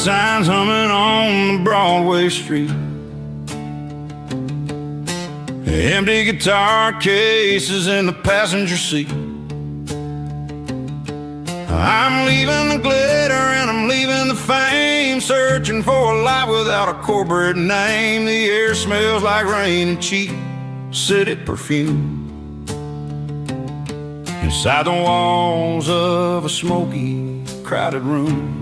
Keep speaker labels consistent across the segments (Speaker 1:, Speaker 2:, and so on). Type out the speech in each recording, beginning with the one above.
Speaker 1: signs humming on the Broadway street. Empty guitar cases in the passenger seat. I'm leaving the glitter and I'm leaving the fame, searching for a life without a corporate name. The air smells like rain and cheap city perfume. Inside the walls of a smoky, crowded room.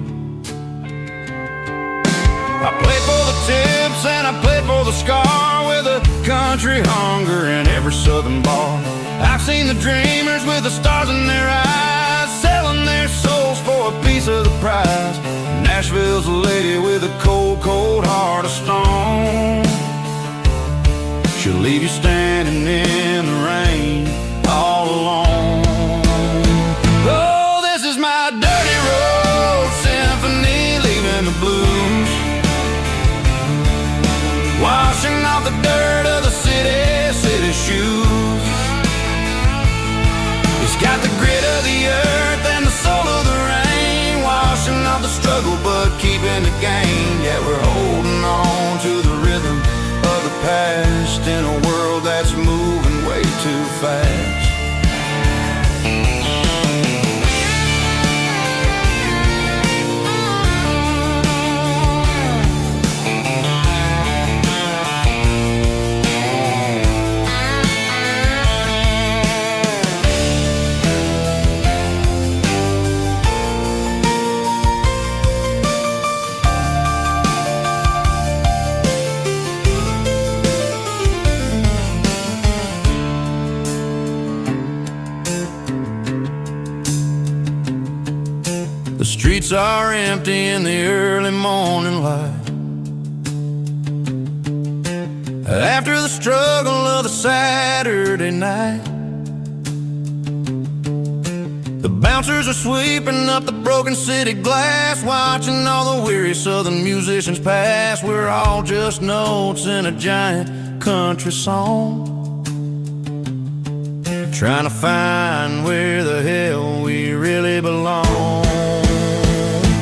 Speaker 1: I played for the tips and I played for the scar, with a country hunger in every southern bar. I've seen the dreamers with the stars in their eyes, selling their souls for a piece of the prize. Nashville's a lady with a cold, cold heart of stone. She'll leave you standing in the rain all alone. Oh, this is my dirty road symphony, leaving the blues, washing off the dirt of the city shoes. It's got the grit of the earth and the soul of the rain, washing off the struggle but keeping the gain. Yeah, we're holding on to the rhythm of the past in a world that's moving way too fast. The streets are empty in the early morning light, after the struggle of the Saturday night. The bouncers are sweeping up the broken city glass, watching all the weary southern musicians pass. We're all just notes in a giant country song, trying to find where the hell we really belong.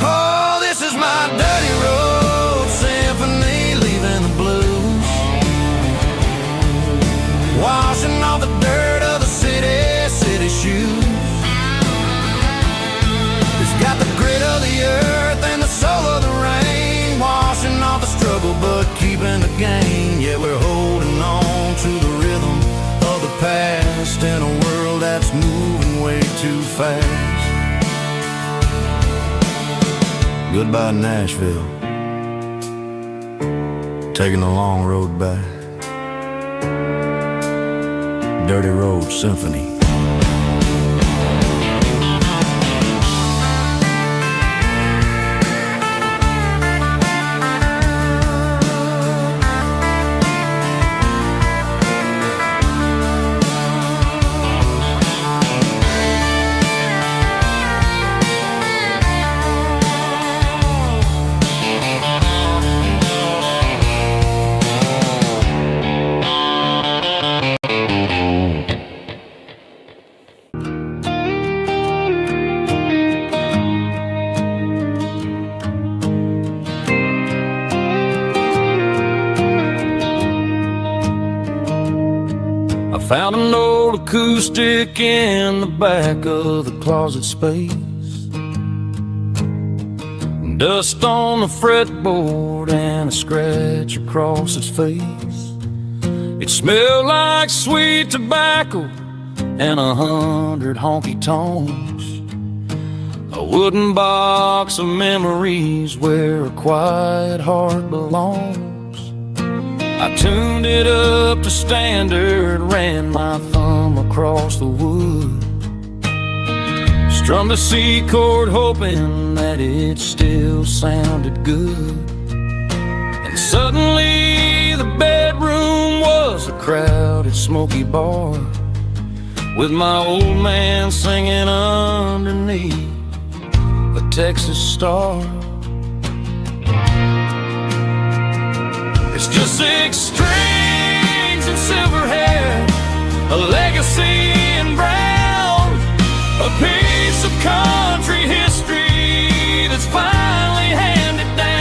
Speaker 1: Oh, this is my dirty road symphony, leaving the blues, washing off the dirt of the city shoes. It's got the grit of the earth and the soul of the rain, washing off the struggle but keeping the gain. Yeah, we're holding on to the rhythm of the past in a world that's moving way too fast. Goodbye Nashville, taking the long road back. Dirty Road Symphony. Found an old acoustic in the back of the closet space, dust on the fretboard and a scratch across its face. It smelled like sweet tobacco and 100 honky-tonks, a wooden box of memories where a quiet heart belongs. I tuned it up to standard, ran my thumb across the wood, strummed a C chord hoping that it still sounded good. And suddenly the bedroom was a crowded smoky bar, with my old man singing underneath a Texas star. It's just 6 strings and silver hair, a legacy in brown, a piece of country history that's finally handed down.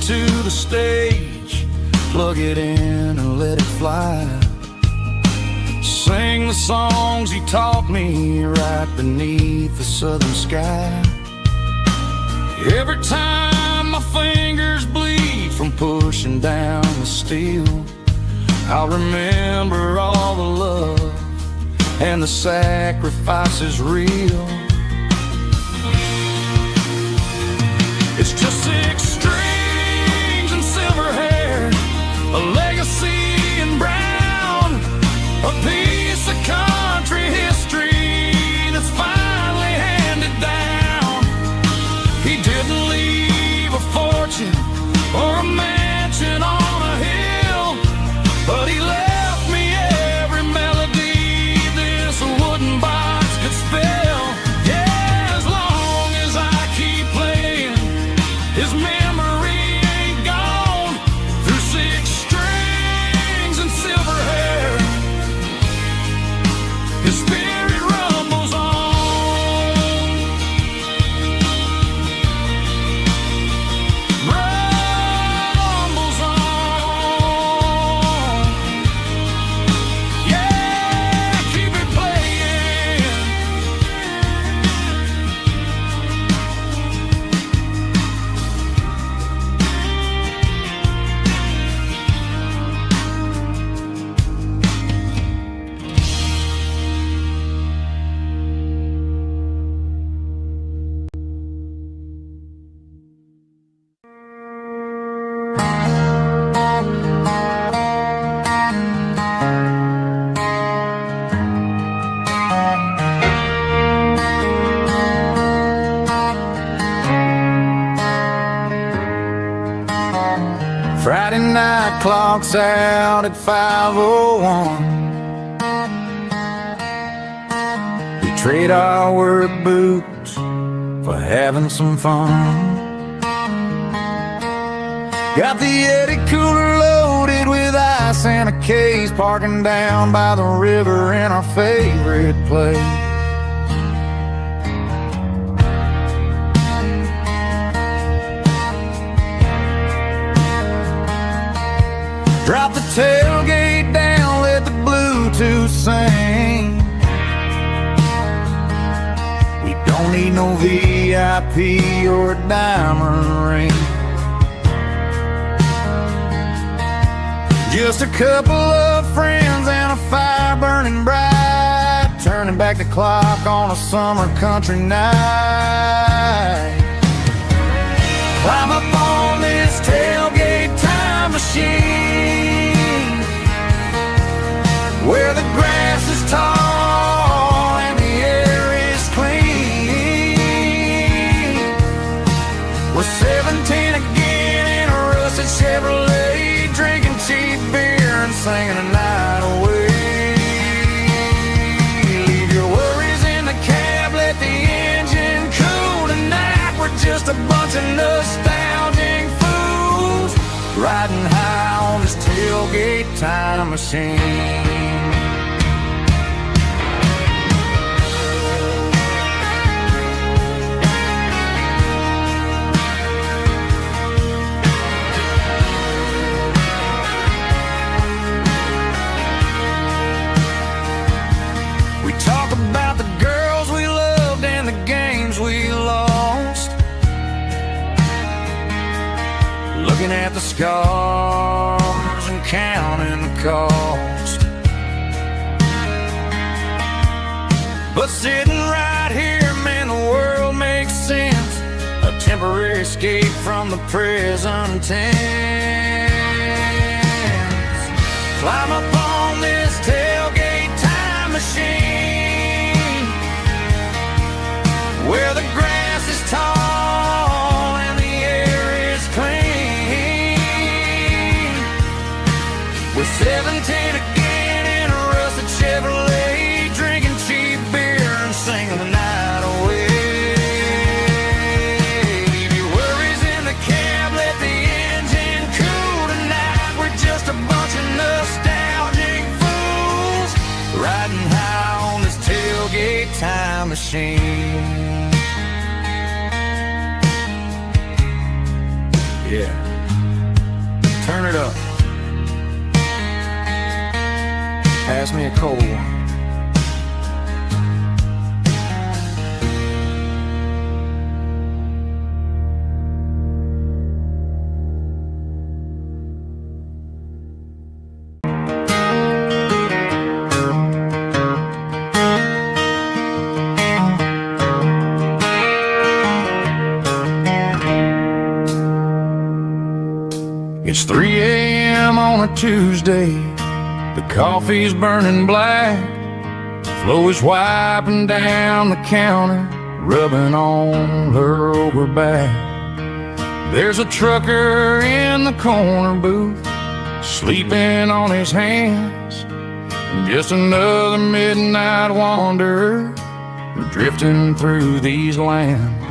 Speaker 1: to the stage, plug it in and let it fly. Sing the songs he taught me right beneath the southern sky. Every time my fingers bleed from pushing down the steel, I'll remember all the love and the sacrifices real. It's just 6 strings and silver hair, a legacy in brown, a piece of country history that's finally handed down. He didn't leave a fortune or a mansion on a hill, but he left me every melody this wooden box could spell. Yeah, as long as I keep playing, his memory ain't gone. Through 6 strings and silver hair, his spirit rumbles on. Rumbles on. Yeah, keep it playing. Friday night clocks out at 5:01. We trade our work boots for having some fun. Got the Yeti cooler loaded with ice and a case, parking down by the river in our favorite place. Drop the tailgate down, let the Bluetooth sing. We don't need no VIP or a diamond ring. Just a couple of friends and a fire burning bright, turning back the clock on a summer country night. Climb up on this tailgate time machine, where the grass is tall and the air is clean. We're 17 again in a rusted Chevrolet, drinking cheap beer and singing a night away. Leave your worries in the cab, let the engine cool tonight. We're just a bunch of nostalgic fools, riding high on this tailgate time machine. We talk about the girls we loved and the games we lost, looking at the scars and counting the cost. But sitting right here, man, the world makes sense, a temporary escape from the present tense. Climb up on this tailgate time machine, where the grass is tall and the air is clean. We're 17 again in a rusted Chevrolet, drinking cheap beer and singing the night away. Leave your worries in the cab, let the engine cool tonight. We're just a bunch of nostalgic fools, riding high on this tailgate time machine. Yeah.
Speaker 2: Turn it up. Pass me a cold one.
Speaker 1: It's 3 a.m. on a Tuesday. The coffee's burning black. Flo is wiping down the counter, rubbing on her over back. There's a trucker in the corner booth, sleeping on his hands. Just another midnight wanderer, drifting through these lands.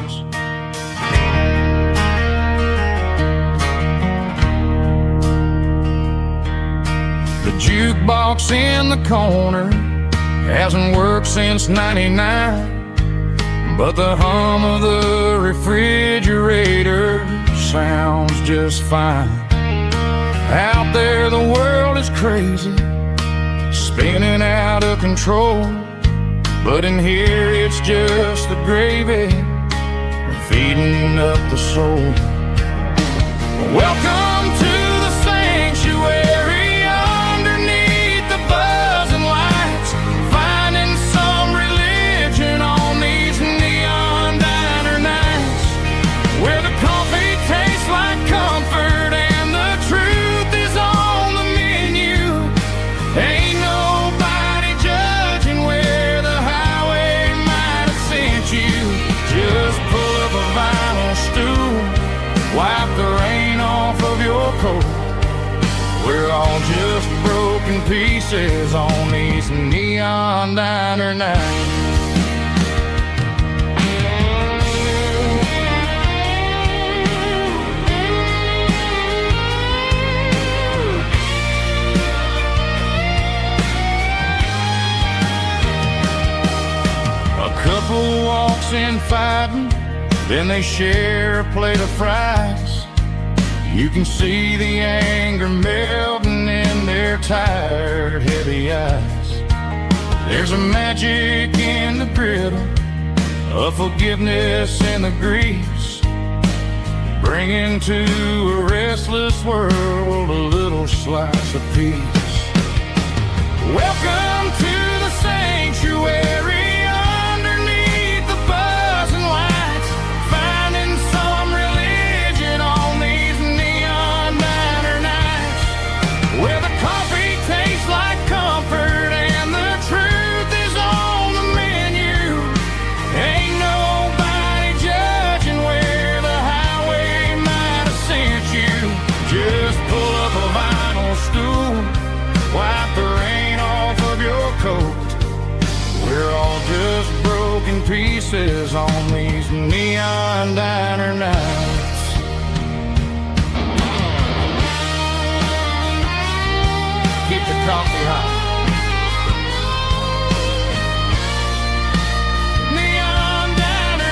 Speaker 1: The jukebox in the corner hasn't worked since '99, but the hum of the refrigerator sounds just fine. Out there the world is crazy, spinning out of control, but in here it's just the gravy feeding up the soul. Welcome to the sanctuary, underneath the buzzing lights, finding some religion on these neon diner nights, where the coffee tastes like comfort and the truth is on the menu. Ain't nobody judging where the highway might have sent you. Just pull up a vinyl stool, wipe the rain off of your coat. We're all just broken pieces on these neon diner nights. A couple walks in fighting, then they share a plate of fries. You can see the anger melting in their tired, heavy eyes. There's a magic in the griddle, a forgiveness in the grease, bringing to a restless world a little slice of peace. Welcome to the sanctuary, underneath the buzzing lights, finding some religion on these neon diner nights, where the coffee tastes like comfort and the truth is on the menu. Ain't nobody judging where the highway might have sent you. Just pull up a vinyl stool, wipe the rain off of your coat. We're all just broken pieces on these neon diner nights. Keep the coffee hot. Neon diner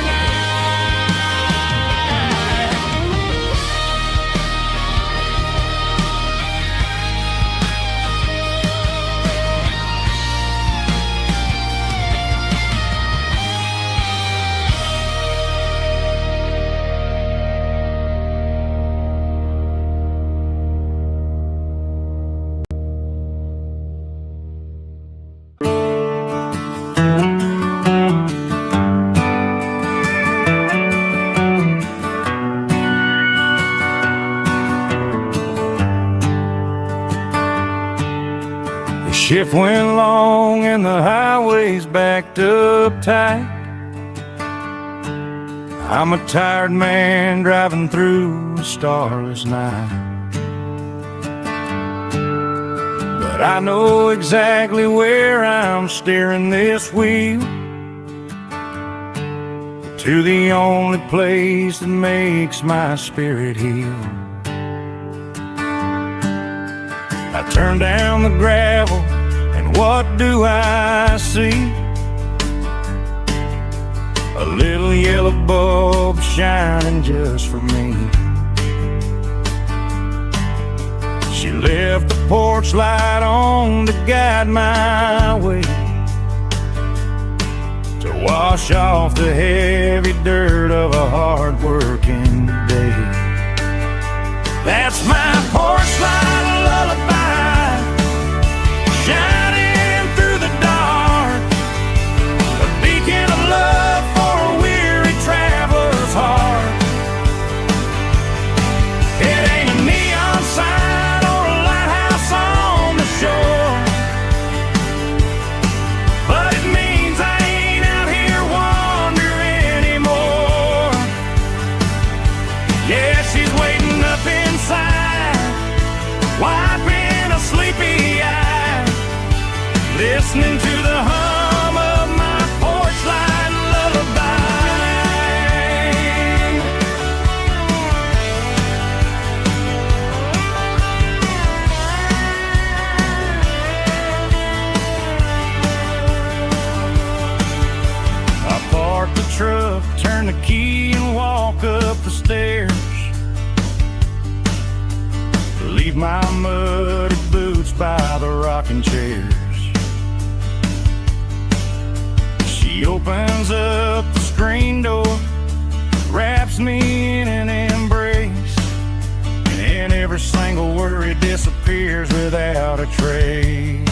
Speaker 1: The shift went long and the highway's backed up tight. I'm a tired man driving through a starless night, but I know exactly where I'm steering this wheel, to the only place that makes my spirit heal. I turn down the gravel, and what do I see? A little yellow bulb shining just for me. She left the porch light on to guide my way, to wash off the heavy dirt of a hard-working day. That's my porch light lullaby, shining through the dark, a beacon of love for a weary traveler's heart. It ain't a neon sign or a lighthouse on the shore, but it means I ain't out here wandering anymore. Yeah, she's waiting up inside, wiping a sleepy eye, listening to the hum of my porch light lullaby. I park the truck, turn the key and walk up the stairs, leave my muddy boots by the rocking chairs. She opens up the screen door, wraps me in an embrace, and every single worry disappears without a trace.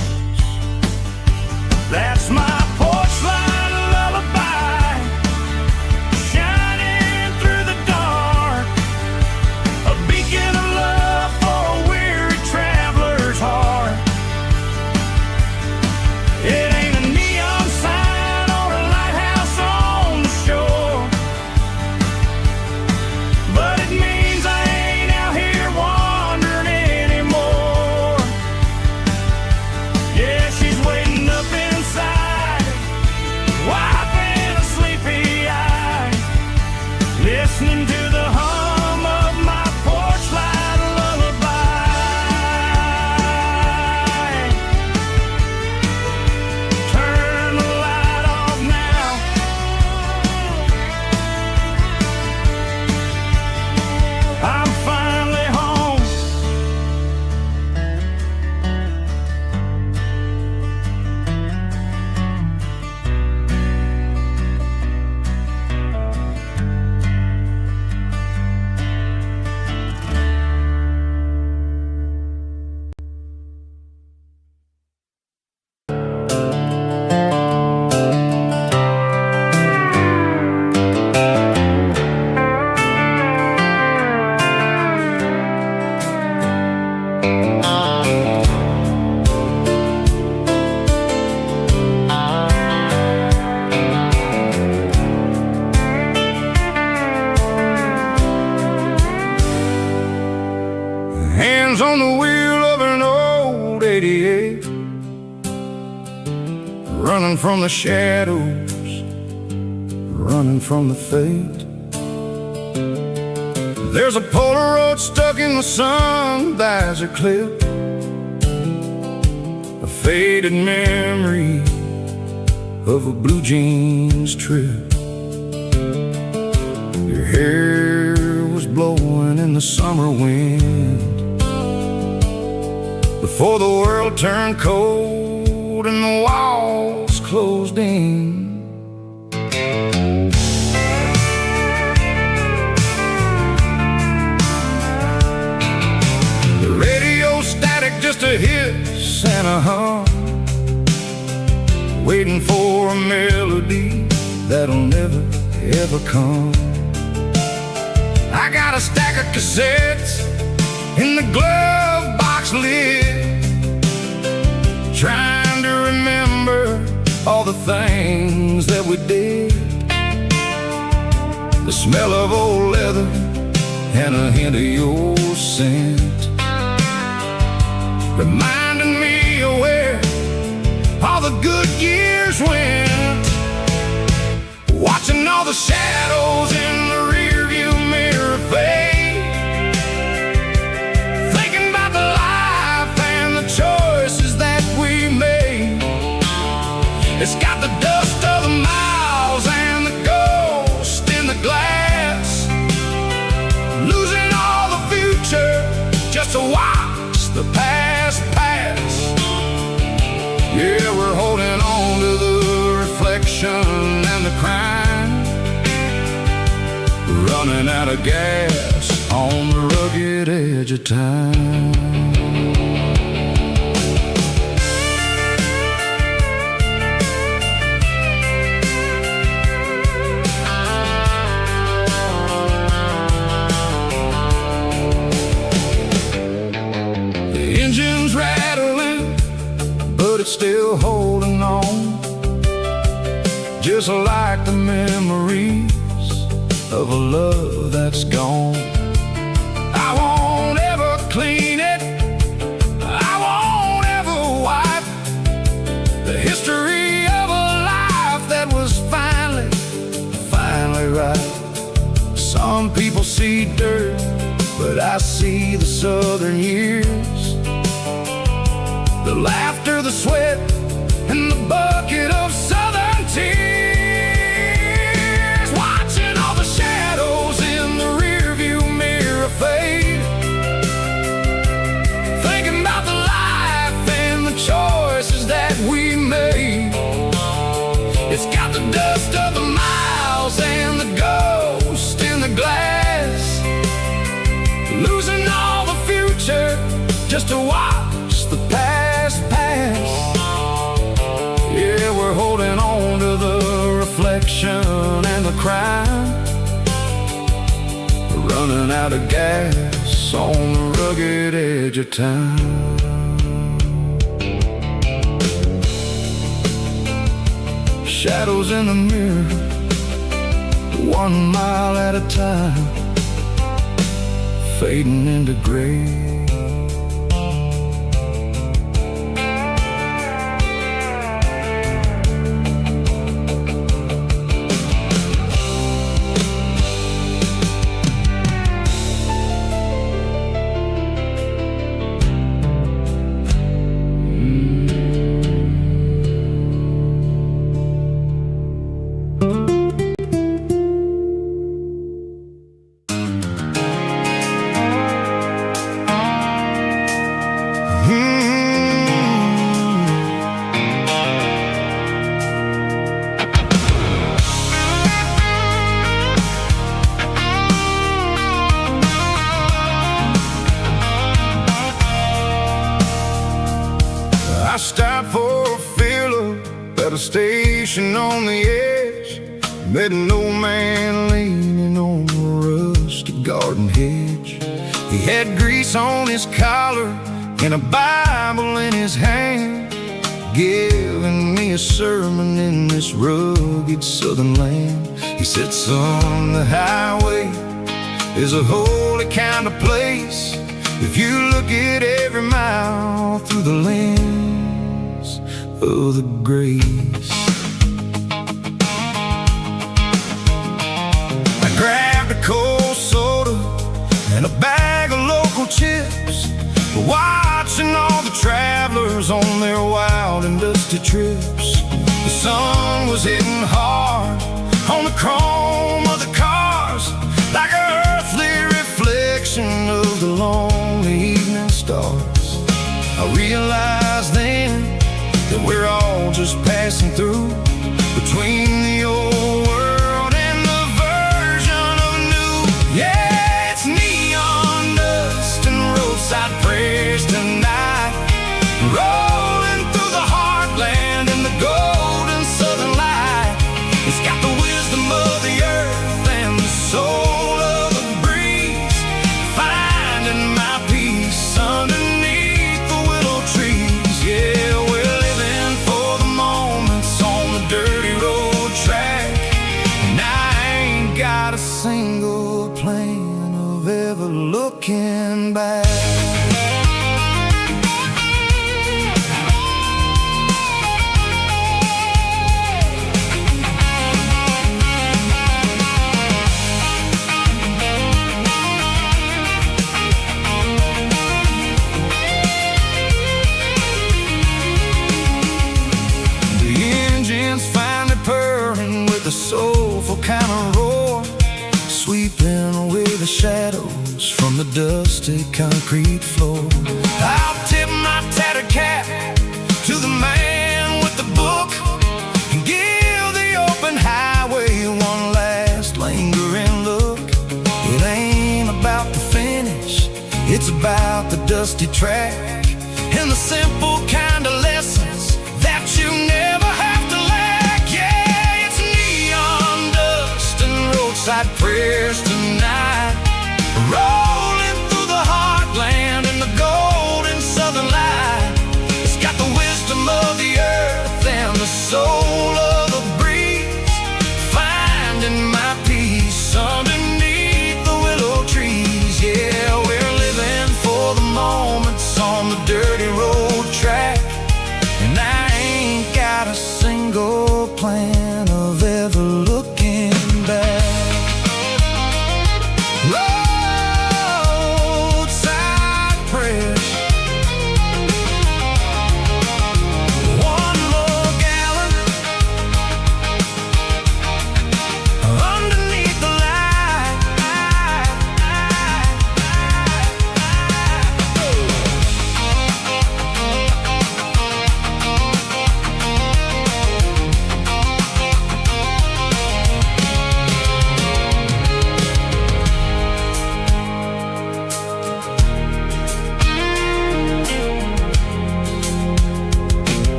Speaker 1: That's my porch light lullaby, shining through the dark, a beacon of love for a weary traveler's heart. It ain't a neon sign or a lighthouse on the shore, but it means I ain't out here wandering anymore. Yeah, she's waiting up inside, wiping a sleepy eye, listening to the hum of my porch light lullaby. Turn the light off now, I'm finally home. Hands on the wheel of an old 88, running from the shadows, running from the fate. There's a Polaroid stuck in the sun visor clip, a faded memory of a blue jeans trip. Your hair was blowing in the summer wind before the world turned cold and the walls closed in. The radio static, just a hiss and a hum, waiting for a melody that'll never ever come. I got a stack of cassettes in the glove box lid, trying to remember all the things that we did. The smell of old leather and a hint of your scent, reminding me of where all the good years went. Watching all the shadows in the rearview mirror fade, thinking about the life and the choices that we made. It's got the dust of the miles and the ghost in the glass, losing all the future just to watch the past. Yeah, we're holding on to the reflection and the crime, running out of gas on the rugged edge of time. The engine's rattling, but it's still holding on, just like the memories of a love that's gone. I won't ever clean it, I won't ever wipe the history of a life that was finally right. Some people see dirt, but I see the southern years, the laughter, the sweat, and the bucket of southern tears. Watching all the shadows in the rearview mirror fade, thinking about the life and the choices that we made. It's got the dust of the miles and the ghost in the glass, losing all the future just to watch the past. Yeah, we're holding on to the reflection and the crime, running out of gas on the rugged edge of time. Shadows in the mirror, 1 mile at a time, fading into gray. I stopped for a fill-up at a station on the edge, met an old man leaning on a rusty garden hedge. He had grease on his collar and a Bible in his hand, giving me a sermon in this rugged southern land. He said, son, the highway is a holy kind of place if you look at every mile through the lens of the grace. I grabbed a cold soda and a bag of local chips, watching all the travelers on their wild and dusty trips. The sun was hitting hard on the chrome of the cars, like an earthly reflection of the lonely evening stars. I realized then that we're all just passing through, between the old world and the version of new. Yeah, it's neon dust and roadside prayers tonight, rolling through the heartland in the golden southern light. It's got the wisdom of the earth and the soul of the breeze, finding my peace underneath the willow trees. Yeah, we're living for the moments on the dirty road track, and I ain't got a single plan of ever looking back. The soulful kind of roar, sweeping away the shadows from the dusty concrete floor. dusty track, and the simple kind of lessons that you never have to lack. Yeah, it's neon dust and roadside prayers tonight, rolling through the heartland in the golden southern light. It's got the wisdom of the earth and the soul of the breeze, finding my peace underneath the willow trees. Yeah, we're living for the moments on the dirty road track, and I ain't got a single plan of ever looking back. Roadside prayers, one more gallon underneath the light.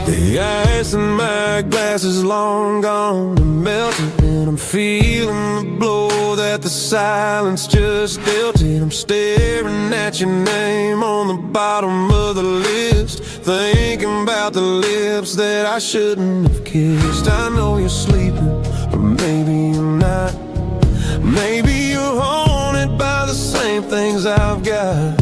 Speaker 3: The ice in my glass is long gone and melted, and I'm feeling the blow that the silence just dealt it. I'm staring at your name on the bottom of the list, thinking about the lips that I shouldn't have kissed. I know you're sleeping, but maybe you're not. Maybe you're haunted by the same things I've got.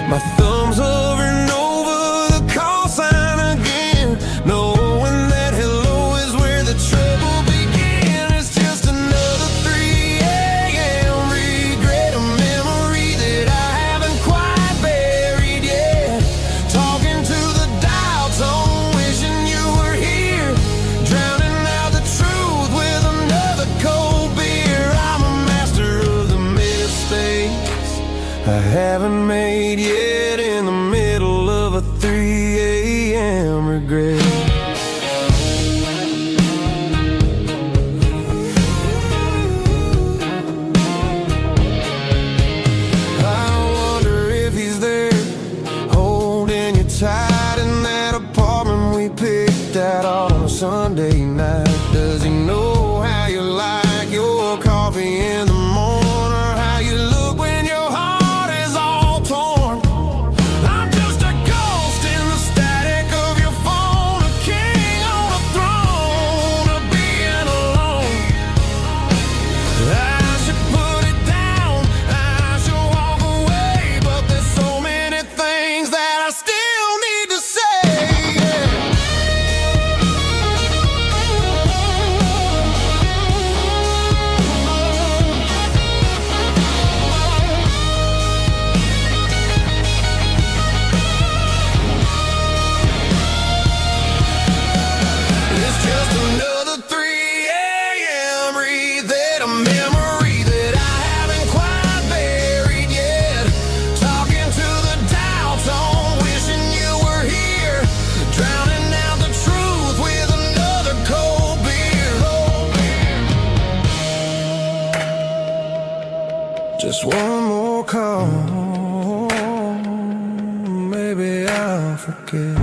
Speaker 3: My thumb's hovering over the call sign again, knowing that hello is where the trouble began. It's just another 3 a.m. regret, a memory that I haven't quite buried yet. Talking to the dial tone, wishing you were here, drowning out the truth with another cold beer. I'm a master of the mistakes I haven't made yet, in the middle of a 3 a.m. regret. I wonder if he's there, holding you tight in that apartment we picked out on a Sunday night. Does he know how you like your coffee in the morning, or how you look when your heart is all torn? I'm just a ghost in the static of your phone, a king on a throne of being alone. I should put it down, I should walk away, but there's so many things that I still need to say. It's just another 3 a.m. read, a memory that I haven't quite buried yet. Talking to the dial tone, wishing you were here, drowning out the truth with another cold beer. Just one more call, maybe I'll forget.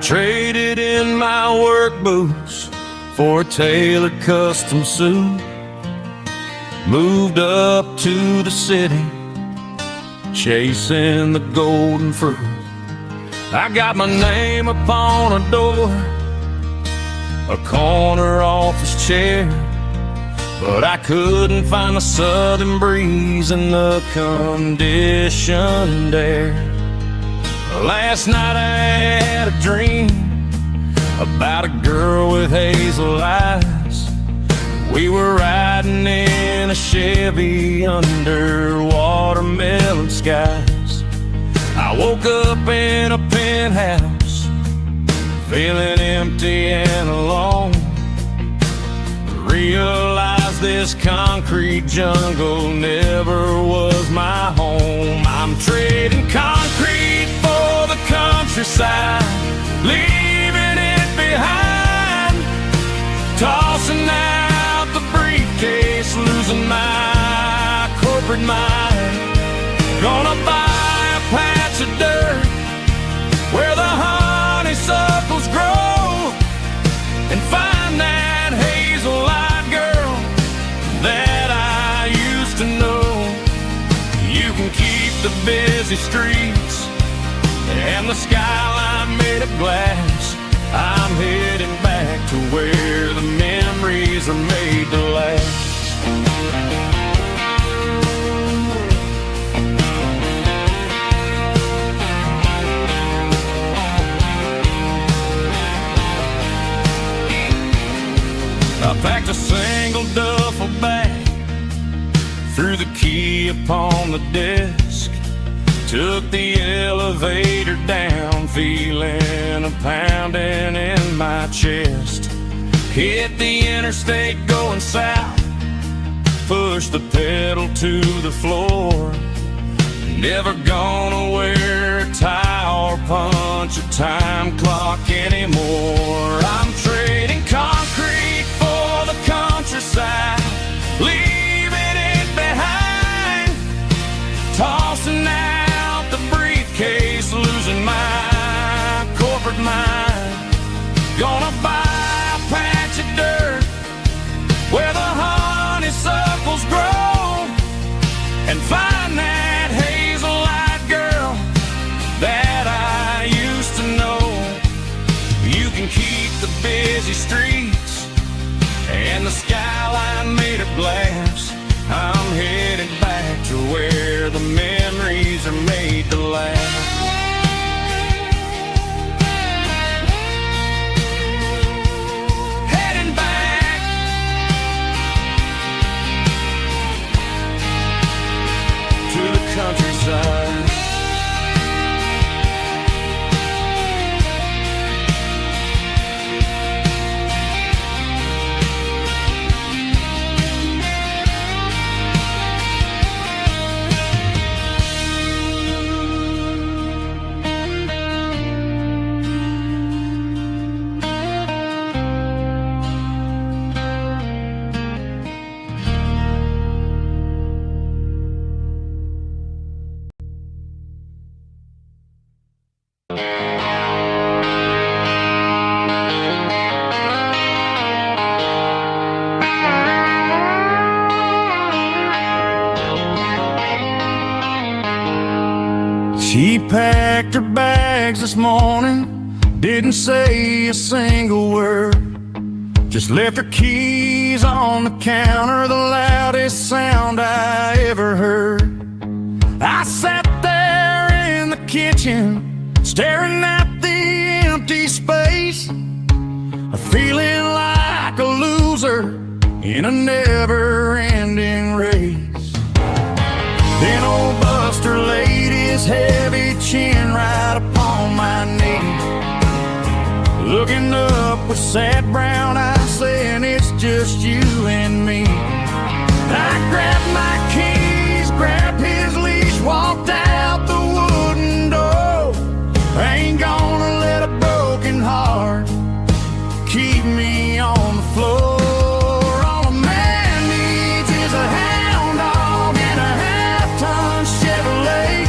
Speaker 3: traded in my work boots for a tailored custom suit. Moved up to the city, chasing the golden fruit. I got my name upon a door, a corner office chair, but I couldn't find the southern breeze in the conditioned air. Last night I had a dream about a girl with hazel eyes. We were riding in a Chevy under watermelon skies. I woke up in a penthouse, feeling empty and alone. Realized this concrete jungle never was my home. I'm trading concrete for the countryside, leaving it behind. Tossing out the briefcase, losing my corporate mind. Gonna buy a patch of dirt where the honeysuckles grow, and find that hazel-eyed girl that I used to know. You can keep the busy streets and the skyline made of glass. I'm heading back to where the memories are made to last. I packed a single duffel bag, threw the key upon the desk, took the elevator down, feeling a pounding in my chest. Hit the interstate going south, pushed the pedal to the floor. Never gonna wear a tie or punch a time clock anymore. I'm trading concrete for the countryside, leaving it behind. Tossing out the briefcase, losing my corporate mind. Gonna buy a patch of dirt where the honeysuckles grow, and find that hazel-eyed girl that I used to know. You can keep the busy streets and the skyline made of glass. I'm headed back to where the memories are made to last. Heading back to the countryside. She packed her bags this morning, didn't say a single word, just left her keys on the counter, the loudest sound I ever heard. I sat there in the kitchen, staring at the empty space, feeling like a loser in a never-ending race. Then old Buster laid his heavy chin right upon my knee, looking up with sad brown eyes, saying it's just you and me. I grabbed my keys, grabbed his leash, walked out the wooden door. I ain't gonna let a broken heart keep me on the floor. All a man needs is a hound dog and a half-ton Chevrolet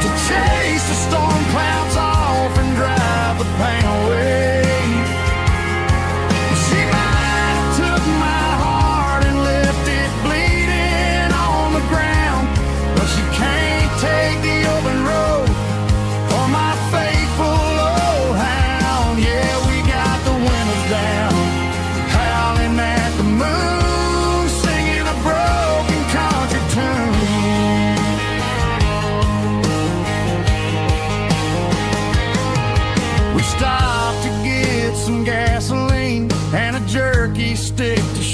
Speaker 3: to chase the storm clouds off and drive the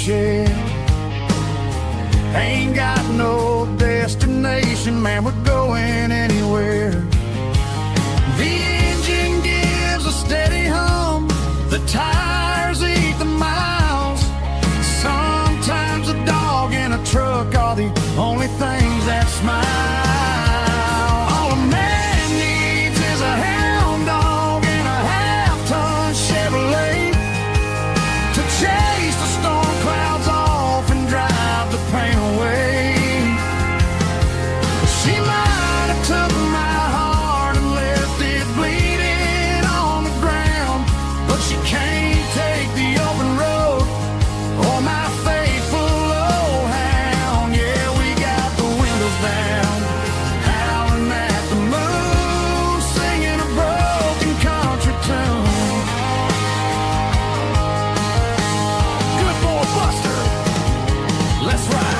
Speaker 1: shell. Ain't got no destination, man, we're going anywhere. The engine gives a steady hum, the tires eat the miles. Sometimes a dog and a truck are the only things that smile. All a man needs is a hound dog and a half-ton Chevrolet to chase the storm clouds off and drive the pain away. She might have took my heart and left it bleeding on the ground, but she can't take the open road or my faithful old hound. Yeah, we got the windows down, howling at the moon, singing a broken country tune. Good boy Buster, let's ride.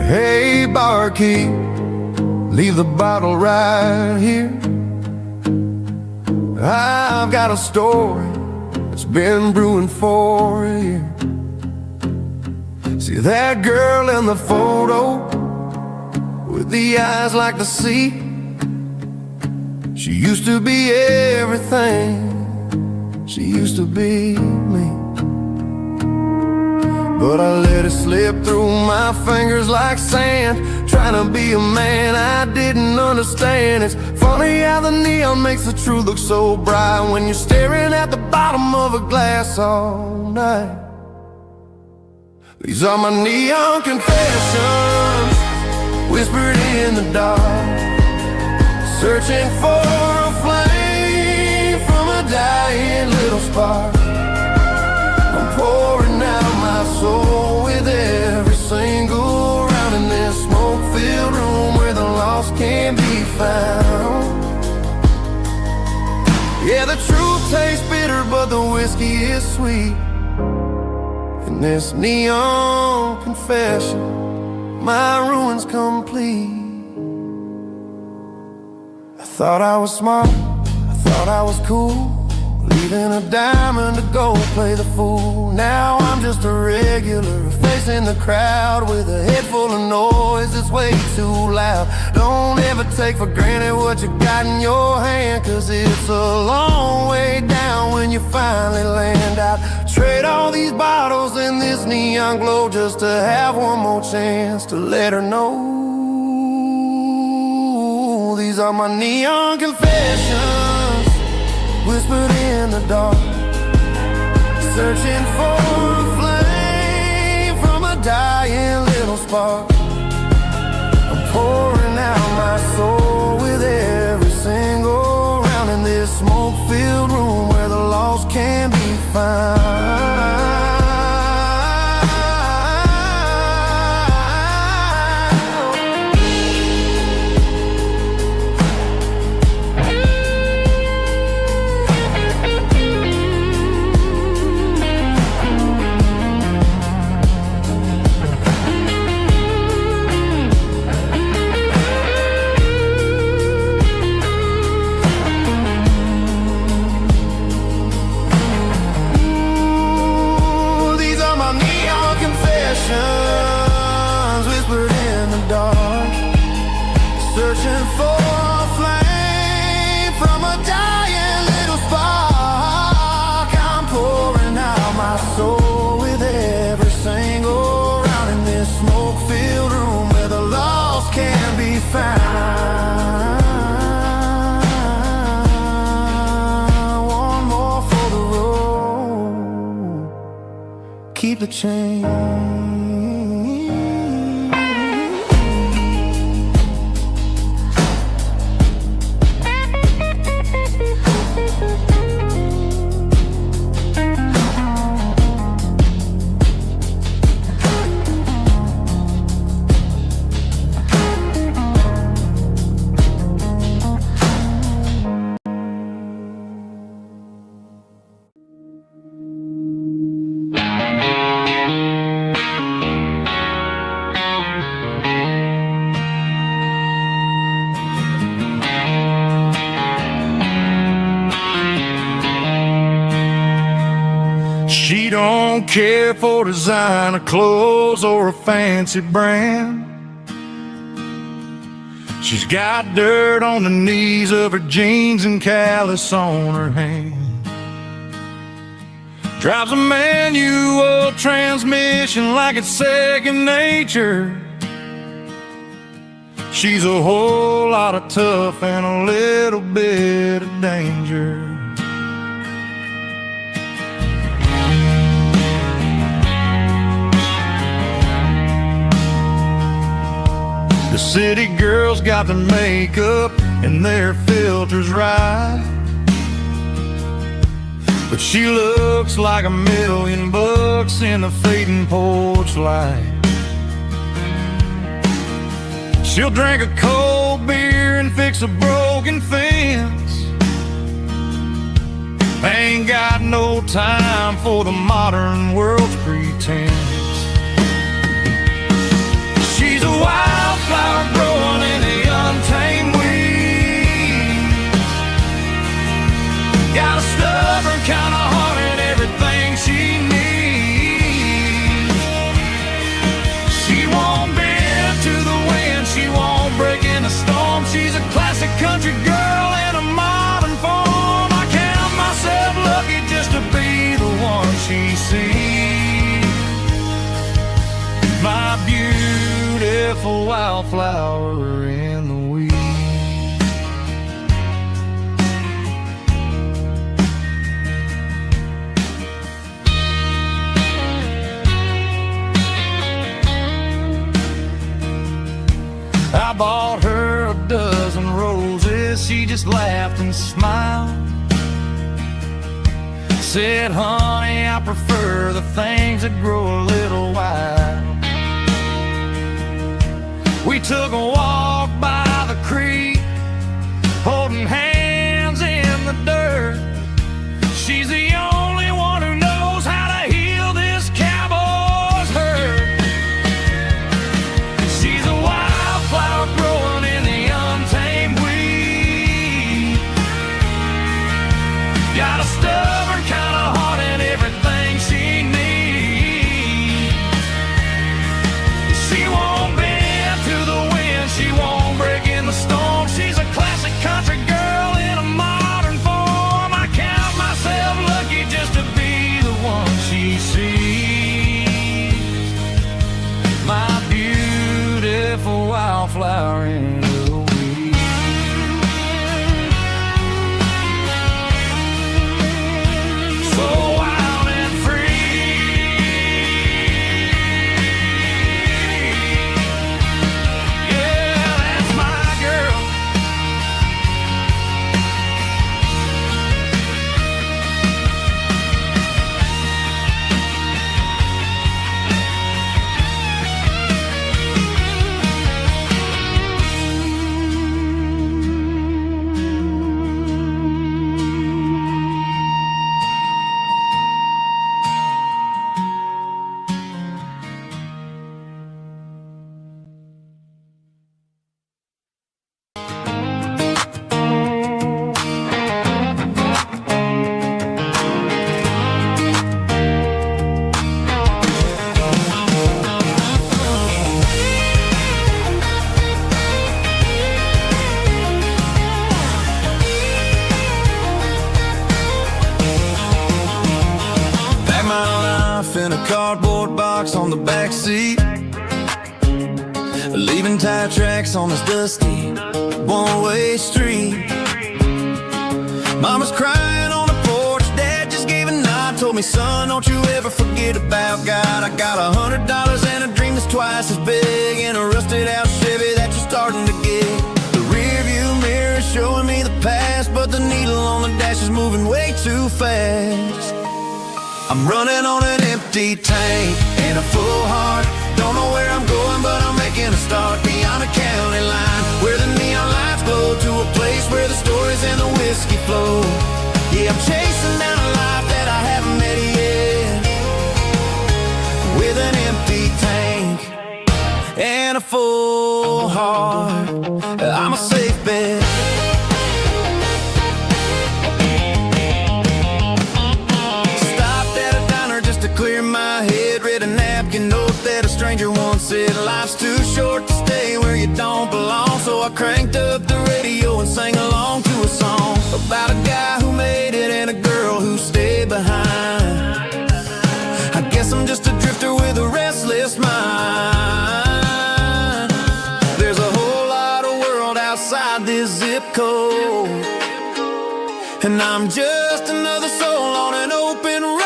Speaker 1: Hey, barkeep, leave the bottle right here. I've got a story that's been brewing for a year. See that girl in the photo with the eyes like the sea? She used to be everything, she used to be me. But I let it slip through my fingers like sand, trying to be a man I didn't understand. It's funny how the neon makes the truth look so bright when you're staring at the bottom of a glass all night. These are my neon confessions, whispered in the dark, searching for a flame from a dying little spark. I'm pouring out my soul with every single round in this smoke-filled room where the lost can't be found. Yeah, the truth tastes bitter, but the whiskey is sweet. In this neon confession, my ruin's complete. I thought I was smart, I thought I was cool, leaving a diamond to go play the fool. Now I'm just a regular, facing the crowd with a head full of noise that's way too loud. Don't ever take for granted what you got in your hand, cause it's a long way down when you finally land out. Trade all these bottles and this neon glow just to have one more chance to let her know. These are my neon confessions, whispered in the dark, searching for a flame from a dying little spark. I'm pouring out my soul with every single round in this smoke-filled room where the lost can be found.
Speaker 3: keep the change.
Speaker 1: She don't care for designer clothes or a fancy brand. She's got dirt on the knees of her jeans and callus on her hand. Drives a manual transmission like it's second nature. She's a whole lot of tough and a little bit of danger. The city girls got their makeup and their filters right, but she looks like $1,000,000 in a fading porch light. She'll drink a cold beer and fix a broken fence. Ain't got no time for the modern world's pretense. She's a wildflower growing in the untamed weeds. Got a stubborn kind of heart and everything she needs. She won't bend to the wind, she won't break in a storm. She's a classic country girl in a modern form. I count myself lucky just to be the one she sees. My beautiful wildflower in the weeds. I bought her a dozen roses, she just laughed and smiled. Said, honey, I prefer the things that grow a little wild. We took a walk by the creek, holding hands in the dirt. She's the only one who knows how to heal this cowboy's hurt. She's a wildflower growing in the untamed weed. Got a stubborn kind of heart and everything she needs. She won't bend to the wind, she won't break in the storm. She's a classic country girl in a modern form. I count myself lucky just to be the one she sees. My beautiful wildflower in the weeds. So wild and free. Yeah, that's my girl. Pack my life in a cardboard box on the back seat, leaving tire tracks on this dusty one-way street. Mama's crying on the porch, Dad just gave a nod, told told me, son, don't you ever forget about God. I got $100 and a dream that's twice as big, and a rusted out Chevy that you're starting to get. The rear view mirror is showing me the past, but the needle on the dash is moving way too fast. I'm running on an empty tank and a full heart. Don't know where I'm going, but I'm making a start beyond a county line, where the neon lights glow, to a place where the stories and the whiskey flow. Yeah, I'm chasing down a life that I haven't met yet, with an empty tank and a full heart. I'm a safe bet. Stopped at a diner just to clear my head, read a napkin note that a stranger once said, life's too short to stay where you don't belong. So I cranked up the radio and sang along to a song about a guy who made it and a girl who stayed behind. I guess I'm just a drifter with a restless mind. There's a whole lot of world outside this zip code, and I'm just another soul on an open road.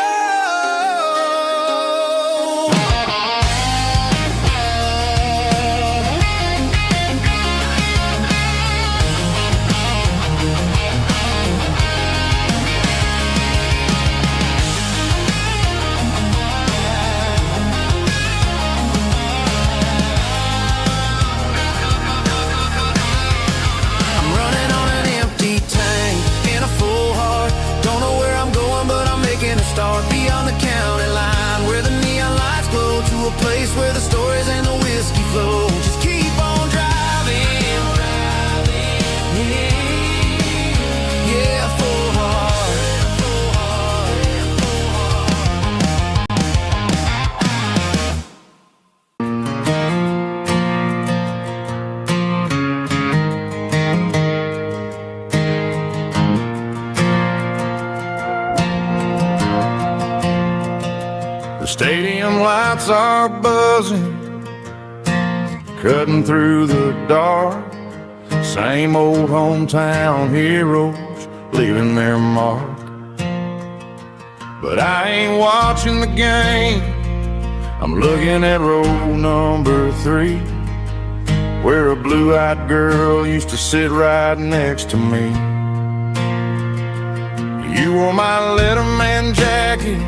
Speaker 1: Start beyond the county line, where the neon lights glow, to a place where the stories and the whiskey flow. Just keep on driving, yeah, full heart. The stadium lights are buzzing, cutting through the dark. Same old hometown heroes leaving their mark. But I ain't watching the game, I'm looking at row number 3, where a blue-eyed girl used to sit right next to me. You wore my Letterman jacket,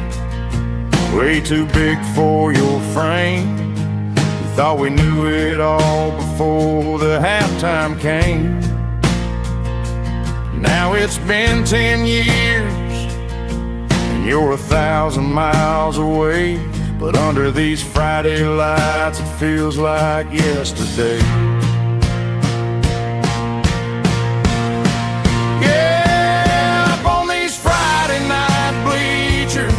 Speaker 1: way too big for your frame. We thought we knew it all before the halftime came. Now it's been 10 years, and you're 1,000 miles away. But under these Friday lights, it feels like yesterday. Yeah, up on these Friday night bleachers,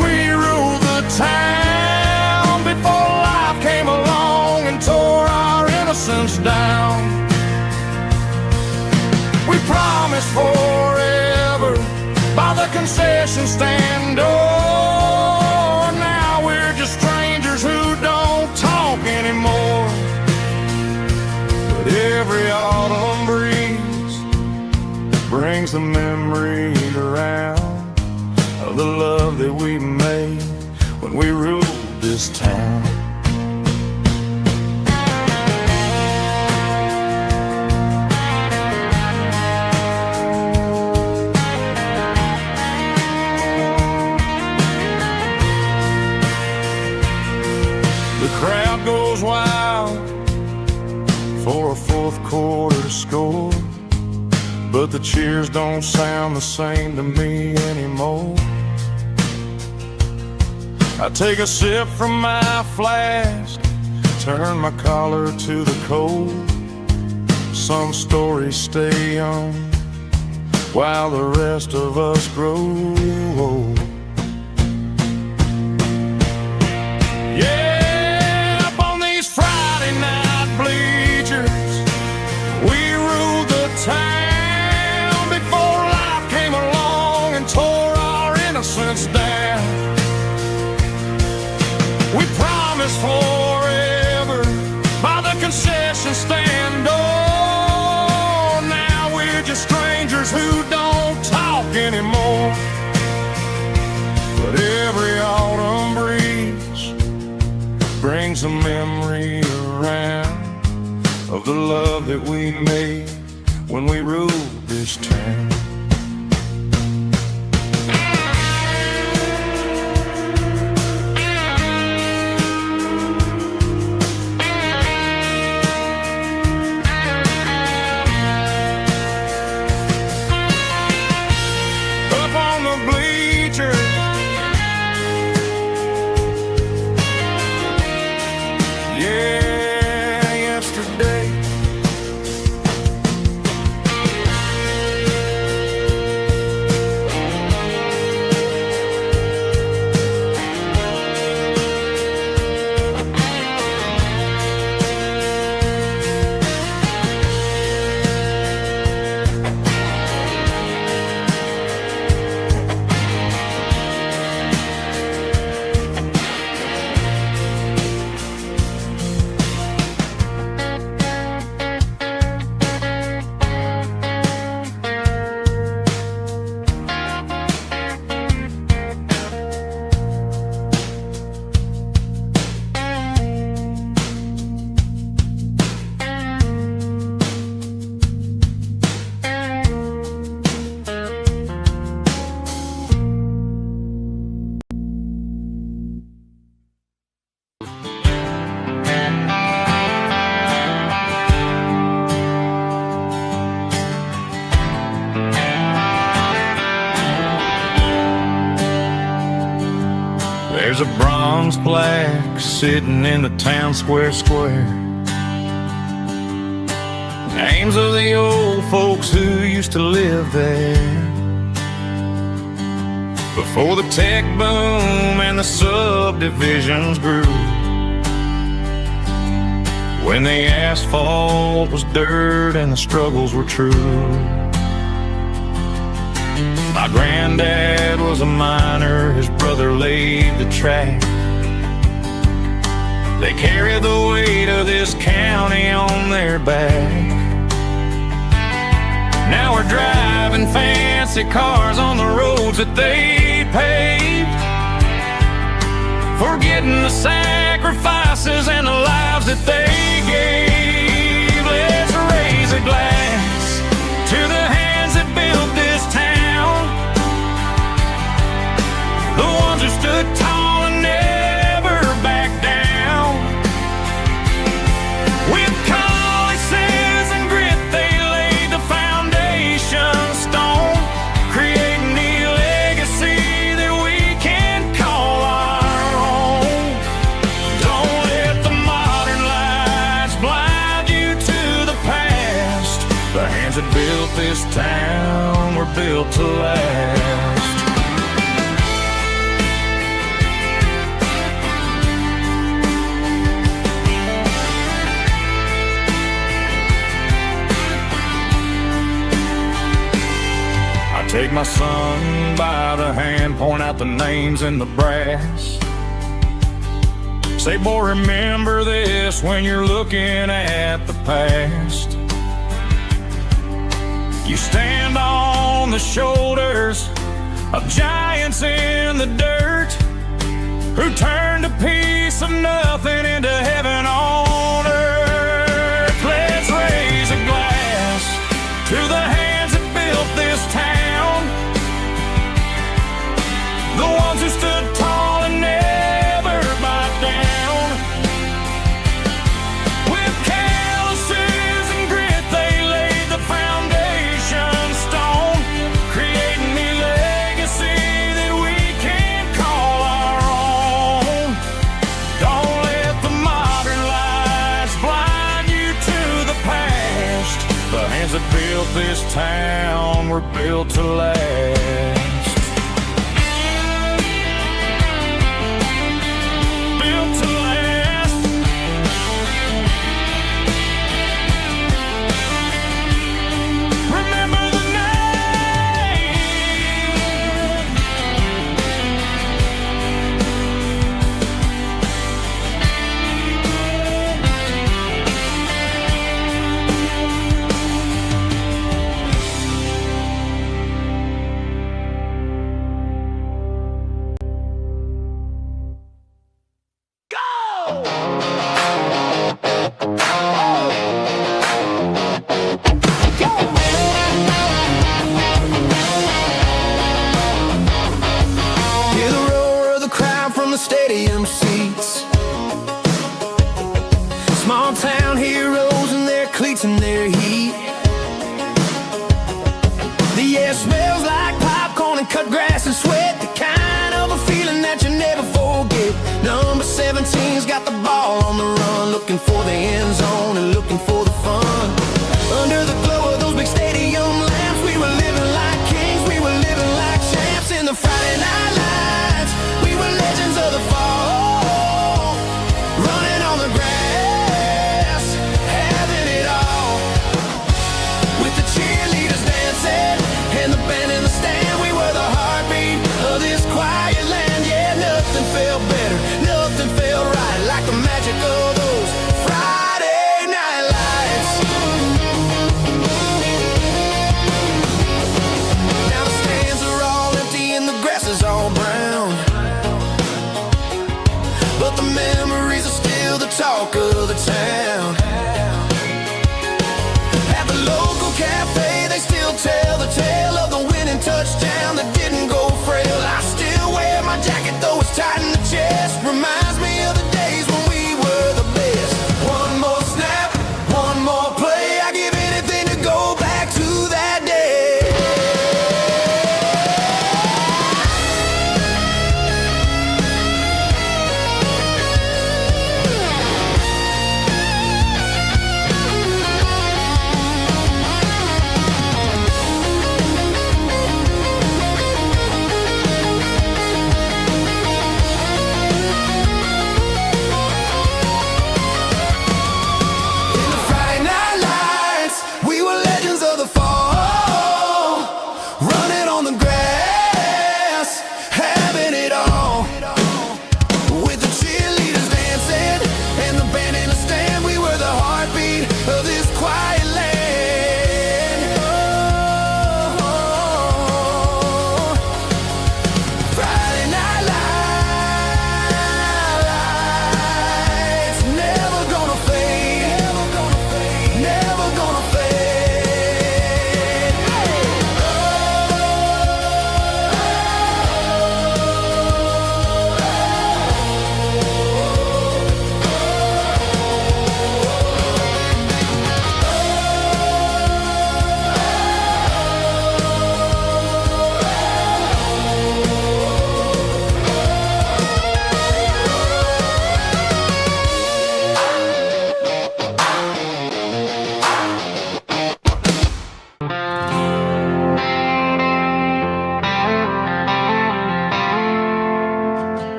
Speaker 1: we ruled the town before life came along and tore our innocence down. We promised forever by the concession stand door. Now we're just strangers who don't talk anymore. But every autumn breeze brings the memories around of the love that we made when we ruled this town. The crowd goes wild for a fourth quarter score, but the cheers don't sound the same to me anymore. I take a sip from my flask, turn my collar to the cold. Some stories stay young while the rest of us grow old. Yeah, up on these Friday night bleachers, we ruled the town before life came along and tore our innocence down. We promised forever by the concession stand door. Now we're just strangers who don't talk anymore.
Speaker 3: brings a memory around of the love that we made when we ruled this town. Up on the bleachers, yeah, yesterday. There's a bronze plaque sitting in the town square. Names of the old folks who used to live there before the tech boom and the subdivisions grew, when the asphalt was dirt and the struggles were true. My granddad was a miner, his brother laid the track. They carried the weight of this county on their back. Now we're driving fancy cars on the roads that they paved, forgetting the sacrifices and the lives that they gave. Let's raise a glass to the hands that built this town, the ones who stood tall and never backed down. With calluses and grit they laid the foundation stone, creating the legacy that we can call our own. Don't let the modern lights blind you to the past. The hands that built this town were built to last. Take my son by the hand, point out the names in the brass. Say, boy, remember this when you're looking at the past. You stand on the shoulders of giants in the dirt, who turned a piece of nothing into heaven on earth. Let's raise a glass to the hands that built this town, the ones who stood tall and never backed down. With calluses and grit they laid the foundation stone, creating the legacy that we can call our own. Don't let the modern lights blind you to the past. The hands that built this town were built to last.
Speaker 1: cut grass and sweat, the kind of a feeling that you never forget. Number 17's got the ball on the run, looking for the end zone and looking for the fun. Under the glow of those big stadium lamps, we were living like kings, we were living like champs. In the Friday night lights, we were legends of the fall, running on the grass, having it all. With the cheerleaders dancing and the band in the stand, we were the heartbeat of this quiet land. Yeah, nothing felt better, nothing felt right like the magic of those Friday night lights. Now the stands are all empty and the grass is all brown, but the memories are still the talk of the town. At the local cafe, they still tell the tale of the winning touchdown that didn't go frail. I still wear my jacket though it's tight in the chest. Reminds me of the days when we were the best. One more snap, one more play, I give anything to go back to that day.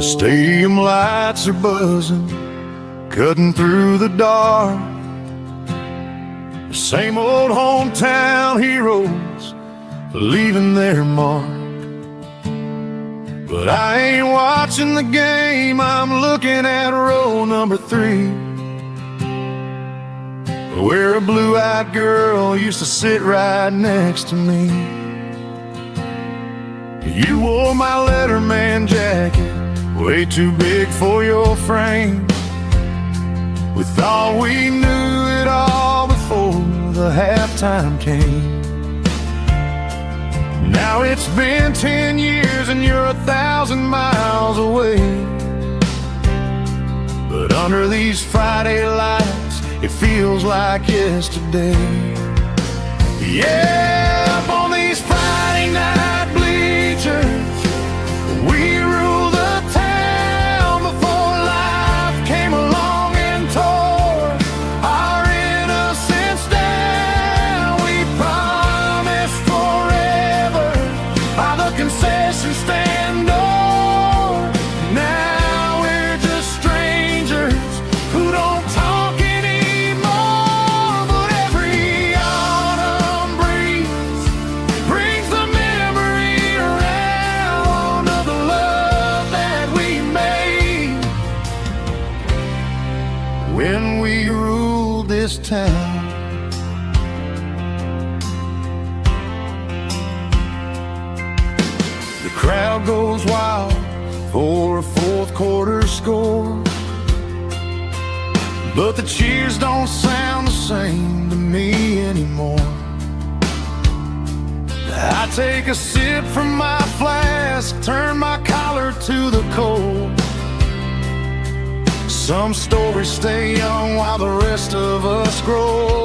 Speaker 3: Stadium lights are buzzing, cutting through the dark. The same old hometown heroes leaving their mark. But I ain't watching the game, I'm looking at row number 3, where a blue-eyed girl used to sit right next to me. You wore my Letterman jacket, way too big for your frame. We thought we knew it all before the halftime came. Now it's been 10 years and you're 1,000 miles away. But under these Friday lights, it feels like yesterday. Yeah, up on these Friday night bleachers, we rule the town before life came along and tore our innocence down. We promised forever by the concession stand door. Now we're just strangers who don't talk anymore. But every autumn breeze brings the memory around of the love that we made when we ruled this town. The crowd goes wild for a fourth quarter score, but the cheers don't sound the same to me anymore. I take a sip from my flask, turn my collar to the cold. Some stories stay young while the rest of us grow.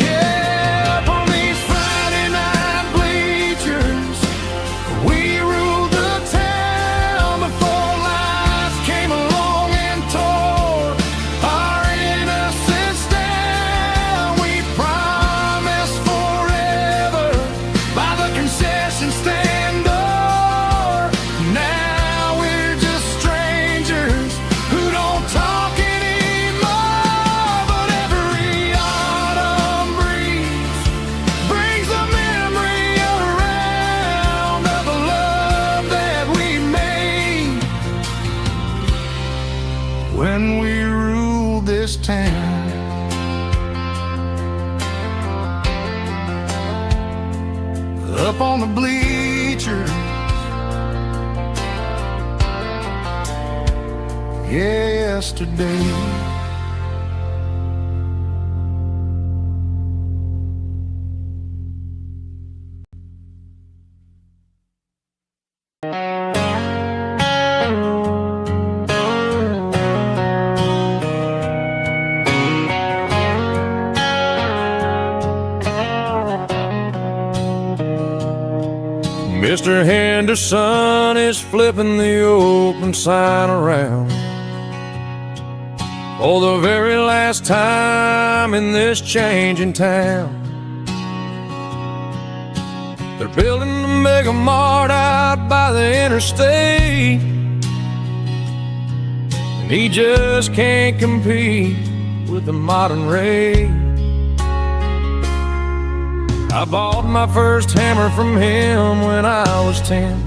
Speaker 3: Yeah, up on these Friday night bleachers, we ruled the town before lights came along and tore our innocence down. We promised forever by the concession stand door. Now we're just strangers who don't talk anymore. But every autumn breeze brings the memory around of the love that we made when we ruled this town. Up on the bleachers, yesterday. Mr. Henderson is flipping the open sign around for the very last time in this changing town. They're building the mega mart out by the interstate, and he just can't compete with the modern rate. I bought my first hammer from him when I was 10.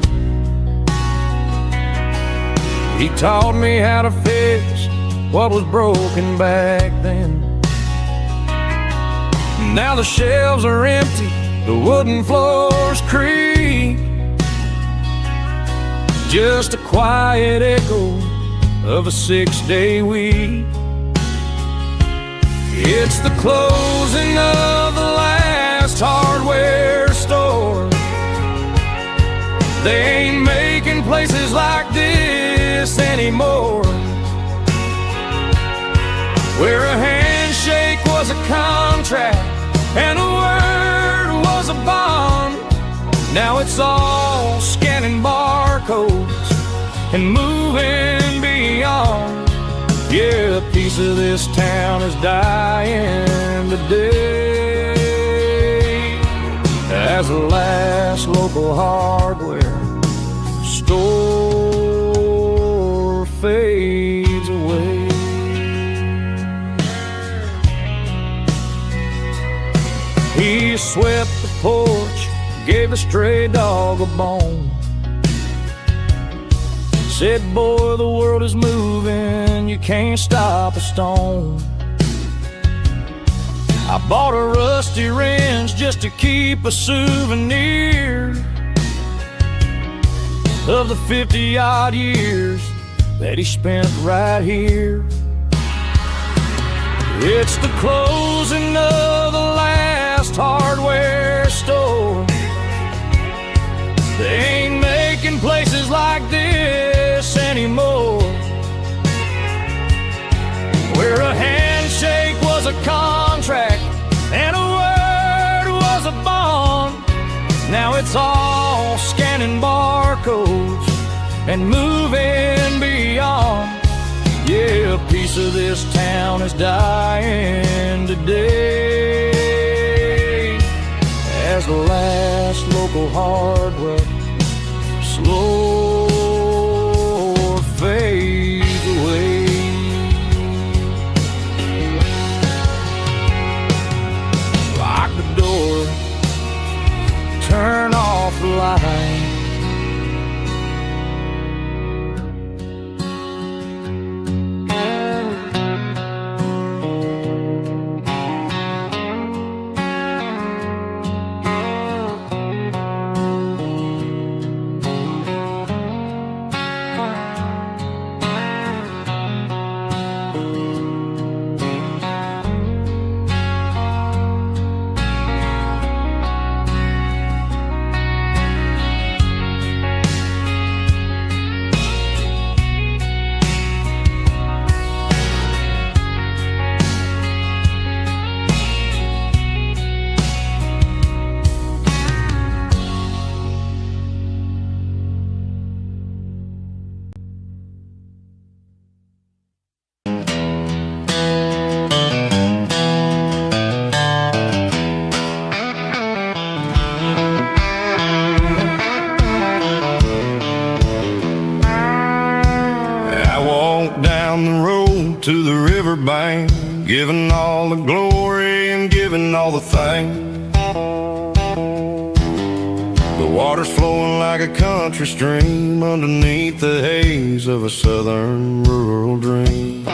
Speaker 3: He taught me how to fix what was broken back then. Now the shelves are empty, the wooden floors creak, just a quiet echo of a 6-day week. It's the closing of the last hardware store. They ain't making places like this anymore, where a handshake was a contract and a word was a bond. Now it's all scanning barcodes and moving beyond. Yeah, a piece of this town is dying today as the last local hardware store fades away. He swept the porch, gave the stray dog a bone, said, boy, the world is moving, you can't stop a stone. I bought a rusty wrench just to keep a souvenir of the 50-odd years that he spent right here. It's the closing of the last hardware store. They ain't making places like this anymore, where a handshake was a contract and a word was a bond. Now it's all scanning barcodes and moving beyond. Yeah, a piece of this town is dying today as the last local hardware slow fades away. Lock the door, turn off the light.
Speaker 1: riverbank, giving all the glory and giving all the thanks. The water's flowing like a country stream underneath the haze of a southern rural dream.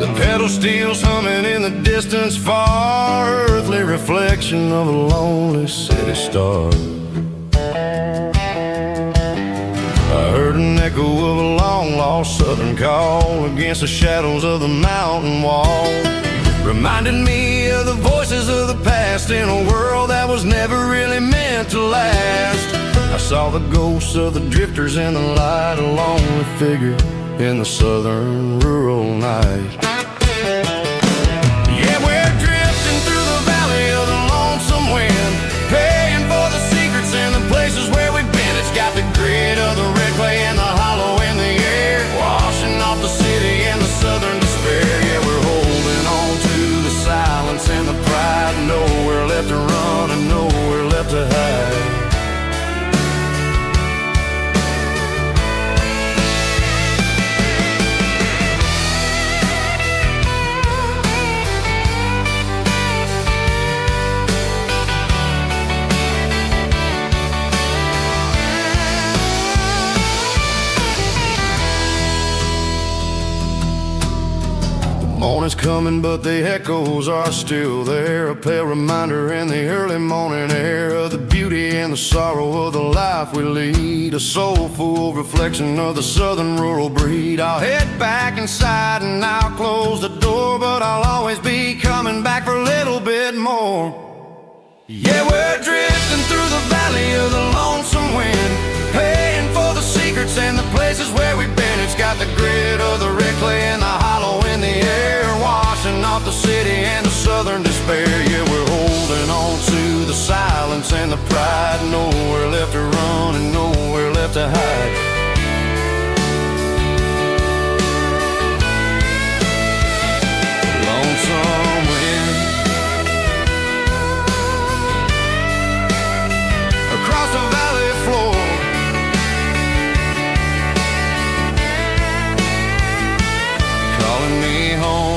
Speaker 1: The pedal steel's humming in the distance far, earthly reflection of a lonely city star. I heard an echo of a long-lost southern call against the shadows of the mountain wall, reminded me of the voices of the past in a world that was never really meant to last. I saw the ghosts of the drifters in the light, a lonely figure in the southern rural night. Yeah, we're drifting through the valley of the lonesome wind, paying for the secrets and the places where we've been. It's got the grit of the red clay and the hollow in the air, washing off the city and the southern despair. Yeah, we're holding on to the silence and the pride, nowhere left to run and nowhere left to hide. Morning's coming, but the echoes are still there, a pale reminder in the early morning air of the beauty and the sorrow of the life we lead, a soulful reflection of the southern rural breed. I'll head back inside and I'll close the door, but I'll always be coming back for a little bit more. Yeah, we're drifting through the valley of the lonesome wind, paying for the secrets and the places where we've been. It's got the grit of the red clay and the hollow in the air, washing off the city and the southern despair. Yeah, we're holding on to the silence and the pride, nowhere left to run and nowhere left to hide. Lonesome wind across the valley floor, calling me home.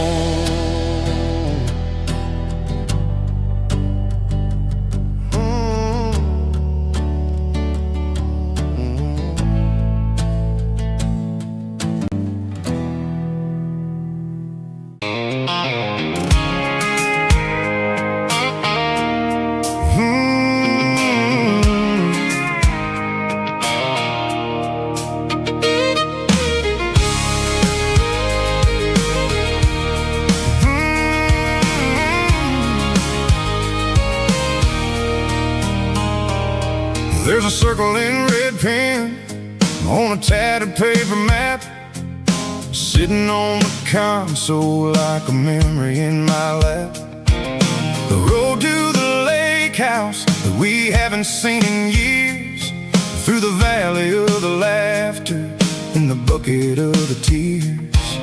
Speaker 1: There's a circle in red pen on a tattered paper map, sitting on the console like a memory in my lap. The road to the lake house that we haven't seen in years, through the valley of the laughter and the bucket of the tears.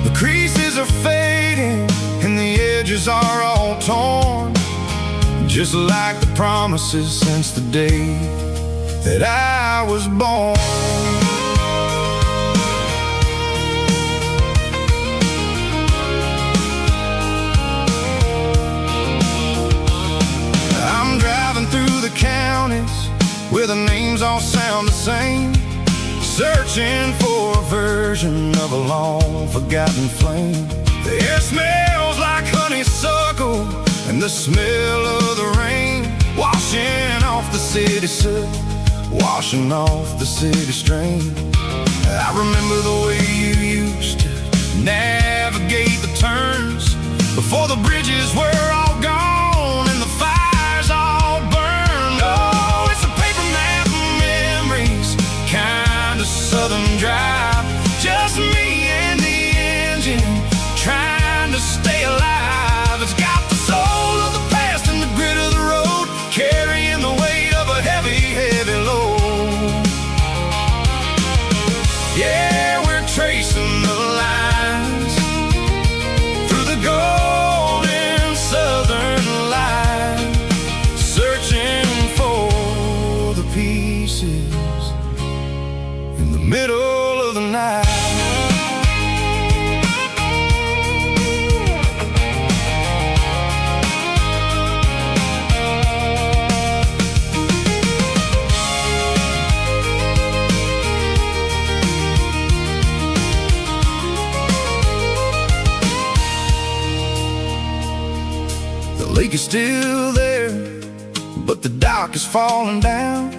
Speaker 1: The creases are fading and the edges are all torn, just like the promises since the day that I was born. I'm driving through the counties where the names all sound the same, searching for a version of a long forgotten flame. The air smells like honeysuckle and the smell of the rain, washing off the city soot, washing off the city strain. I remember the way you used to navigate the turns before the bridges were all gone and the fires all burned. Oh, it's a paper map of memories, kind of southern drive, just me and the engine trying to stay alive. It's got the soul of the past and the grit of the road, carrying the weight of a heavy, heavy load. Yeah, we're tracing the lake is still there, but the dock is falling down.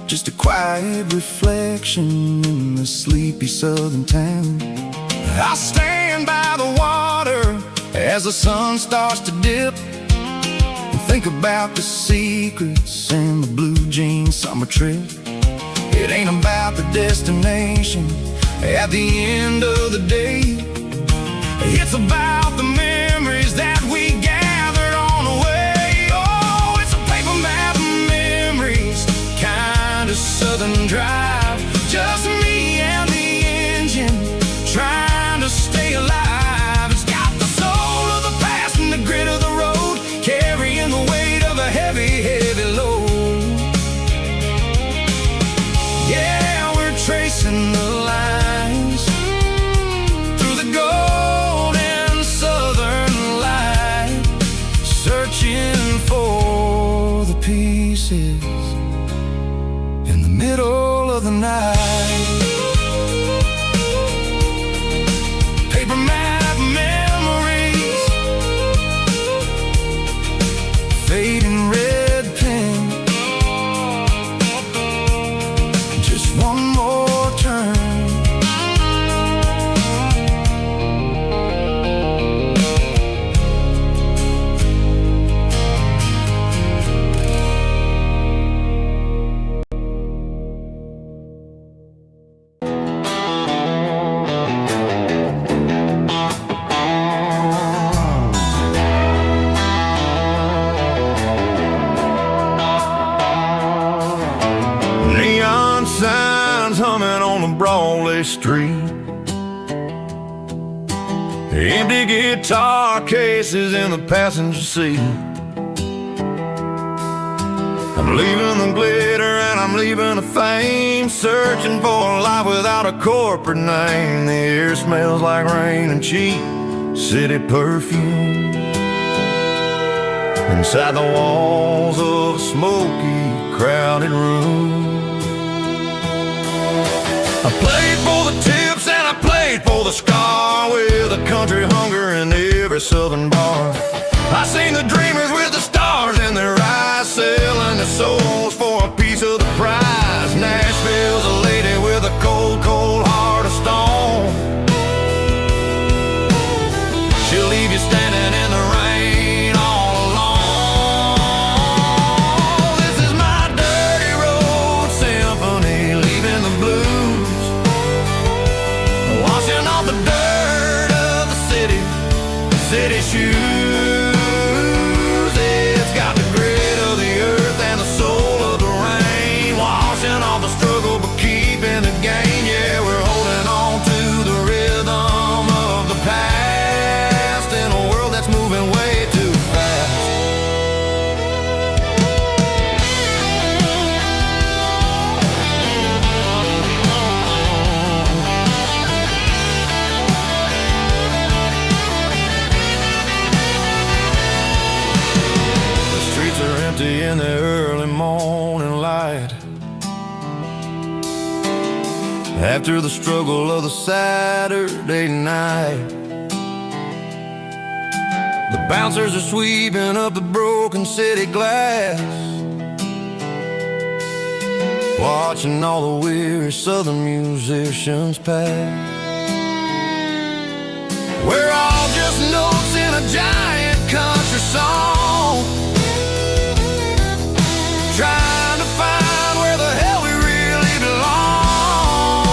Speaker 1: Just a quiet reflection in the sleepy southern town. I stand by the water as the sun starts to dip, and think about the secrets and the blue jean summer trip. It ain't about the destination at the end of the day. It's about the memories that we gathered on the way. Oh, it's a paper map of memories, kind of southern drive. Just me and the engine, trying to stay alive. It's got the soul of the past and the grit of the road, carrying the weight of a heavy, heavy load. Yeah, we're tracing the lines through the golden southern light, searching for the pieces in the middle of the night. Paper map memories, fading red pen, just one more turn. Neon signs humming on the Broadway street, empty guitar cases in the passenger seat. I'm leaving the glitter and I'm leaving the fame, searching for a life without a corporate name. The air smells like rain and cheap city perfume inside the walls of a smoky, crowded room. I played for the tips and I played for the scar, with a country hunger in every southern bar. I seen the dreamers with the stars in their eyes, selling their souls for a piece of the prize. Nashville's a lady with a cold, cold heart of stone. She'll leave you standing in the rain all alone. This is my dirty road symphony, leaving the blues, washing off the dirt of the city, city shoes. It's got the grit of the earth and the soul of the rain, washing off the struggle but keeping the gain. Yeah, we're holding on to the rhythm of the past in a world that's moving way too fast. The streets are empty in the early morning light, after the struggle of the Saturday night. The bouncers are sweeping up the broken city glass, watching all the weary southern musicians pass. We're all just notes in a giant country song, trying to find where the hell we really belong.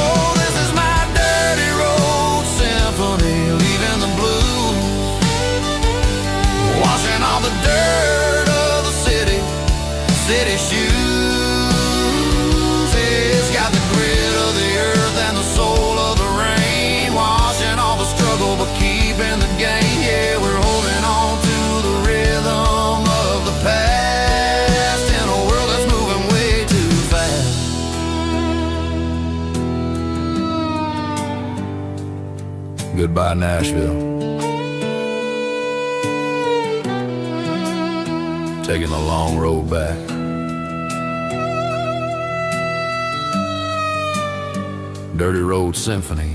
Speaker 1: Oh, this is my dirty road symphony, leaving the blues, washing all the dirt of the city, city shoes. It's got the grit of the earth and the soul of the rain, washing all the struggle but keeping the gain. Yeah, we're holding on to the rhythm of the past in a world that's moving way too fast. Goodbye, Nashville. Taking the long road back. Dirty Road Symphony.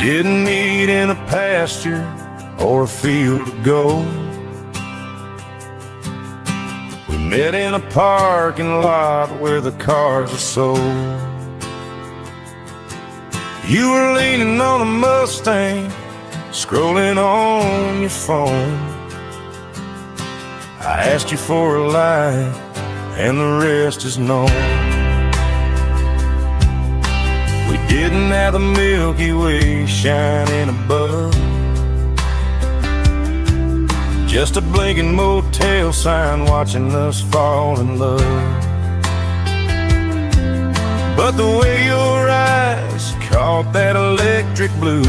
Speaker 1: didn't meet in a pasture or a field to go. We met in a parking lot where the cars are sold. You were leaning on a Mustang, scrolling on your phone. I asked you for a light, and the rest is known. We didn't have the Milky Way shining above, just a blinking motel sign watching us fall in love. But the way your eyes caught that electric blue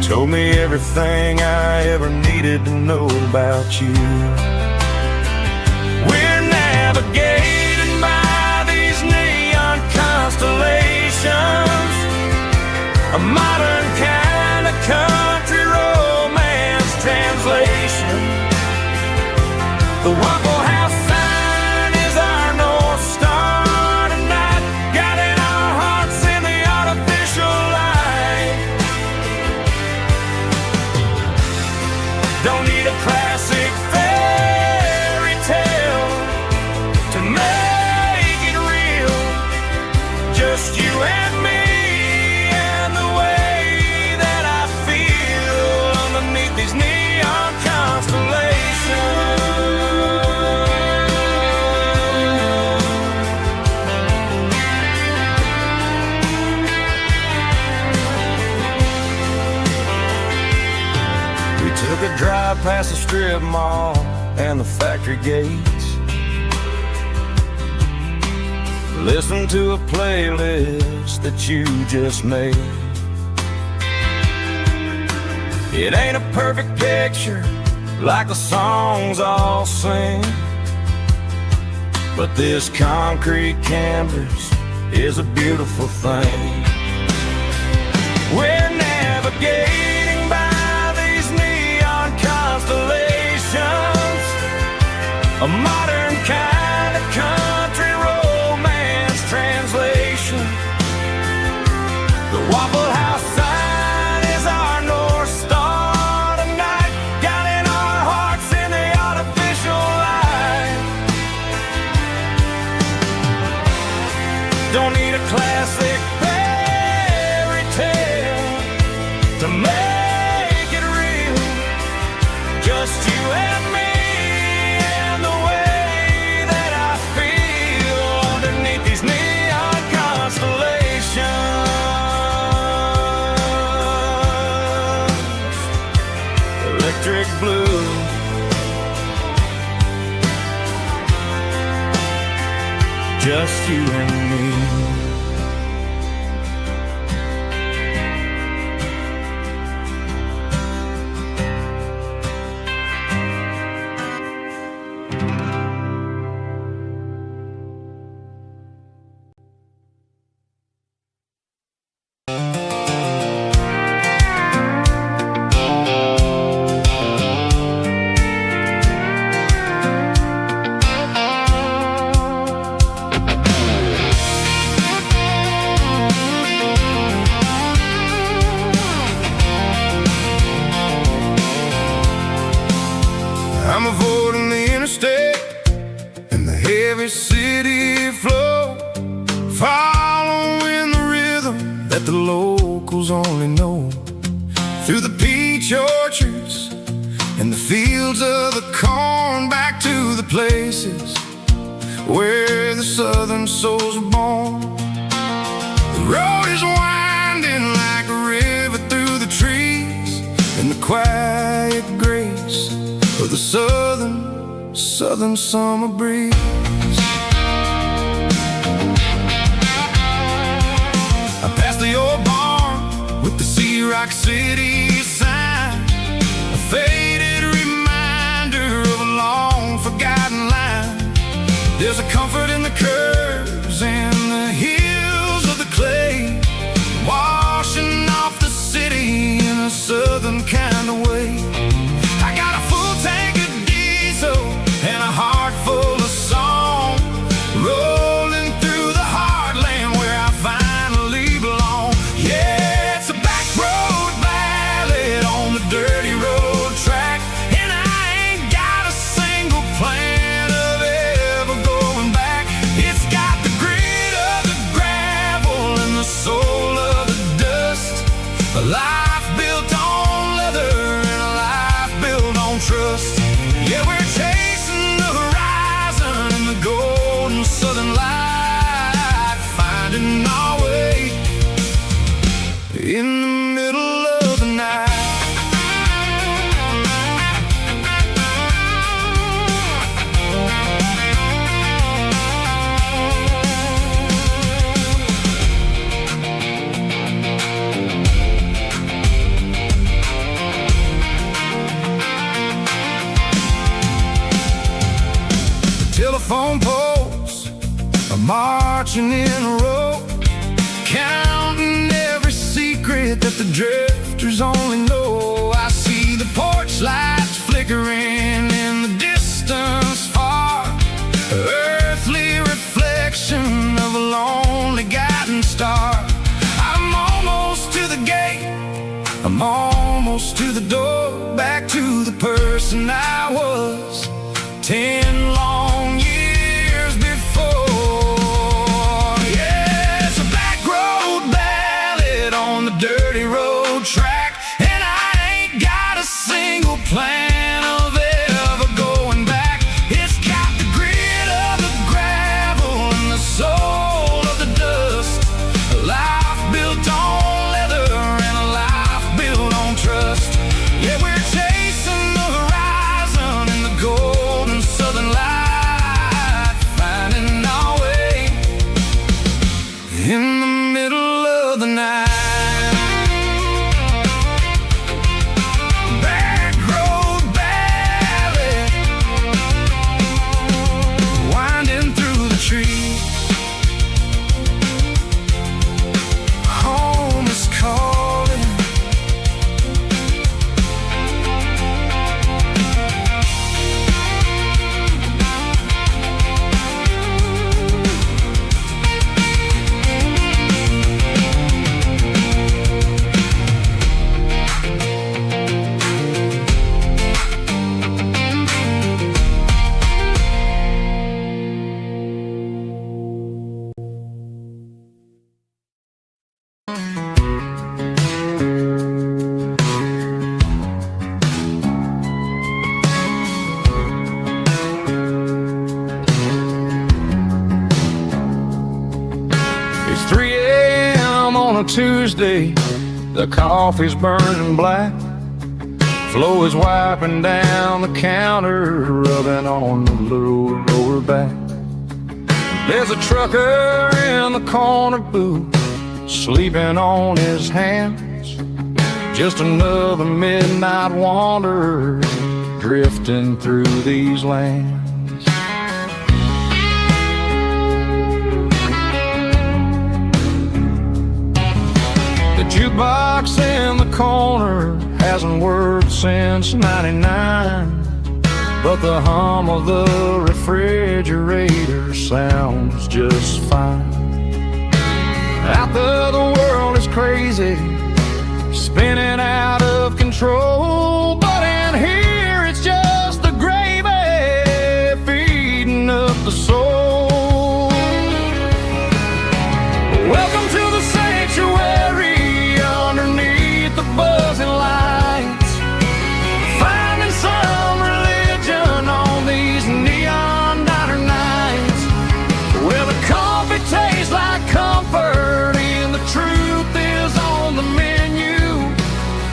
Speaker 1: told me everything I ever needed to know about you. We're navigated by these neon constellations, a modern kind of country romance translation. The Waffle House sign is our North Star tonight, guiding our hearts in the artificial light. Don't need a classic fairy tale to make it real, just you and me and the way that I feel underneath these neon constellations. We took a drive past the strip mall and the factory gates, listened to a playlist that you just made. It ain't a perfect picture like the songs all sing, but this concrete canvas is a beautiful thing. We're navigating by these neon constellations, a modern kind of country romance translation. The Waffle House sign is our North Star tonight, guiding our hearts in the artificial light. Don't need a classic fairy tale to make it real, just you and me and the way that I feel underneath these neon constellations. Electric blue, just you and me. I'm avoiding the interstate and the heavy city flow, following the rhythm that the locals only know. Through the peach orchards and the fields of the corn, back to the places where the southern souls were born. The road is winding like a river through the trees, and the quiet grace of the southern summer breeze. I passed the old barn with the Sea Rock City sign, a faded reminder of a long forgotten line. There's a comfort in the curves and the hills of the clay, washing off the city in a southern kind of way. I got a full tank of diesel and a heart full of song, rolling through the heartland where I finally belong. but the drifters only know. I see the porch lights flickering in the distance far, earthly reflection of a lonely guiding star. I'm almost to the gate, I'm almost to the door, back to the person I was 10 long years before. Yeah, it's a back road ballad on the dirty road track, and I ain't got a single plan of ever going back. It's got the grit of the gravel and the soul of the dust, a life built on leather and a life built on trust. Yeah, we're chasing the horizon in the golden southern light, finding our way in the middle of the night. Back road ballad, winding through the trees. Home is calling. It's 3 a.m. on a Tuesday, the coffee's burning black. Flo is wiping down the counter, rubbing on the little lower back. There's a trucker in the corner booth, sleeping on his hands. Just another midnight wanderer, drifting through these lands. The jukebox in the corner hasn't worked since '99, but the hum of the refrigerator sounds just fine. Out there the world is crazy, spinning out of control, but in here it's just the gravy feeding up the soul. Welcome to the sanctuary underneath the buzzing lights, finding some religion on these neon diner nights, where the coffee tastes like comfort and the truth is on the menu.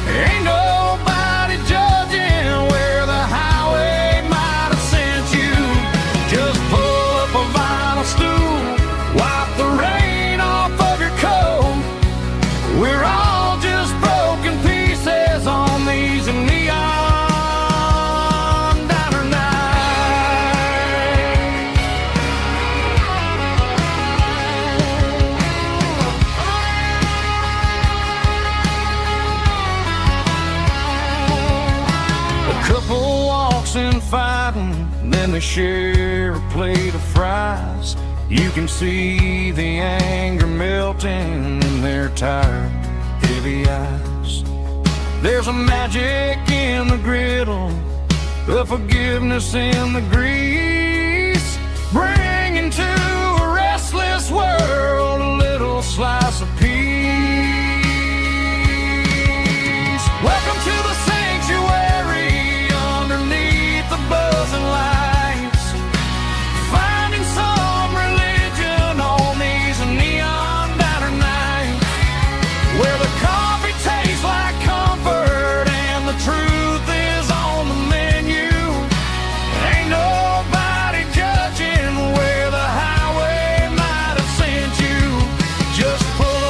Speaker 1: Ain't nobody judging where the highway might have sent you. Just pull up a vinyl stool, wipe the rain off of your coat. We're all just broken pieces on these neon diner nights. A couple walks in fighting, then they share a plate of fries. You can see the anger melting in their tired, heavy eyes. There's a magic in the griddle, a forgiveness in the grease, bringing to a restless world a little slice of peace. Welcome to the sanctuary underneath the buzzing lights, finding some religion on these neon diner nights, where the coffee tastes like comfort and the truth is on the menu. Ain't nobody judging where the highway might have sent you. Just pull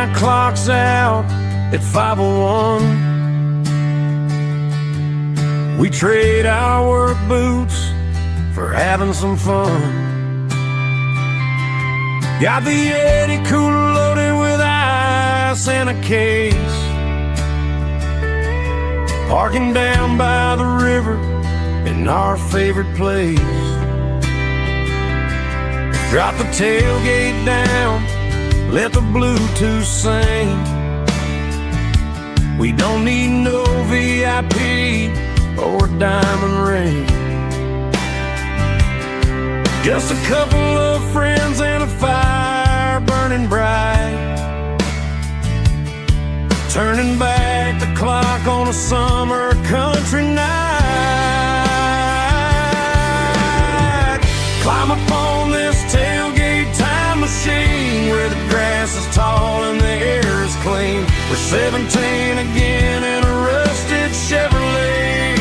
Speaker 3: midnight clock's out at 5:01. We trade our work boots for having some fun. Got the Yeti cooler loaded with ice and a case, parking down by the river in our favorite place. Drop the tailgate down, let the Bluetooth sing. We don't need no VIP or a diamond ring. Just a couple of friends and a fire burning bright, turning back the clock on a summer country night. Climb up on this tailgate time machine where the grass is tall and the air is clean. We're 17 again in a rusted Chevrolet,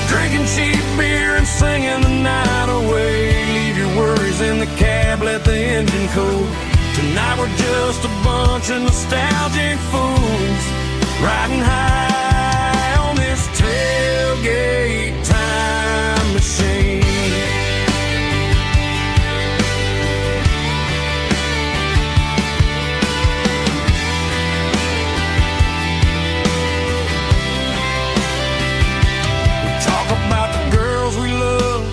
Speaker 3: drinking cheap beer and singing the night away. Leave your worries in the cab, let the engine cool. Tonight we're just a bunch of nostalgic fools, riding high on this tailgate time machine. We talk about the girls we love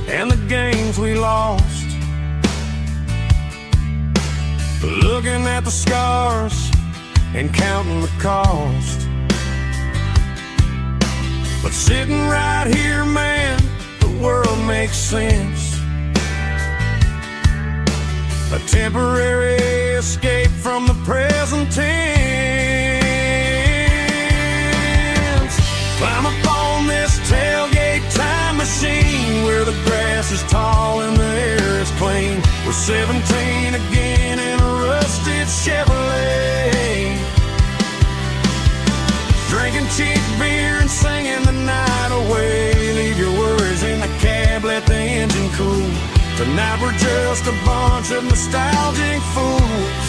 Speaker 3: and the games we lost, looking at the scars and counting the cost. But sitting right here, man, the world makes sense. A temporary escape from the present tense. Climb up on this tailgate time machine where the grass is tall and the air is clean. We're 17 again in a rusted Chevrolet, drinking cheap beer and singing the night away. Leave your worries in the cab, let the engine cool. Tonight we're just a bunch of nostalgic fools,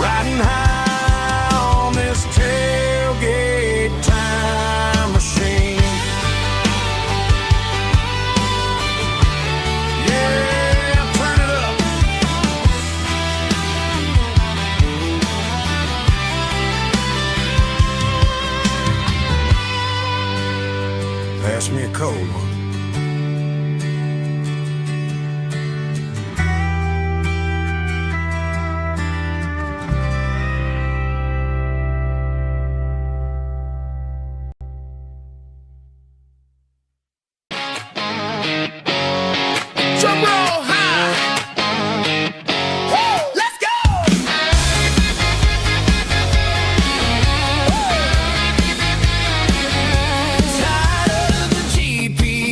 Speaker 3: riding high on this tailgate time machine. Pass me a cold one.
Speaker 1: Drum roll high. Woo, let's go. Tired of the GPS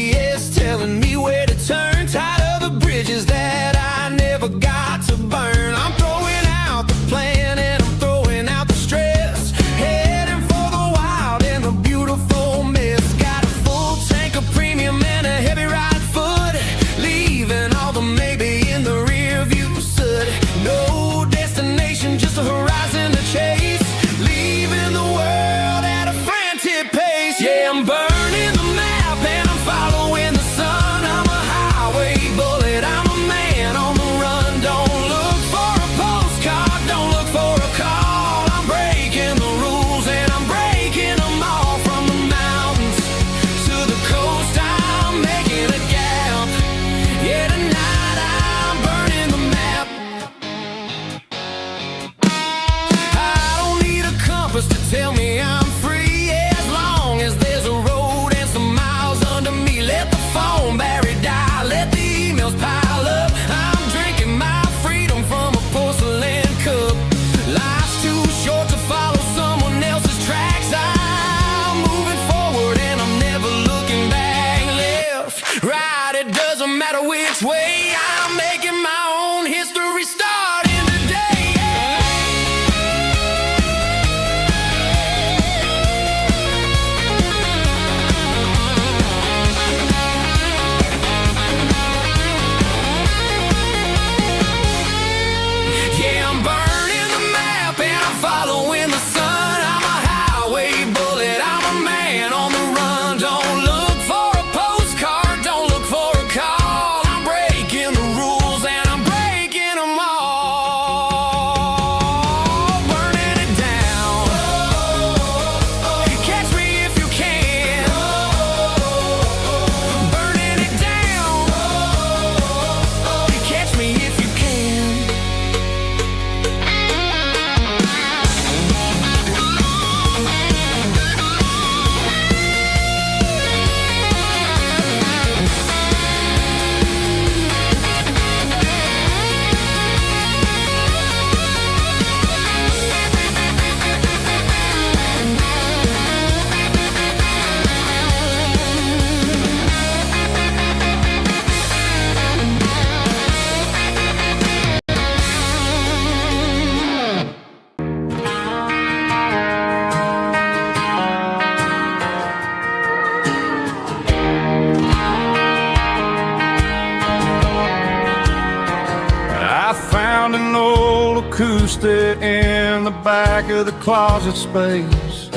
Speaker 1: it in the back of the closet space.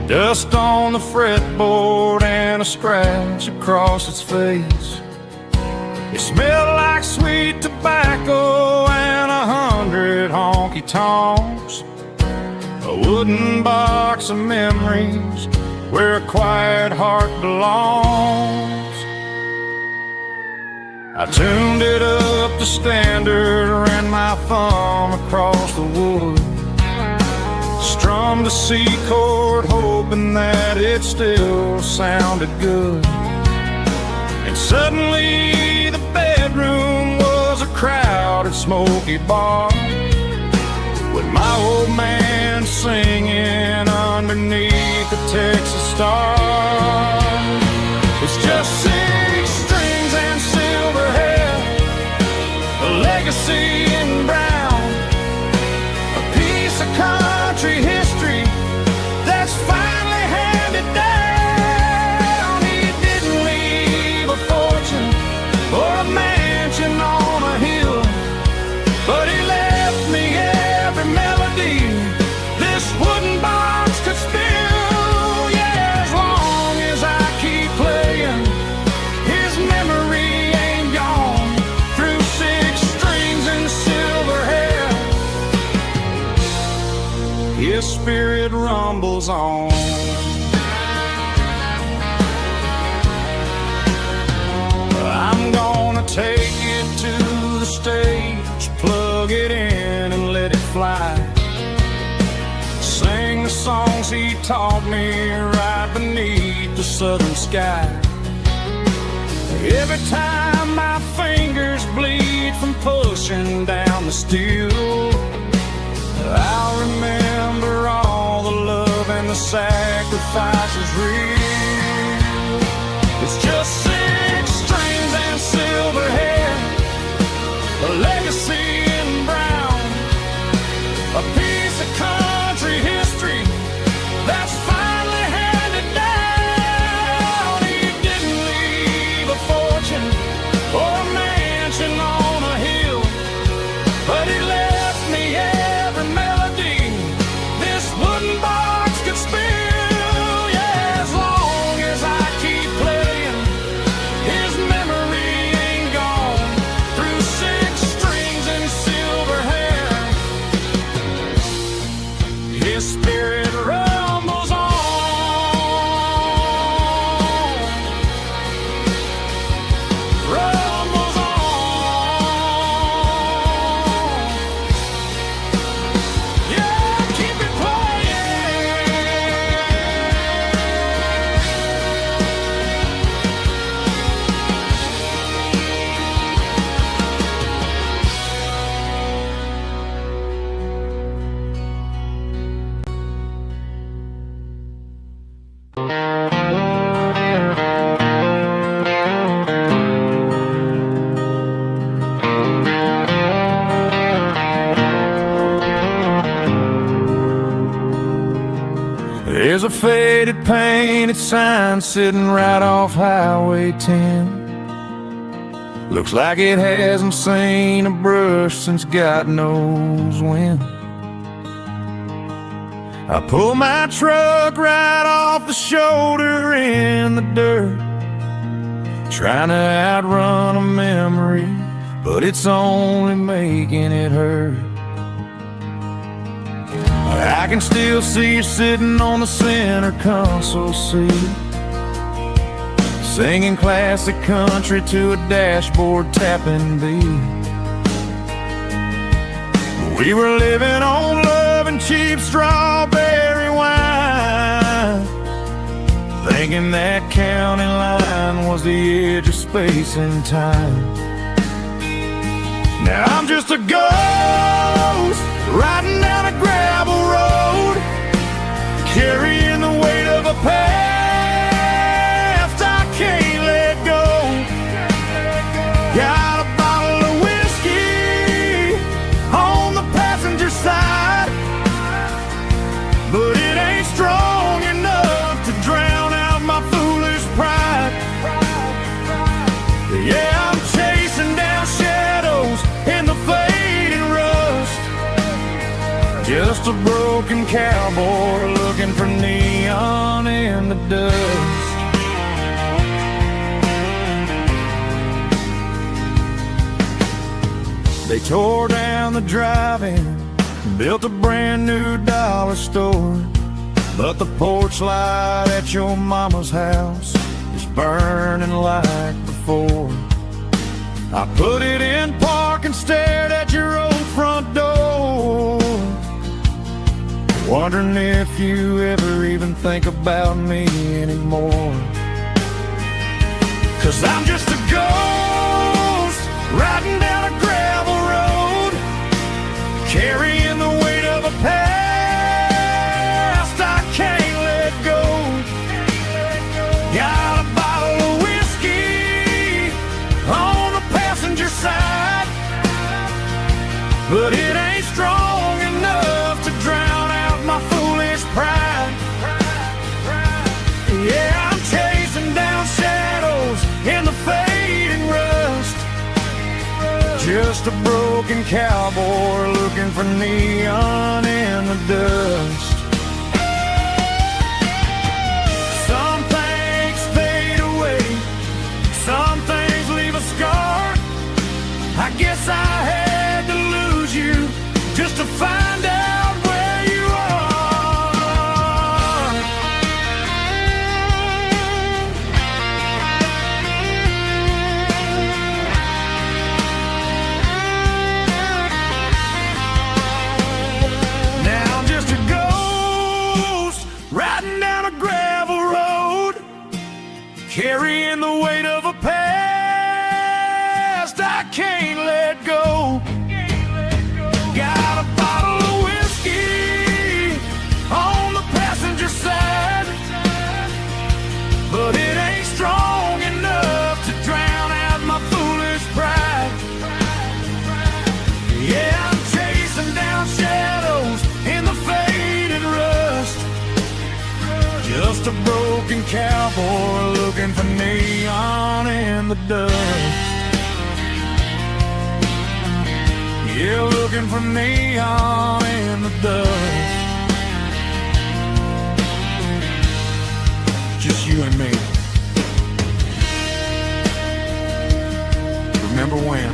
Speaker 1: Dust on the fretboard and a scratch across its face. It smelled like sweet tobacco and 100 honky-tonks. A wooden box of memories where a quiet heart belongs. I tuned it up to standard, ran my thumb across the wood, strummed a C chord hoping that it still sounded good. And suddenly the bedroom was a crowded smoky bar, with my old man singing underneath the Texas star. It's just 6 strings and silver hair, a legacy in brown, a piece of country history that's finally handed down. He didn't leave a fortune or a mansion on a hill, but he left me every melody this wooden box could spill. Yeah, as long as I keep playing, his memory ain't gone. Through 6 strings and silver hair, his spirit rumbles on. I'm gonna take it to the stage, plug it in and let it fly. Sing the songs he taught me right beneath the southern sky. Every time my fingers bleed from pushing down the steel, I'll remember all the love and the sacrifices real. It's just 6 strings and silver hair, a legacy in brown, a piece of country history that's finally handed down. He didn't leave a fortune or a mansion on a hill, but he left me every melody this wooden box could spill. Yeah, as long as I keep playing, his memory ain't gone. Through 6 strings and silver hair, his spirit rumbles on. Rumbles on. Yeah, keep it playing. There's a faded painted sign sitting right off Highway 10. Looks like it hasn't seen a brush since God knows when. I pull my truck right off the shoulder in the dirt, trying to outrun a memory, but it's only making it hurt. I can still see you sitting on the center console seat, singing classic country to a dashboard tapping beat. We were living on love and cheap strawberry wine, thinking that county line was the edge of space and time. Now I'm just a ghost riding down a gravel road, carrying the weight of a past I can't let go. Got a bottle of whiskey on the passenger side, but it ain't strong enough to drown out my foolish pride. Yeah, I'm chasing down shadows in the faded Just a broken cowboy looking for neon in the dust. They tore down the drive-in, built a brand new dollar store, but the porch light at your mama's house is burning like before. I put it in park and stared at your old front door, wondering if you ever even think about me anymore. 'Cause I'm just a ghost riding down a gravel road, carrying the weight of a past I can't let go. Got a bottle of whiskey on the passenger side, but it ain't strong enough to drown out my foolish pride. Yeah, I'm chasing down shadows in the fading rust, just a broken cowboy looking for neon in the dust. Some things fade away, some things leave a scar. I guess I had to lose you just to find out where you are. Now I'm just a ghost riding down a gravel road, carrying the weight of a past I can't let go. Got a bottle of whiskey on the passenger side, but it ain't strong enough to drown out my foolish pride. Yeah, I'm chasing down shadows in the fading rust, just a broken cowboy looking for neon in the dust. Yeah, looking for neon in the dust. Just you and me. Remember when?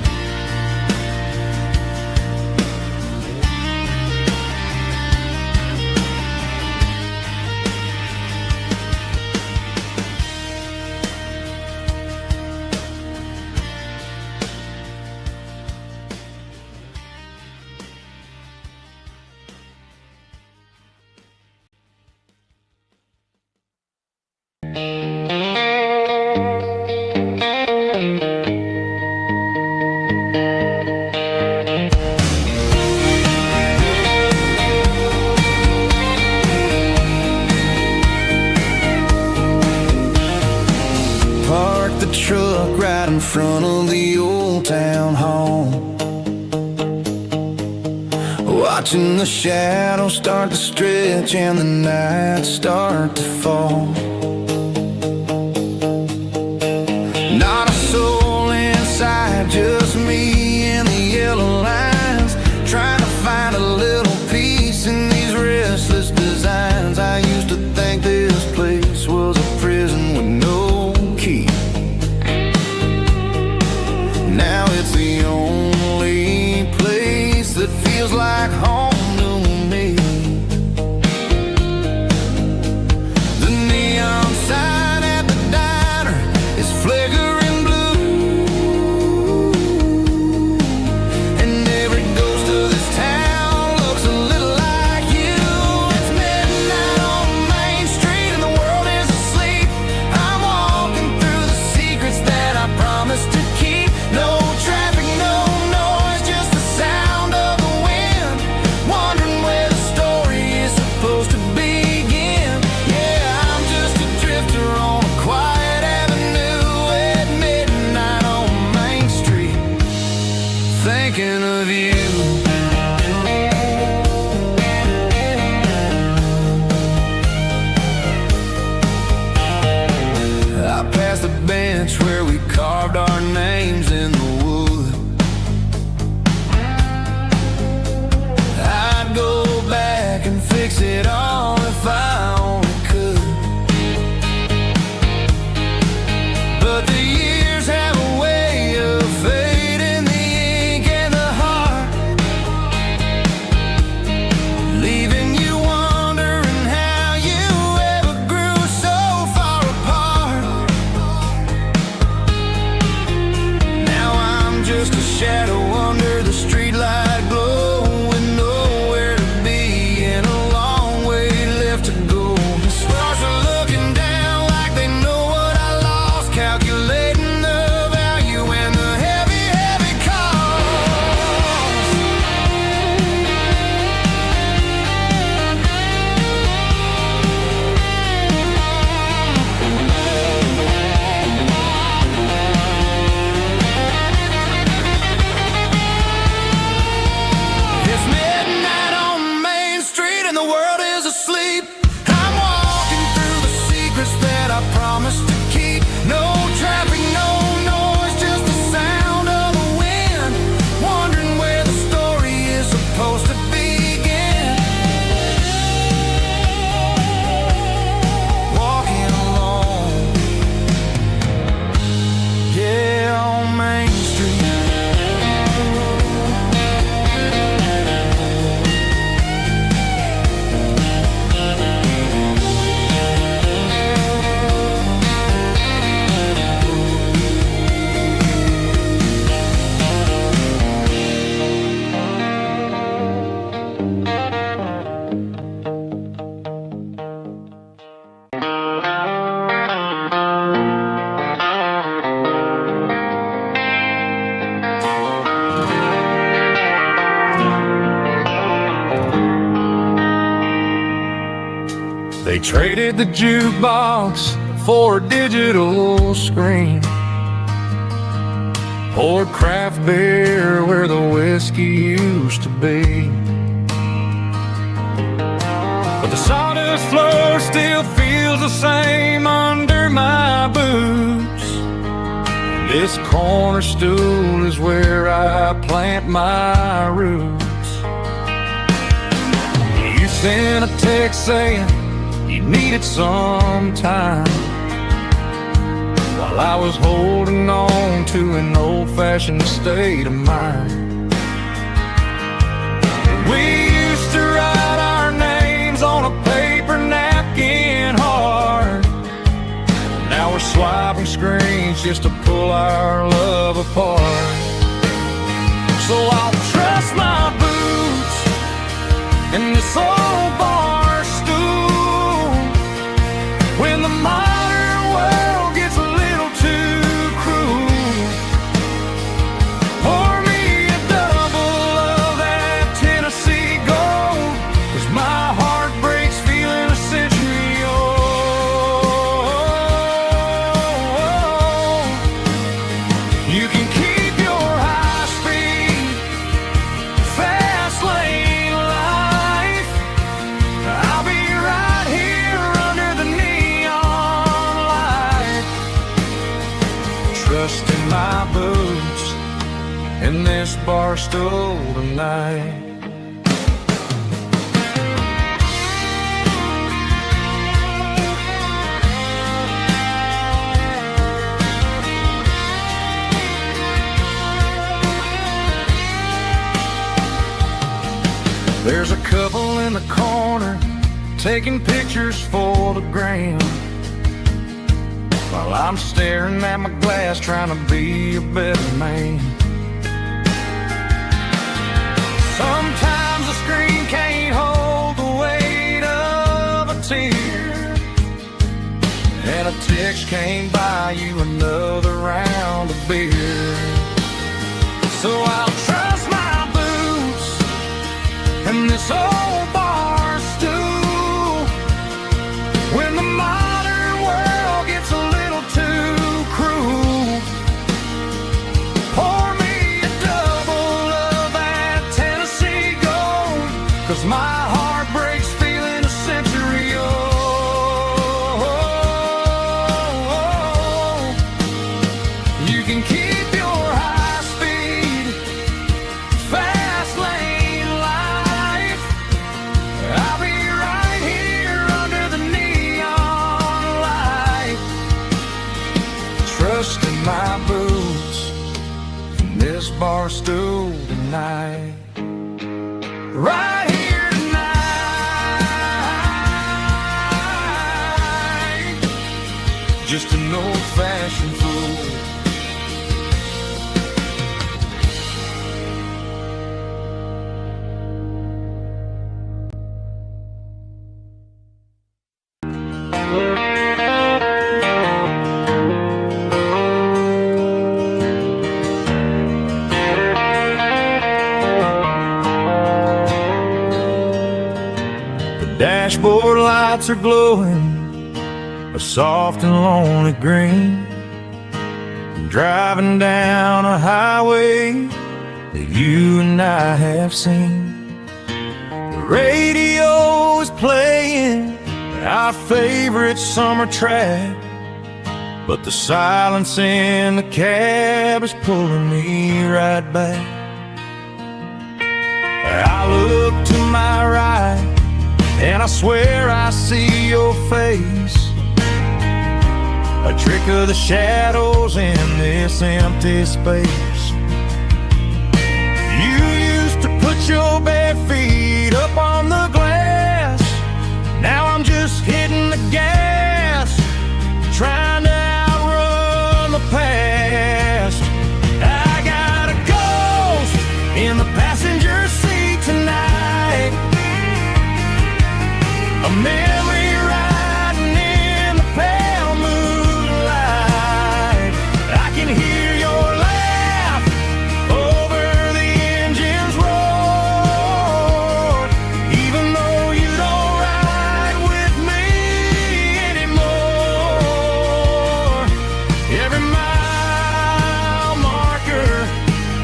Speaker 1: Parked the truck right in front of the old town hall, watching the shadows start to stretch and the night start to fall. Not a soul inside, just me and the yellow lines, trying to find a little peace in these restless designs. I used to think this place was a prison with no key. Now it's the only place that feels like home to me. The neon sign at the diner is flickering blue,
Speaker 3: it all if I only could. But the years have a way of fading the ink and the heart, leaving you wondering how you ever grew so far apart. Now I'm just a shadow under the streetlight glow, with nowhere to be and a long way left to go. The stars are looking down like they know what I lost, calculating the value and the heavy, heavy cost. It's midnight on Main Street and the world is asleep. I'm walking through the secrets that I promised to keep. No traffic, no noise, just the sound of the wind. Wondering where the story is supposed to begin. Walking alone, yeah, on Main Street. They traded the jukebox for a digital screen, poured craft beer where the whiskey used to be. But the sawdust floor still feels the same under my boots. This corner stool is where I plant my roots. You sent a text saying you needed some time, while I was holding on to an old-fashioned state of mind. We used to write our names on a paper napkin hard. Now we're swiping screens just to pull our love apart. So I'll trust my boots in this old bar stool when the modern world gets a little too cruel. Pour me a double of that Tennessee gold, 'cause my heart breaks feeling a century old. You can keep your high speed, fast lane life. I'll be right here under the neon light, trusting my boots in this bar stool tonight. There's a couple in the corner taking pictures for the gram, while I'm staring at my glass trying to be a better man. Sometimes the screen can't hold the weight of a tear, and a text can't buy you another round of beer. So I'll trust my boots and this old bar stool when the modern world gets a little too cruel. Pour me a double of that Tennessee gold, 'cause my heart breaks feeling a century old. You can keep your high speed, fast lane life. I'll be right
Speaker 1: right here tonight. Just an old-fashioned fool. Dashboard lights are glowing a soft and lonely green. Driving down a highway that you and I have seen. The radio is playing our favorite summer track, but the silence in the cab is pulling me right back. I look to my right and I swear I see your face, a trick of the shadows in this empty space. You used to put your bare feet up on the glass. Now I'm just hitting the gas, trying to outrun the past. I got a ghost in the passenger seat tonight, a memory riding in the pale moonlight. I can hear your laugh over the engine's roar, even though you don't ride with me anymore. Every mile marker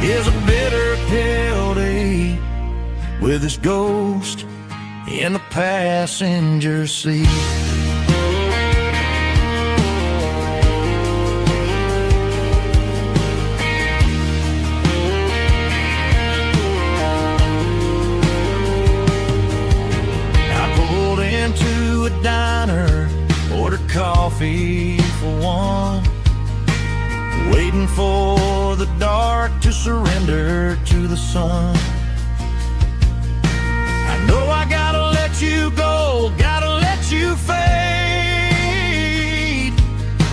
Speaker 1: is a bitter pill to eat, with this ghost in the passenger seat. I pulled into a diner, ordered coffee for one, waiting for the dark to surrender to the sun. No, I gotta let you go, gotta let you fade,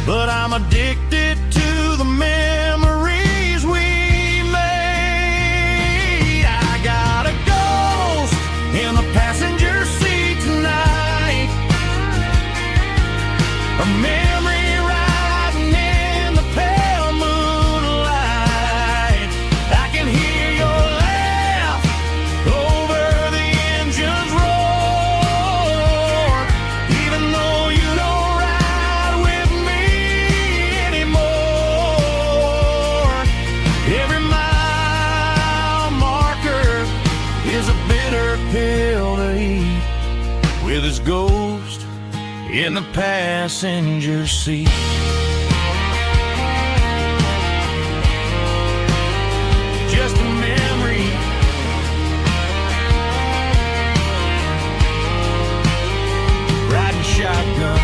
Speaker 1: but I'm addicted to the memories we made. I got a ghost in the passenger seat tonight, a memory riding in the pale moonlight. I can hear your laugh over the engine's roar, even though you don't ride with me anymore. Every mile marker is a bitter pill to eat, with his ghost in the passenger seat. Just a memory, riding shotgun.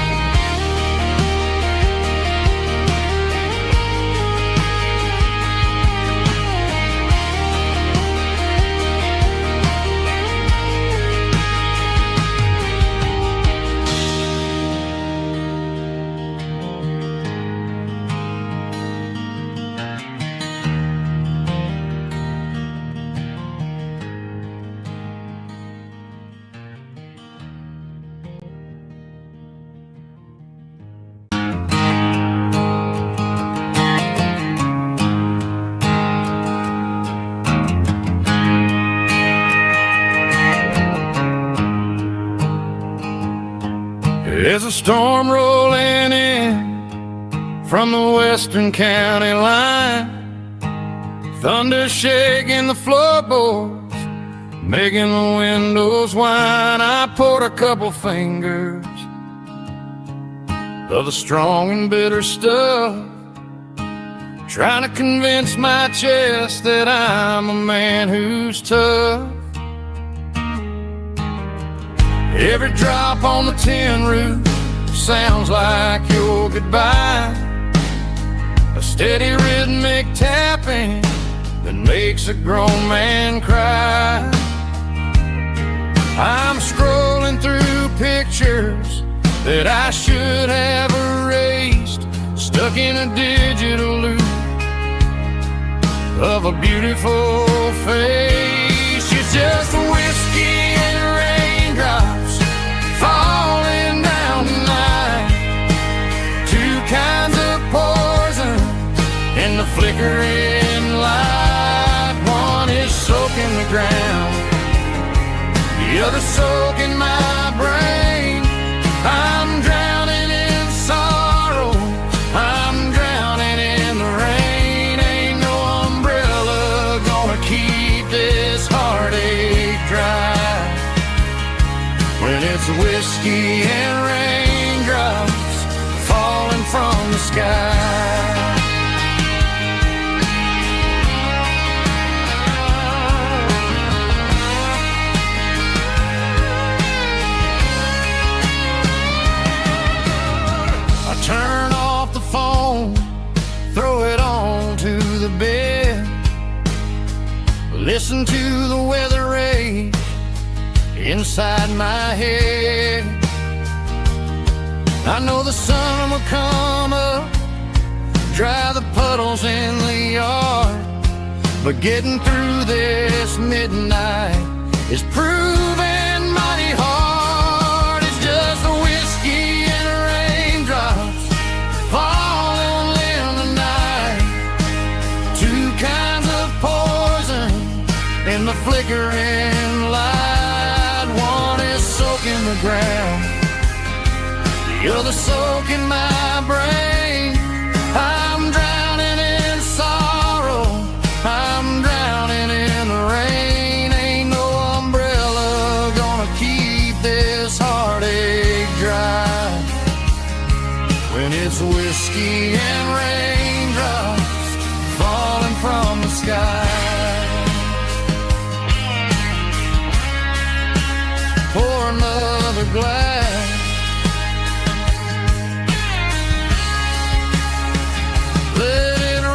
Speaker 1: There's a storm rolling in from the western county line, thunder shaking the floorboards, making the windows whine. I poured a couple fingers of the strong and bitter stuff, trying to convince my chest that I'm a man who's tough. Every drop on the tin roof sounds like your goodbye, a steady rhythmic tapping that makes a grown man cry. I'm scrolling through pictures that I should have erased, stuck in a digital loop of a beautiful face. It's just whiskey and raindrops falling down tonight, two kinds of poison in the flickering light. One is soaking the ground, the other soaking my brain. I'm drowning in sorrow, I'm drowning in the rain. Ain't no umbrella gonna keep this heartache dry when it's whiskey and raindrops falling from the sky. Turn off the phone, throw it on to the bed, listen to the weather rage inside my head. I know the sun will come up, dry the puddles in the yard, but getting through this midnight is proving mighty hard. It's just a whiskey and raindrops falling in the night, two kinds of poison in the flickering light. One is soaking the ground, the other soaking my brain. I'm drowning in sorrow, I'm drowning in the rain. Ain't no umbrella gonna keep this heartache dry when it's whiskey and raindrops falling from the sky. Pour another glass, let it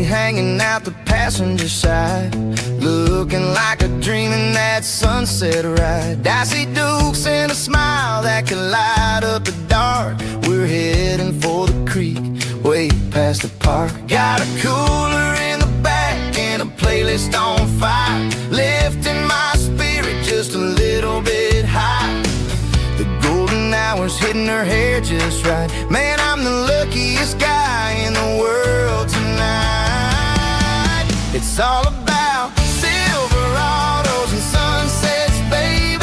Speaker 1: hanging out the passenger side, looking like a dream in that sunset ride. I see Dukes and a smile that can light up the dark. We're heading for the creek, way past the park. Got a cooler in the back and a playlist on fire, lifting my spirit just a little bit high. The golden hour's hitting her hair just right. Man, I'm the luckiest guy in the world tonight. It's all about Silverados and sunsets, baby.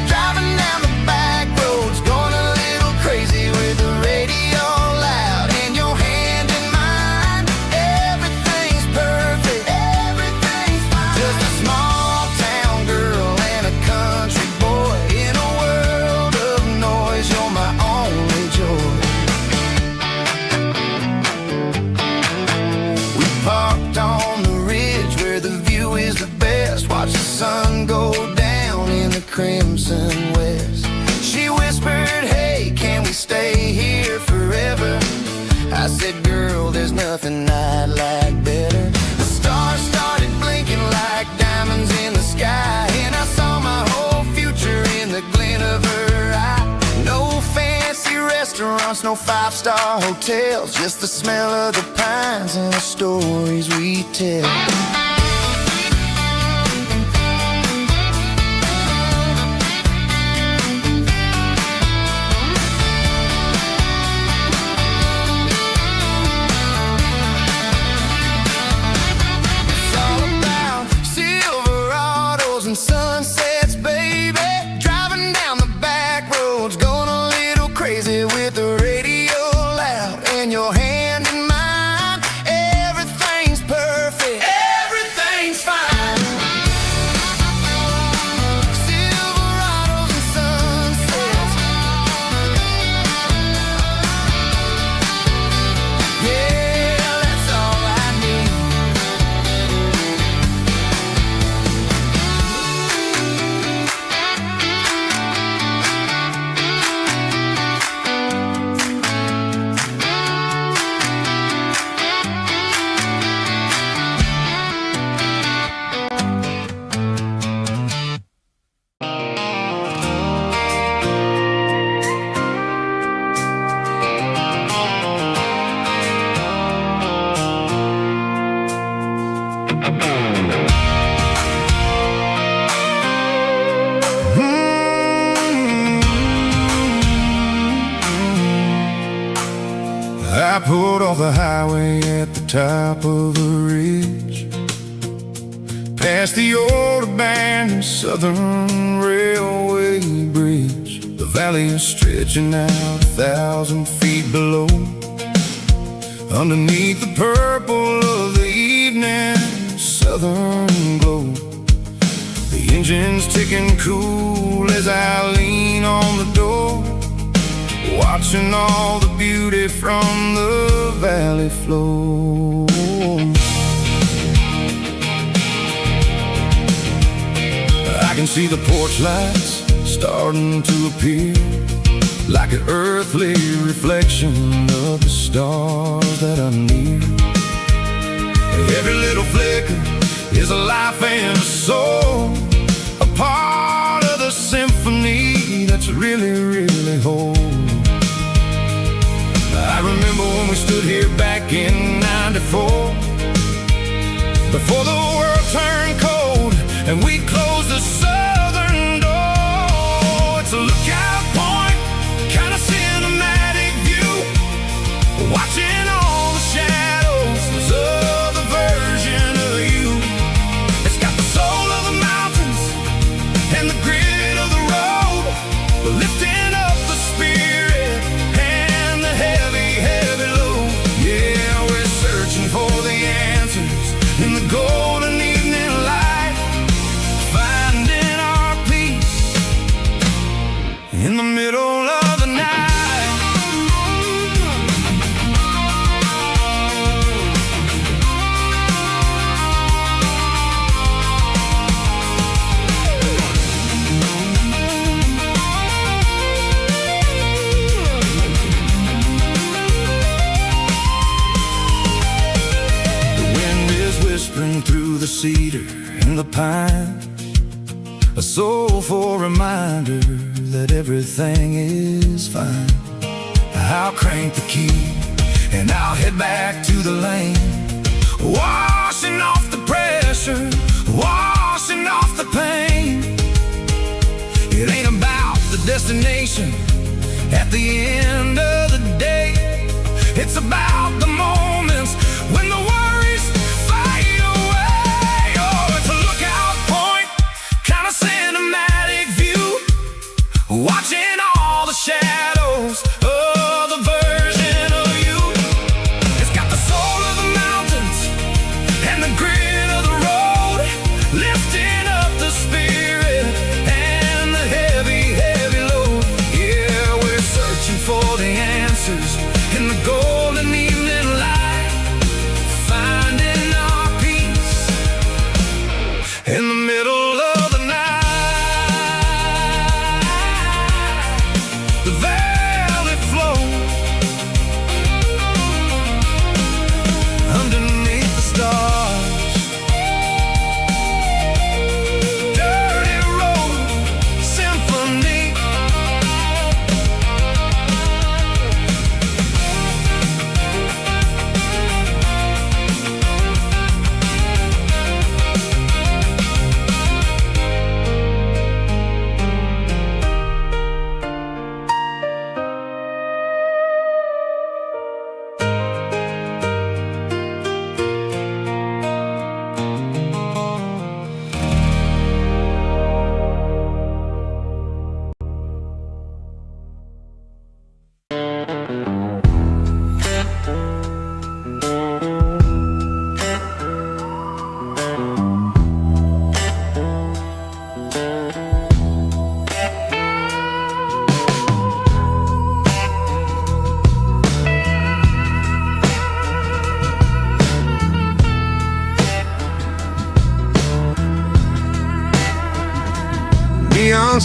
Speaker 1: Driving down the back roads, going a little crazy with the radio loud and your hand in mine. Everything's perfect, everything's fine. Just a small town girl and a country boy in a world of noise. You're my only joy. We parked on the ridge where the view is the best. Watch the sun go down in the crimson west. She whispered, hey, can we stay here forever? I said, girl, there's nothing I'd like better. The stars started blinking like diamonds in the sky, and I saw my whole future in the glint of her eye. No fancy restaurants, no
Speaker 4: no five-star hotels, just the smell of the pines and the stories we tell. And sunsets, baby, driving down the back roads, going a little crazy with the radio loud and your hand in mine. Everything's perfect, everything's fine. Silverados and sunsets, yeah, that's all I need.
Speaker 1: I pulled off the highway at the top of a ridge, past the old abandoned Southern Railway bridge. The valley is stretching out 1,000 feet below, underneath the purple of the evening southern glow. The engine's ticking cool as I lean on the door, watching all the beauty from the valley flow. I can see the porch lights starting to appear, like an earthly reflection of the stars that are near. Every little flicker is a life and a soul, a part of the symphony that's really, really whole. I remember when we stood here back in '94, before the world turned cold and we closed the southern door. It's a lookout point, kind of cinematic view, watching all the shadows of the version of you. It's got the soul of the mountains and the grit of the road, lifting up the spirit and the heavy, heavy load. Yeah, we're searching for the answers in the golden evening light, finding our peace in the middle of the night. Whispering through the cedar and the pine, a soulful reminder that everything is fine. I'll crank the key and I'll head back to the lane, washing off the pressure, washing off the pain. It ain't about the destination at the end of the day, it's about the moments when the worries fade away. Oh, it's a lookout point, kind of cinematic view, watching all the shadows of the version of you. It's got the soul of the mountains and the grit of the road, lifting up the spirit and the heavy, heavy load. Yeah, we're searching for the answers in the golden evening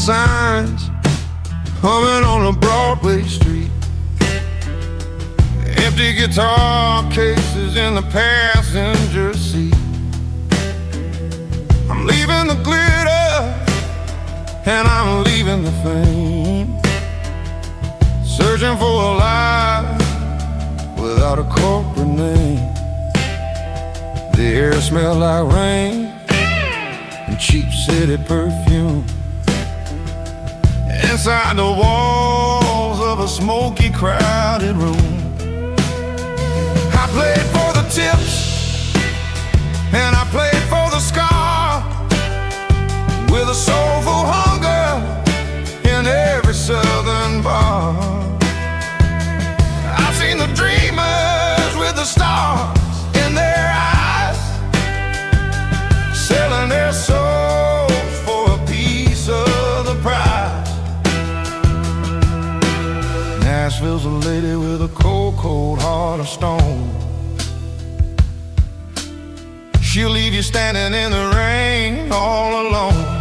Speaker 3: signs, humming on a Broadway street. Empty guitar cases in the passenger seat. I'm leaving the glitter and I'm leaving the fame, searching for a life without a corporate name. The air smelled like rain and cheap city perfume. Inside the walls of a smoky, crowded room, I played for the tips and I played for the scar, with a soulful hunger in every southern bar. I've seen the dreamers with the stars in their eyes, selling their souls for a piece of the prize. Nashville's a lady with a cold, cold heart of stone. She'll leave you standing in the rain all alone.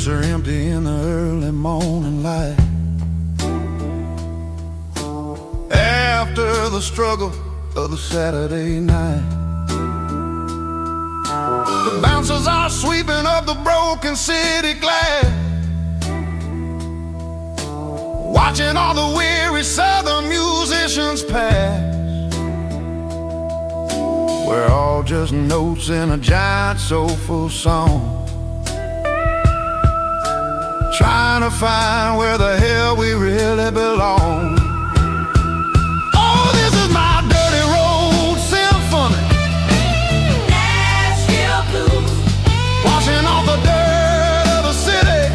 Speaker 3: Are empty in the early morning light, after the struggle of the Saturday night. The bouncers are sweeping up the broken city glass, watching all the weary southern musicians pass. We're all just notes in a giant soulful song, trying to find where the hell we really belong. Oh, this is my dirty road symphony, Nashville blues, washing off the dirt of the city,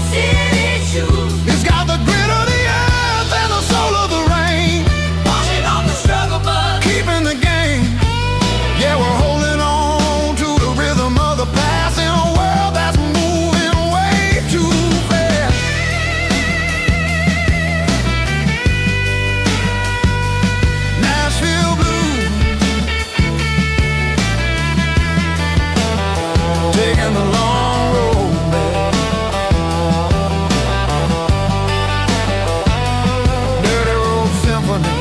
Speaker 3: city shoes. It's got the grit of the earth and the soul of the rain, washing off the struggle but keeping the game. Yeah, we're holding on to the rhythm of the past in a world that's taking the long road back. Dirty road symphony.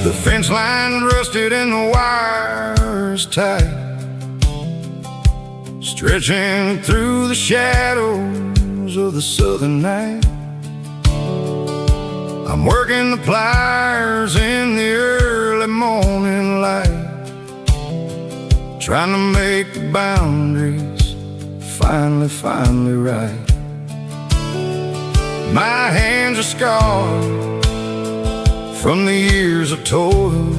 Speaker 3: The fence line rusted and the wires tight, stretching through the shadows of the southern night. I'm working the pliers in the early morning light, trying to make the boundaries finally right. My hands are scarred from the years of toil,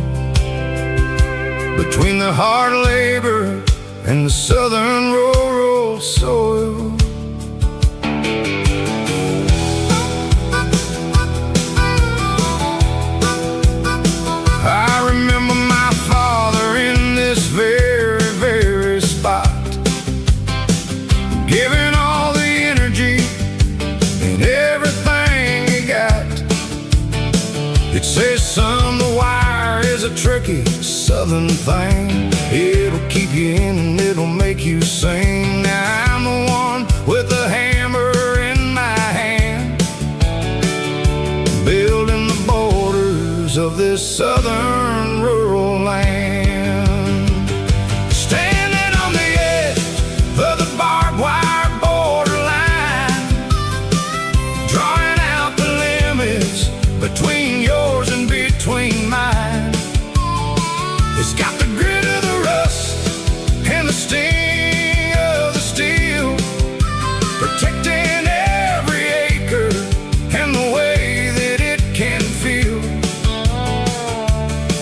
Speaker 3: between the hard labor and the southern rural soil.
Speaker 1: rhythm, the wire is a tricky southern thing. It'll keep you in and it'll make you sing. Now I'm the one with the hammer in my hand, building the borders of this southern rural land. Standing on the edge of the barbed wire borderline, drawing out the limits between yours and between mine. It's got the grit of the rust and the sting of the steel, protecting every acre and the way that it can feel.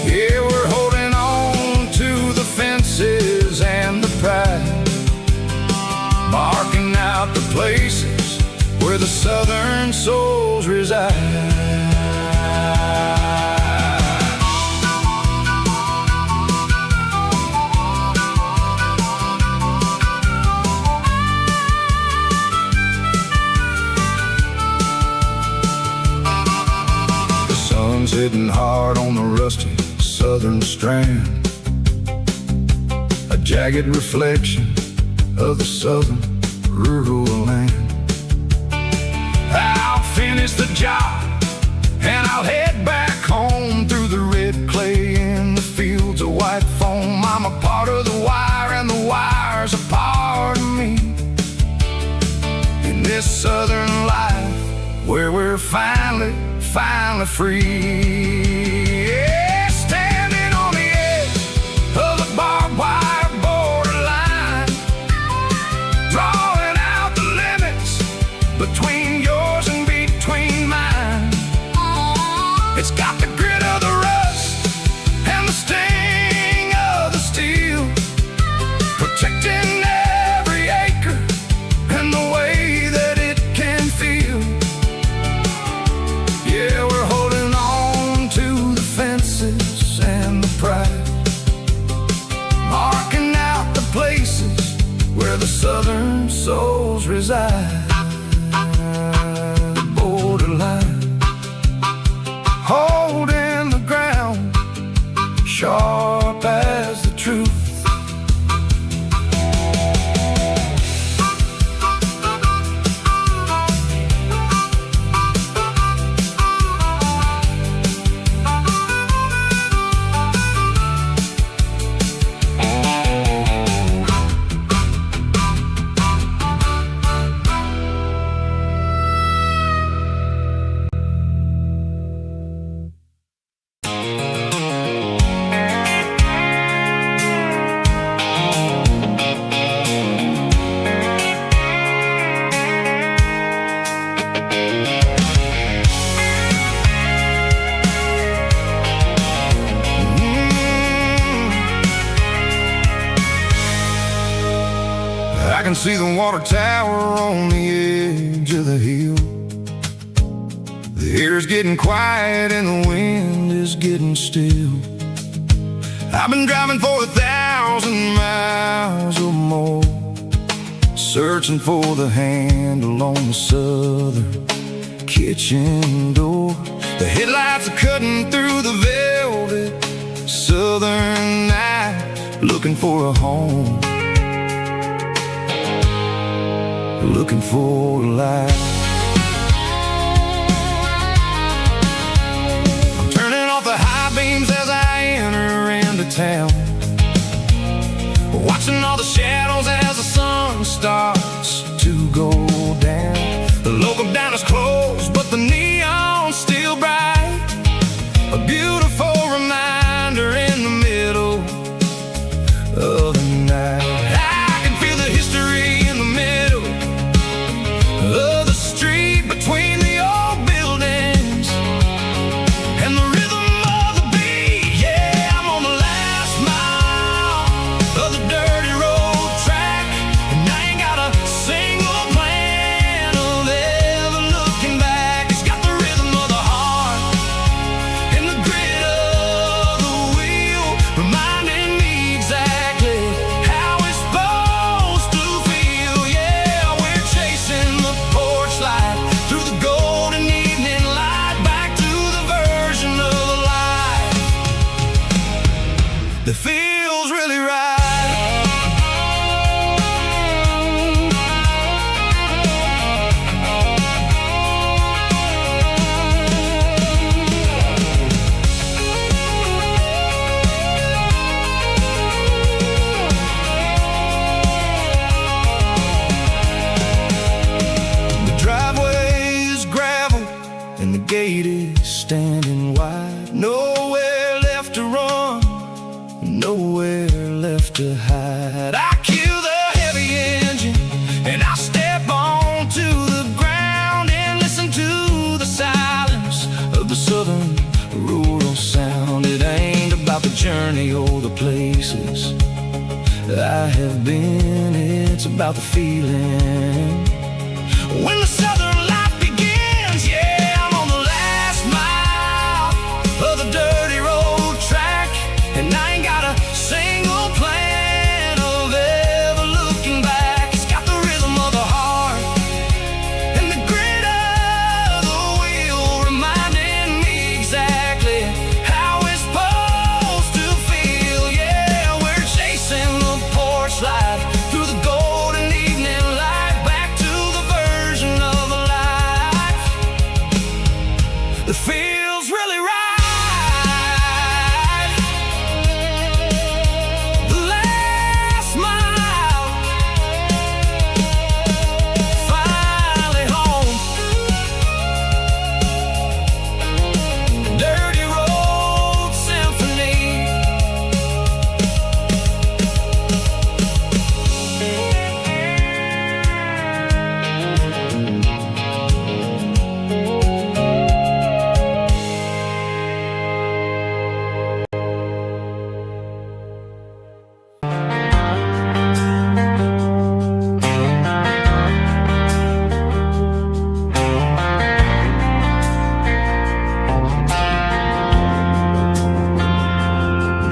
Speaker 1: Yeah, we're holding on to the fences and the pride, marking out the places where the southern souls reside. Hitting hard on the rusty southern strand, a jagged reflection of the southern rural land. I'll finish the job and I'll head back home through the red clay in the fields of white foam. I'm a part of the wire and the wire's a part of me, in this southern life where we're finally free. Yeah, standing on the edge of the barbed wire borderline, drawing out the limits between yours and between mine. It's got the grit of the rust and the sting of the steel, protecting every acre and the way that it can feel. Yeah, we're holding on to the fences and the pride, marking out the places where the southern souls reside. The borderline, holding the ground, sharp as the truth. I can see the water tower on the edge of the hill. The air's getting quiet and the wind is getting still. I've been driving for 1,000 miles or more, searching for the handle on the southern kitchen door. The headlights are cutting through the velvet southern night, looking for a home, looking for a life. I'm turning off the high beams as I enter into town, watching all the shadows as the sun starts to go down. The local diner's closed, but the neon's still bright, a beautiful reminder in the middle of the night. I can feel the history in the middle of the street between the old buildings and the rhythm of the beat. Yeah, I'm on the last mile of the dirty road track, and I ain't got a single plan of ever looking back. It's got the rhythm of the heart and the grit that feels really right. Gate is standing wide, nowhere left to run, nowhere left to hide. I kill the heavy engine and I step onto the ground and listen to the silence of the southern rural sound. It ain't about the journey or the places I have been, it's about the feeling when the southern life begins. Yeah, dirty road track, and I ain't got a single plan of ever looking back. It's got the rhythm of the heart and the grit of the wheel, reminding me exactly how it's supposed to feel. Yeah, we're chasing the porch light through the golden evening light, back to the version of a life that feels really right.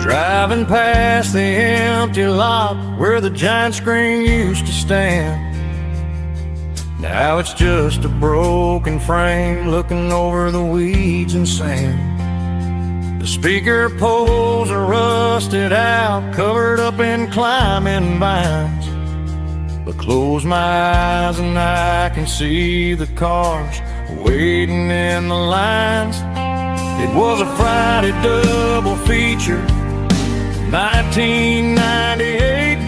Speaker 1: Driving past the empty lot where the giant screen used to stand. Now it's just a broken frame looking over the weeds and sand. The speaker poles are rusted out, covered up in climbing vines. But close my eyes and I can see the cars waiting in the lines. It was a Friday double feature, 1998.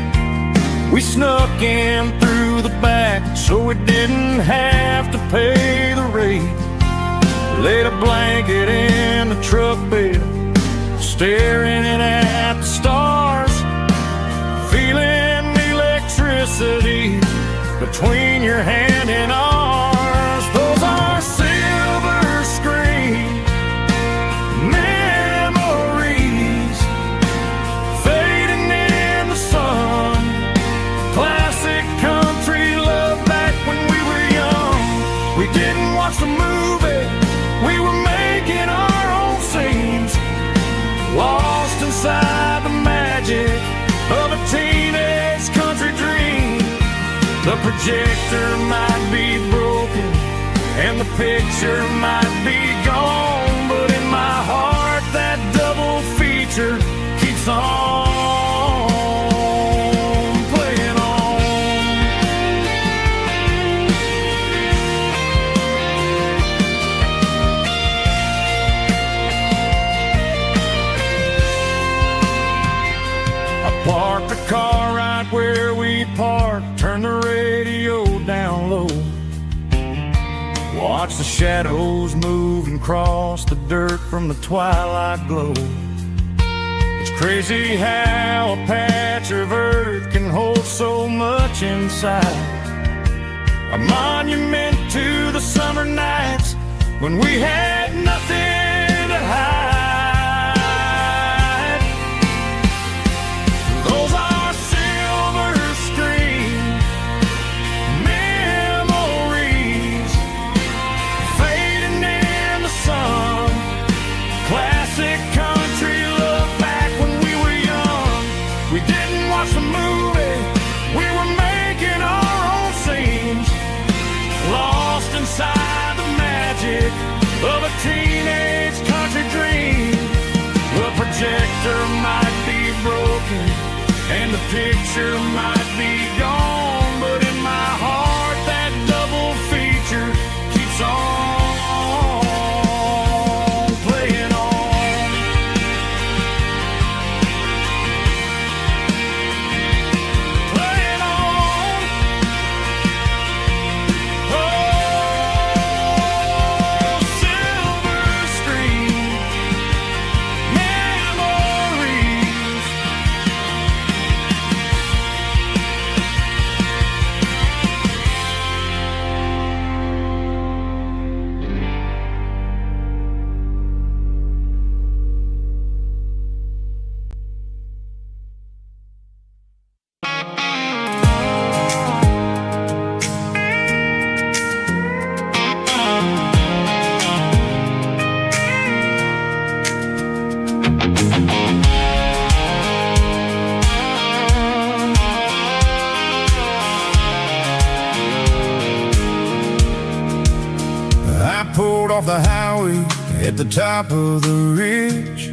Speaker 1: We snuck in through the back so we didn't have to pay the rate. Laid a blanket in the truck bed, staring at the stars, feeling the electricity between your hand and ours. Those are silver screen memories fading in the sun. Classic country love back when we were young. We didn't watch the movie, we were making our own scenes, lost inside the magic of a teenage country dream. The projector might be broken and the picture might be gone, but in my heart that double feature keeps on playing on. I parked the car right where we parked, turned the radio down low, watch the shadows move and cross the dirt from the twilight glow. It's crazy how a patch of earth can hold so much inside. A monument to the summer nights when we had nothing to hide. Those are silver screen memories fading in the sun. Classic country love back when we were young. We didn't watch the movie, we were making our own scenes, lost inside the magic of a picture might be gone, but in my heart that double feature keeps on playing on. Playing on. Oh, silver screen memories. I pulled off the highway at the top of the ridge,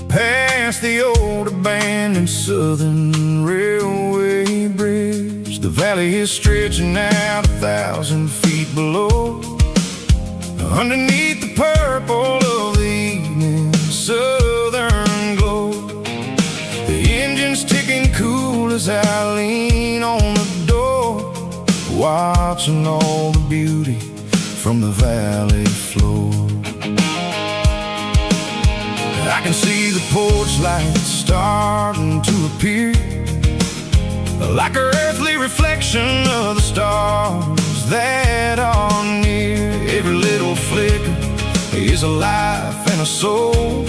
Speaker 1: past the old abandoned Southern Railway bridge. The valley is stretching out 1,000 feet below, underneath the purple of the evening southern glow. The engine's ticking cool as I lean on the door, watching all the beauty from the valley floor. I can see the porch lights starting to appear, like an earthly reflection of the stars that are near. Every little flicker is a life and a soul,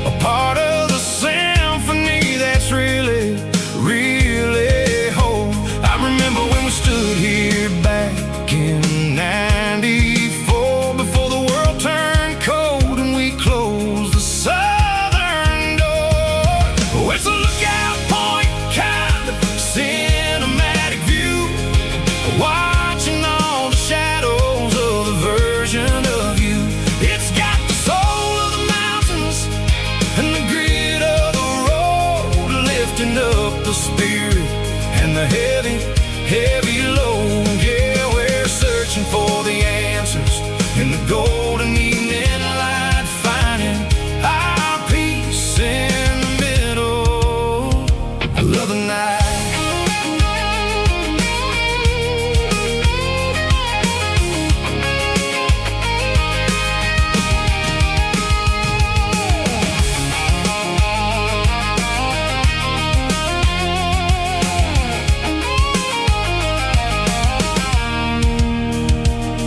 Speaker 1: a part of the symphony that's really, really whole. I remember when we stood here back in '94, before the world turned cold and we closed the southern door. Oh, it's a lookout point, kind of cinematic view, watching all the shadows of the version of you. It's got the soul of the mountains and the grit of the road, lifting up the spirit and the heavy, heavy load. Yeah, we're searching for the answers in the golden evening light, finding our peace in the middle of the night.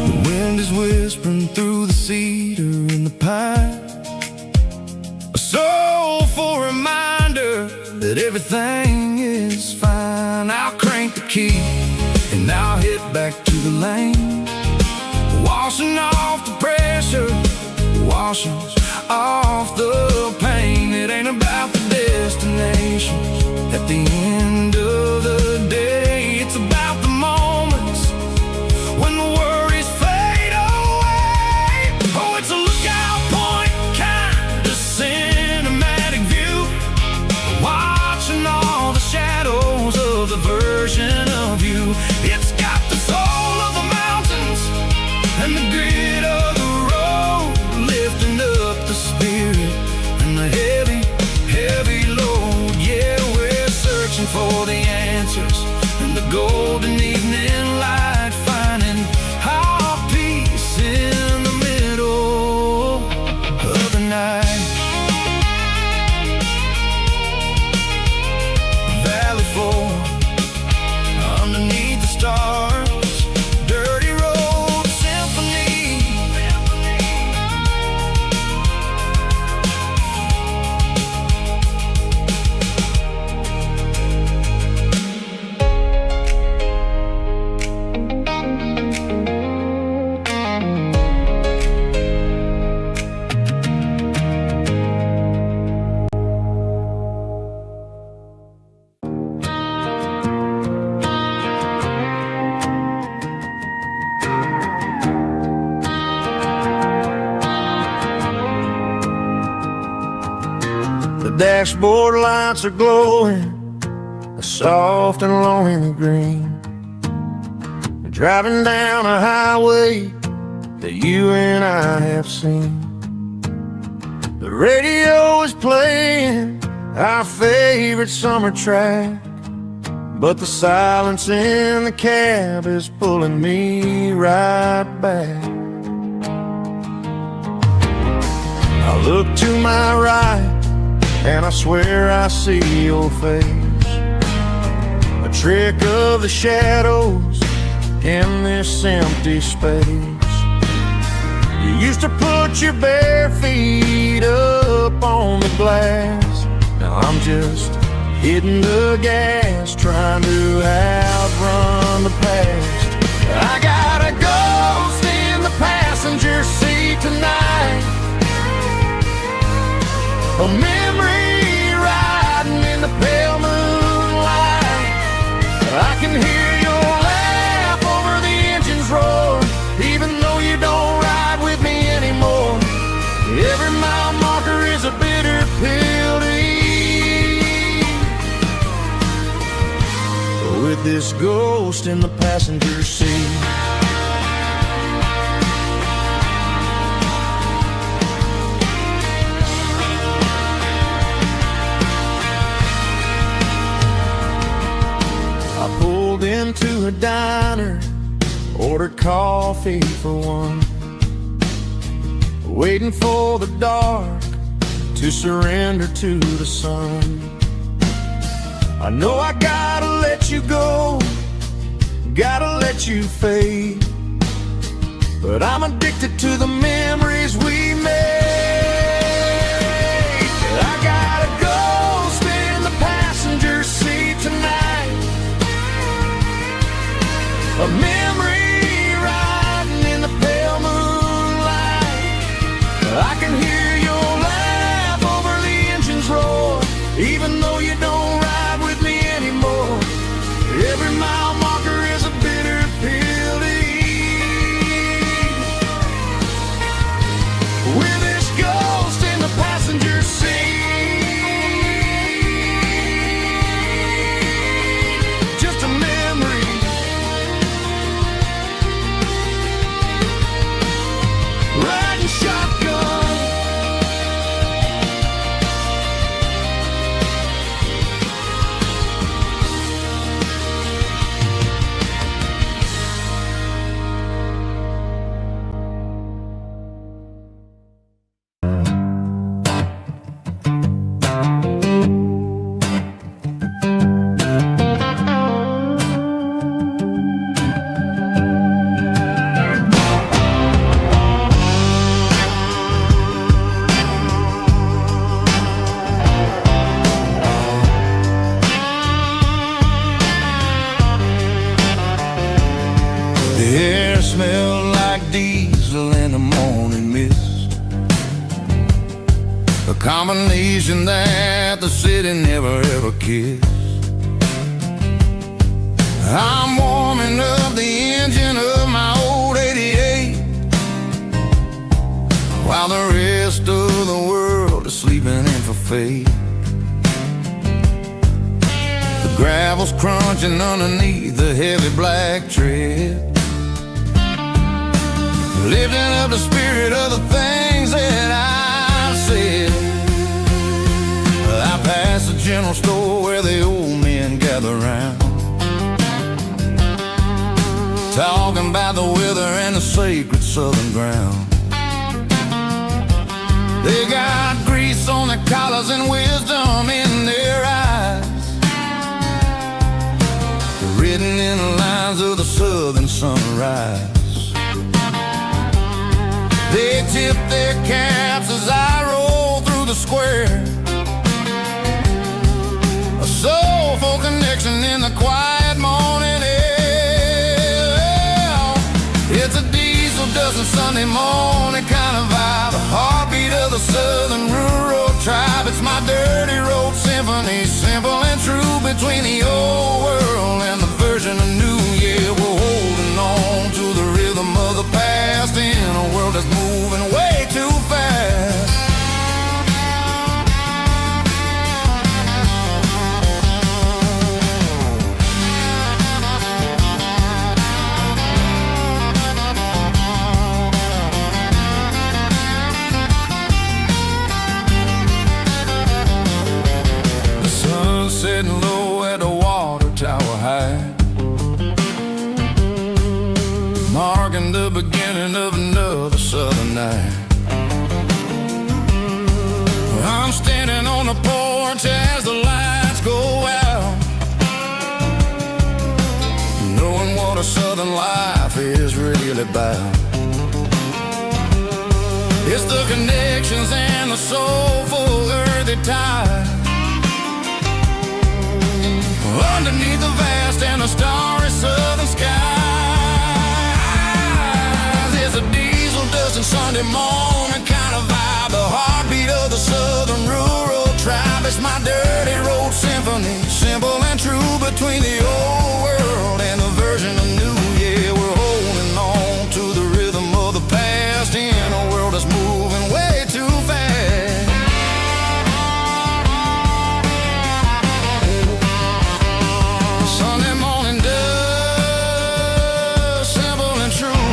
Speaker 1: The wind is whispering through the cedar and the pine, a soulful reminder that everything is fine. I'll crank the key and I'll hit back to the lane, washing off the pressure, washing off the pain. It ain't about the destination at the end of the day, it's about the moments when the worries fade away. Oh, it's a lookout point, kind of cinematic view, watching all the shadows of the version of you. It's got the soul of the mountains and the grit of the road, lifting up the spirit and the heavy, heavy load. Yeah, we're searching for the answers in the golden evening light, finding our peace in the middle of the night. Valley floor, underneath the stars, dirty road symphony. The dashboard lights are glowing soft and lonely and green. Driving down a highway that you and I have seen. The radio is playing our favorite summer track, but the silence in the cab is pulling me right back. I look to my right and I swear I see your face, a trick of the shadows in this empty space. You used to put your bare feet up on the glass. Now I'm just hitting the gas, trying to outrun the past. I got a ghost in the passenger seat tonight, a memory riding in the pale moonlight. I can hear your laugh over the engine's roar, even though you don't ride with me anymore. Every mile marker is a bitter pill to eat, with this ghost in the passenger seat. I pulled into a diner, ordered coffee for one, waiting for the dark to surrender to the sun. I know I gotta let you go, gotta let you fade, but I'm addicted to the memories we made. I got a ghost in the passenger seat tonight, a memory riding in the pale moonlight. I can hear your laugh over the engine's roar, even though you don't ride with me anymore. Every mile marker is a bitter pill to eat, with this ghost in the passenger seat. Just a memory, riding shotgun. The air smelled like diesel in the morning mist, a combination that the city never ever kissed. I'm warming up the engine of my old 88, while the rest of the world is sleeping in for fate. The gravel's crunching underneath the heavy black tread, lifting up the spirit of the things that I said. I passed the general store where the old men gather round, talking about the weather and the sacred southern ground. They got grease on their collars and wisdom in their eyes, written in the lines of the southern sunrise. They tip their caps as I roll through the square, a soulful connection in the quiet morning air. It's a diesel dozen Sunday morning kind of vibe, a heartbeat of the southern rural tribe. It's my dirty road symphony, simple and true, between the old world and the version of new. Yeah, we're holding on to the rhythm of the past in a world that's moving way too fast. getting low at the water tower high, marking the beginning of another southern night. I'm standing on the porch as the lights go out, knowing what a southern life is really about. It's the connections and the soulful earthy tide, underneath the vast and the starry southern skies. It's a diesel dusting Sunday morning kind of vibe, the heartbeat of the southern rural tribe. It's my dirty road symphony, simple and true, between the old world and the version of new. Yeah, we're holding on to the rhythm of the past in a world that's moving way too fast. Sunday morning dust, simple and true,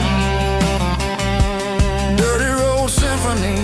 Speaker 1: dirty road symphony.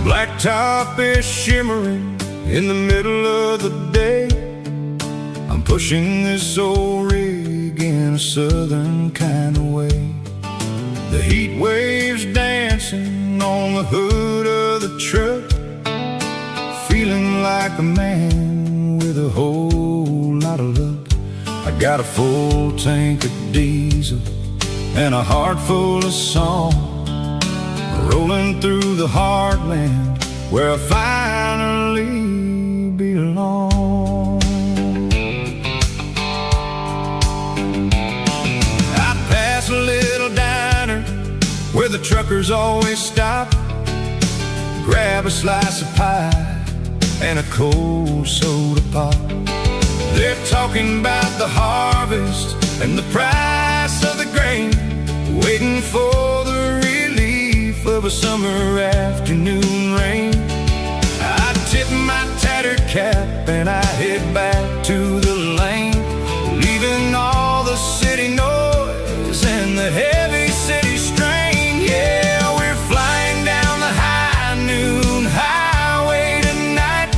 Speaker 3: Blacktop is shimmering in the middle of the day. I'm pushing this old rig in a southern kind of way. The heat waves dancing on the hood of the truck, feeling like a man with a whole lot of luck. I got a full tank of diesel and a heart full of song, rolling through the heartland where I finally belong. I pass a little diner where the truckers always stop, grab a slice of pie and a cold soda pop. They're talking about the harvest and the price of the grain, waiting for the relief of a summer afternoon rain. I tip my tattered cap and I head back to the lane, leaving all the city noise and the heavy city strain. Yeah, we're flying down the high noon highway tonight,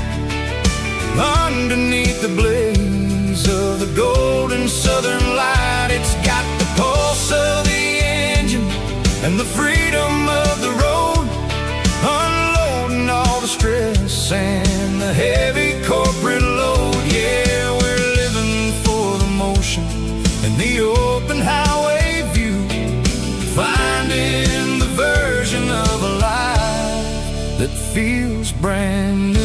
Speaker 3: underneath the blaze of the golden southern light. It's got the pulse of the engine and the freedom of the road, unloading all the stress and the heavy corporate load. Yeah, we're living for the motion and the open highway view, finding the version of a life that feels brand new.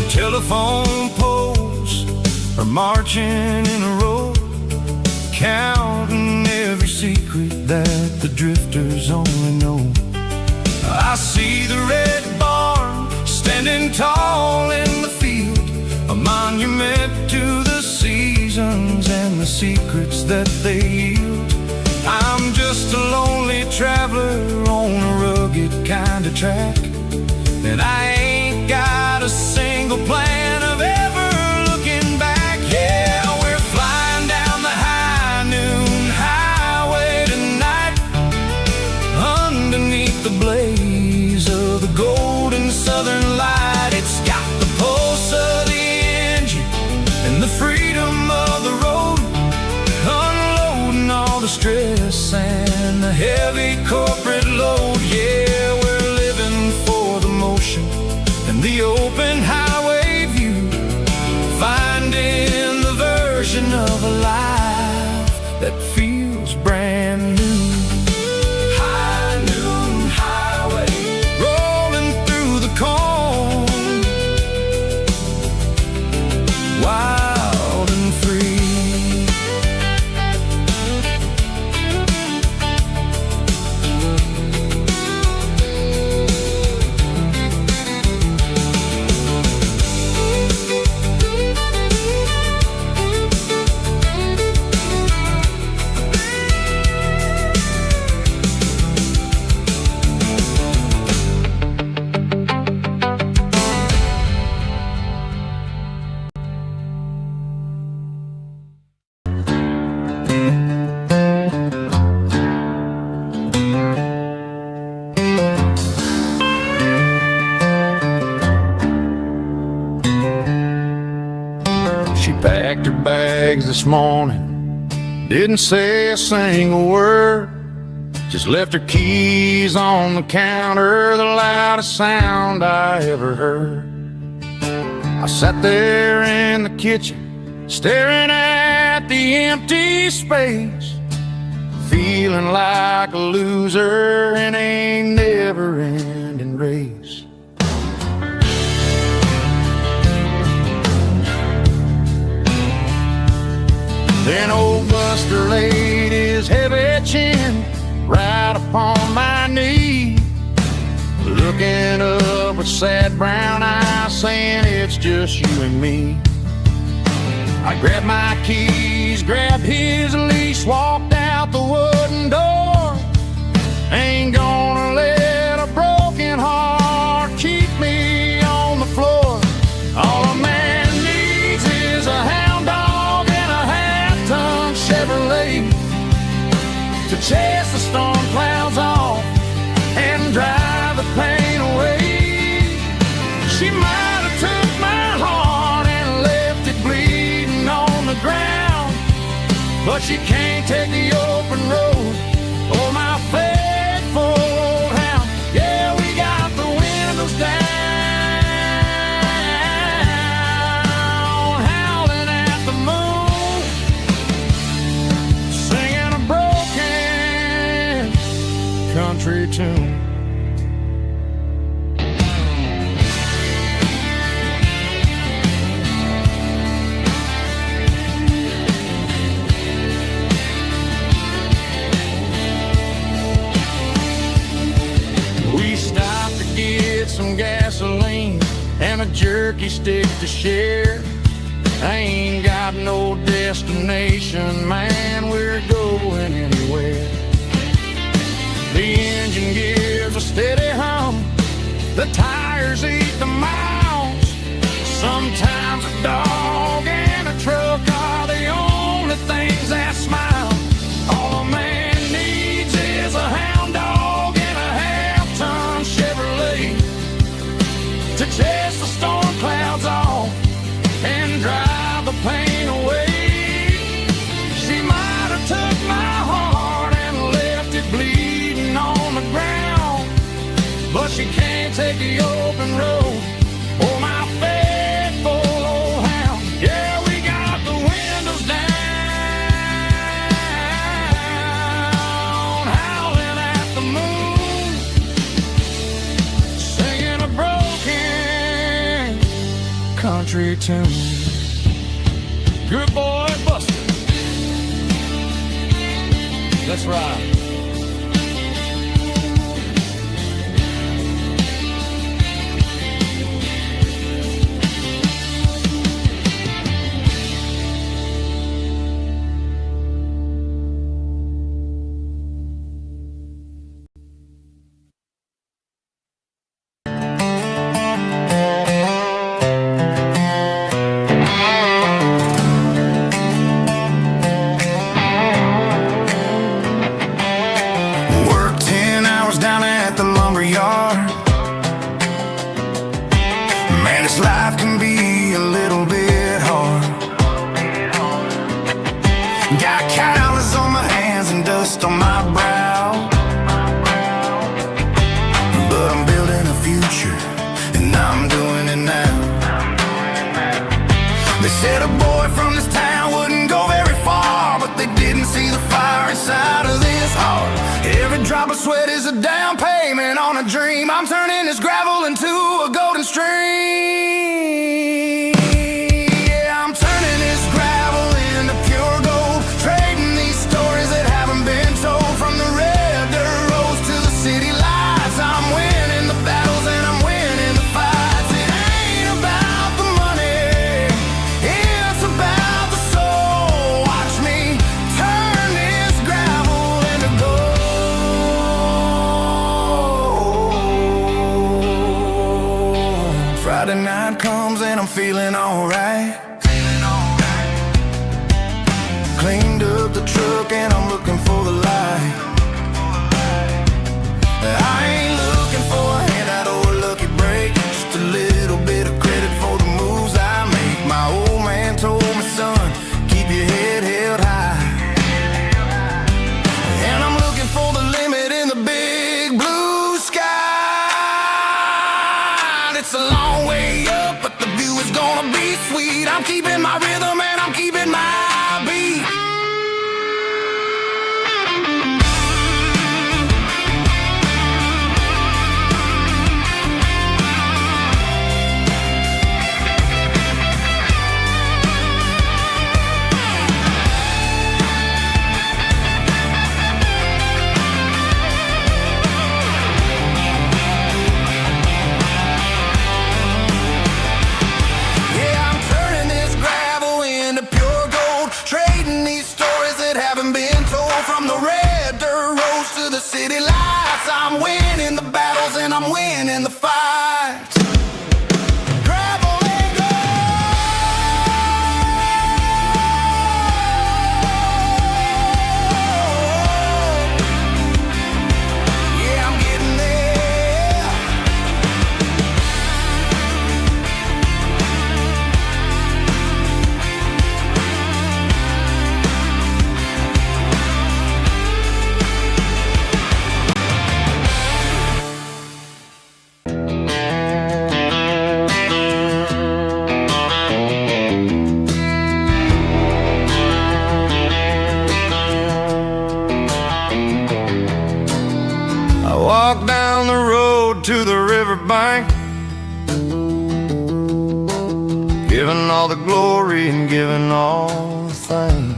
Speaker 3: Telephone poles are marching in a row, counting every secret that the drifters only know. I see the red barn standing tall in the field, a monument to the
Speaker 1: seasons and the secrets that they yield. I'm just a lonely traveler on a rugged kind of track, and I ain't got a single plan of ever looking back. Yeah, we're flying down the high noon highway tonight, underneath the blaze of the golden southern light. It's got the pulse of the engine and the freedom of the road, unloading all the stress and the heavy corporate load. Yeah, we're living for the motion and the open highway view, finding the version of a life that feels brand new. High noon highway, rolling through the corn, wild and free. She packed her bags this morning, didn't say a single word, just left her keys on the counter, the loudest sound I ever heard. I sat there in the kitchen, staring at the empty space, feeling like a loser in a never-ending race. Then old Buster laid his heavy chin right upon my knee, looking up with sad brown eyes, saying it's just you and me. I grabbed my keys, grabbed his leash, walked out the wooden door. Ain't gonna let a broken heart keep me on the floor. All a man needs is a hound dog and a half-ton Chevrolet to chase the storm clouds off and drive the pain away. She might have took my heart and left it bleeding on the ground, but she can't take the open road or my faithful old hound. Yeah, we got the windows down, howling at the moon, singing a broken country tune. We stopped to get some gasoline and a jerky stick to share. I ain't got no destination, man, we're going anywhere. The engine gives a steady hum, the tires eat the miles. Sometimes a dog and a truck are the only things that smile. All a man needs is a hound dog and a half-ton Chevrolet to chase the storm clouds off and drive the pain away. She might have took my heart and left it bleeding on the ground, but she can't take the open road or my faithful old hound. Yeah, we got the windows down, howling at the moon, singing a broken country tune. Good boy, Buster. Let's ride.
Speaker 4: They said a boy from this town wouldn't go very far, but they didn't see the fire inside of this heart. Every drop of sweat is a down payment on a dream. I'm turning this gravel into a golden stream. Yeah, I'm turning this gravel into pure gold, trading these stories that haven't been told. From the red dirt roads to the city lights, I'm winning the battles and I'm winning the fights. It ain't about the money, it's about the soul. Watch me turn this gravel into gold. Friday night comes and I'm feeling alright. Cleaned up the truck and I'm looking for the light. I ain't looking for a handout or a lucky break, just a little bit of credit for the moves I make. My old man told me, son, keep your head held high. And I'm looking for the limit in the big blue sky. It's a long way up, but the view is gonna be sweet. I'm keeping my rhythm and I'm keeping my beat. Yeah, I'm turning this gravel into pure gold, trading these stories that haven't been told. From the red dirt roads to the city lights, I'm winning the battles and I'm winning the fights. Gravel and gold. Yeah, I'm getting there.
Speaker 1: I walk down the road to the riverbank, giving all the glory and giving all the thanks.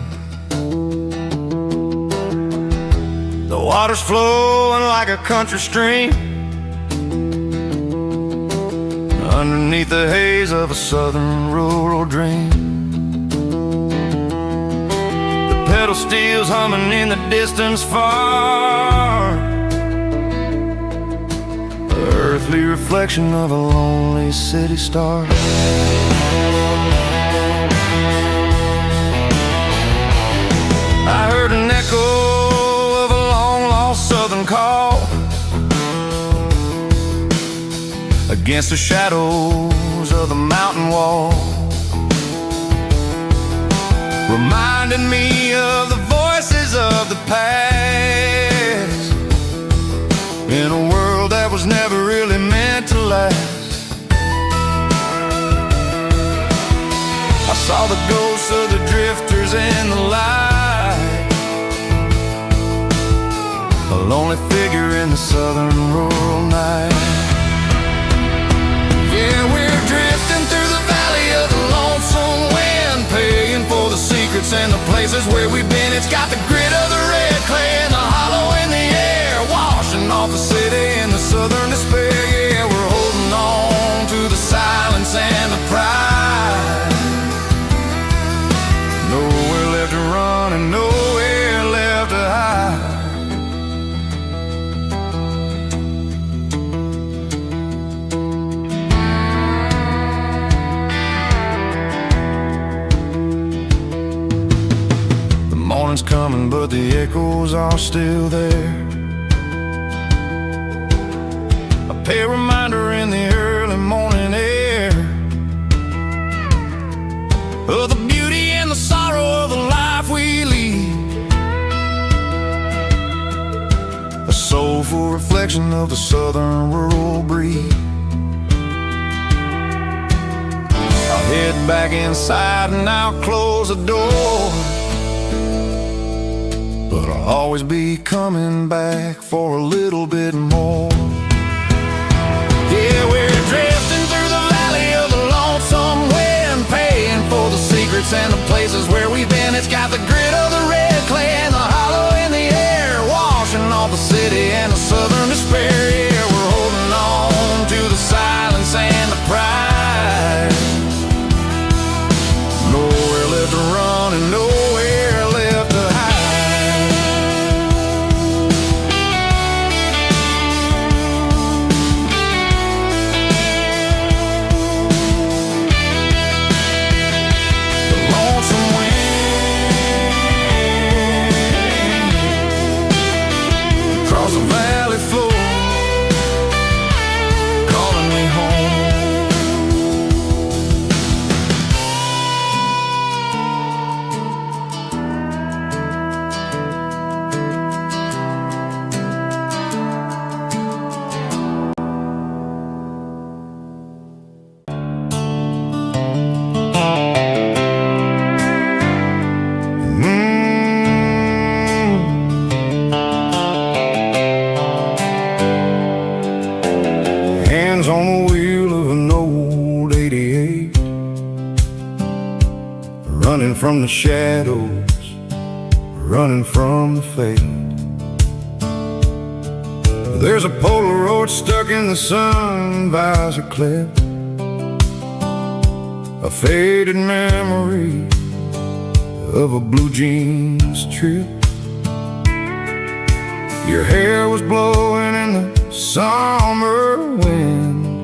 Speaker 1: The water's flowing like a country stream underneath the haze of a southern rural dream. The pedal steel's humming in the distance far, the earthly reflection of a lonely city star. I heard an echo of a long-lost southern call against the shadows of the mountain wall, reminding me of the voices of the past in a world that was never really meant to last. I saw the ghosts of the drifters in the light, a lonely figure in the southern rural night. Yeah, we're drifting through the valley of the lonesome wind, paying for the secrets and the places where we've been. It's got the grit of the red clay and the hollow in the air, washing off the city in the southern despair. Yeah, we're holding on to the silence and the pride. Nowhere left to run and nowhere left to hide. The morning's coming, but the echoes are still there. A pale reminder in the early morning air of the beauty and the sorrow of the life we lead, a soulful reflection of the southern rural breed. I head back inside and I'll close the door. But I'll always be coming back for a little bit more. Yeah, we're drifting through the valley of the lonesome wind, paying for the secrets and the places where we've been. It's got the grit of the red clay and the hollow in the air, washing off the city and the southern despair. Yeah, we're holding on to the silence and the pride. Nowhere left to run and nowhere left to hide. On the wheel of an old 88, running from the shadows, running from the fate. There's a Polaroid stuck in the sun visor clip, a faded memory of a blue jeans trip. Your hair was blowing in the summer wind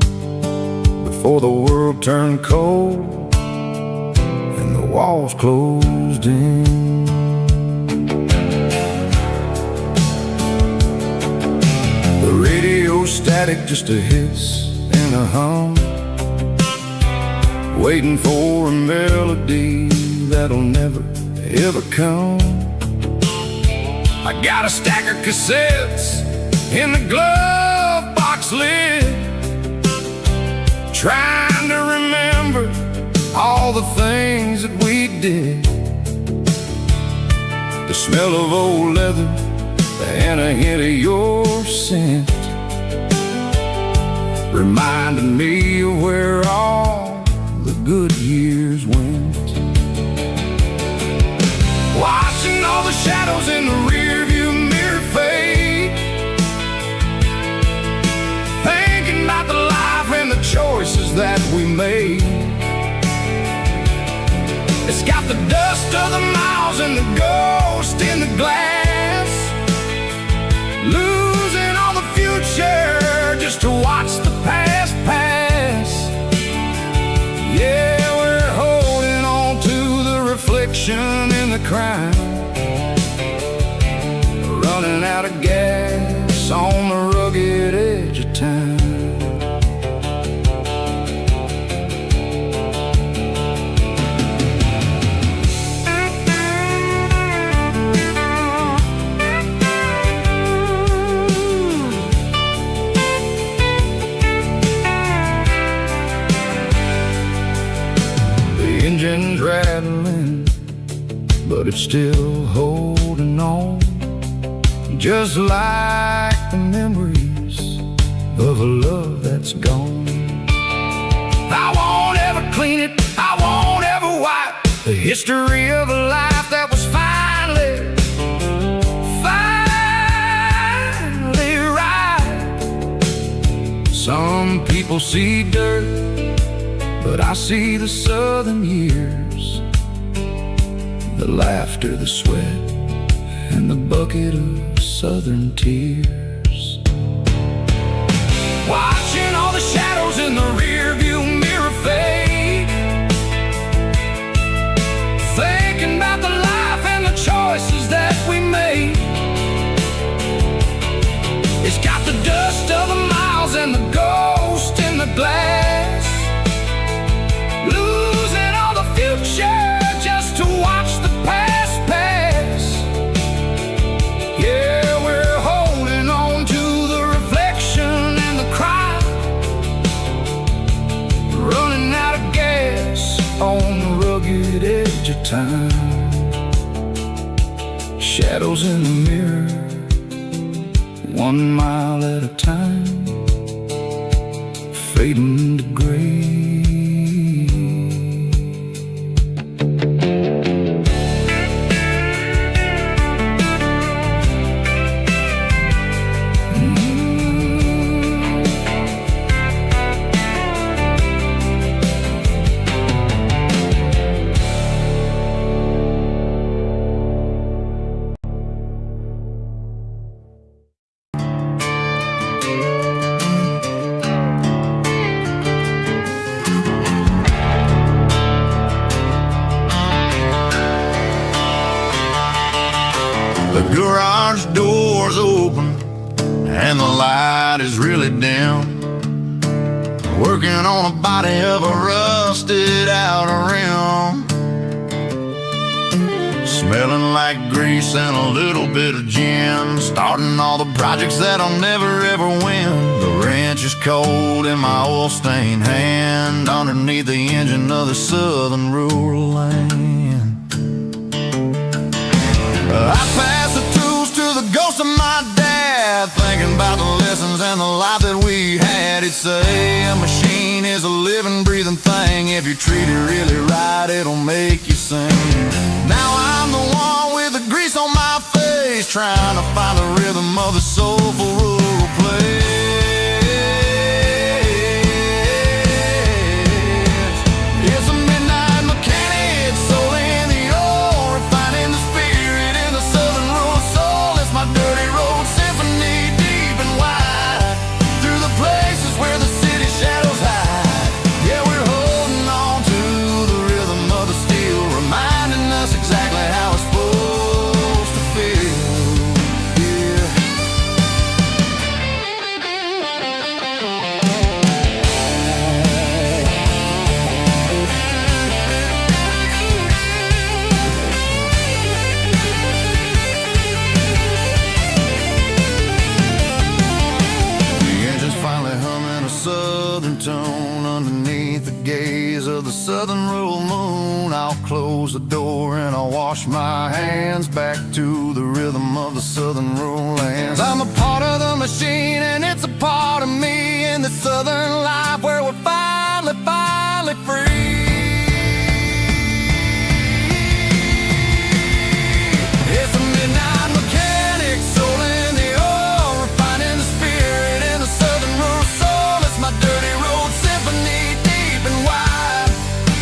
Speaker 1: before the world turned cold and the walls closed in. The radio static, just a hiss and a hum, waiting for a melody that'll never ever come. I got a stack of cassettes in the glove box lid, trying to remember all the things that we did. The smell of old leather and a hint of your scent reminded me of where all the good years went. Watching all the shadows in the rearview mirror fade, thinking about the life and the choices that we made. It's got the dust of the miles and the ghost in the glass, losing all the future just to watch the past pass. Yeah, we're holding on to the reflection in the crime, running out of gas on the rugged edge of time. The engine's rattling, but it's still holding on, just like the memories of a love that's gone. I won't ever clean it, I won't ever wipe the history of a life that was finally right. Some people see dirt, but I see the southern years, the laughter, the sweat, and the bucket of southern tears. Watching all the shadows in the rearview mirror fade, thinking about the life and the choices that we made. It's got the dust of the miles and the ghost in the glass, losing all the future just to watch the past pass. Yeah, we're holding on to the reflection and the cry,
Speaker 2: on the rugged edge of time. Shadows in the mirror, 1 mile at a time, fading to gray.
Speaker 1: The garage door's open and the light is really dim. Working on a body of a rusted out rim. Smelling like grease and a little bit of gin. Starting all the projects that I'll never ever win. The wrench is cold in my oil-stained hand, underneath the engine of the southern rural land. I pass the tools to the ghost of my dad, thinking about the lessons and the life that we had. He'd say a machine is a living, breathing thing. If you treat it really right, it'll make you sing. Now I'm the one with the grease on my face, trying to find the rhythm of the soulful rural place. It's a midnight mechanic, soul in the ore, refining the spirit in the southern rural soul. It's my dirty road symphony, deep and wide, through the places where the city shadows hide. Yeah, we're holding on to the rhythm of the steel, reminding us exactly how it's supposed to feel. Yeah. The engine's finally humming a southern tone underneath the gaze of the southern rural moon. I'll close the door and I'll wash my hands, back to the rhythm of the southern rural lands. I'm a part of the machine and it's a part of me, in the southern life where we're finally free. It's a midnight mechanic, soul in the ore, refining the spirit in the southern rural soul. It's my dirty road symphony, deep and wide,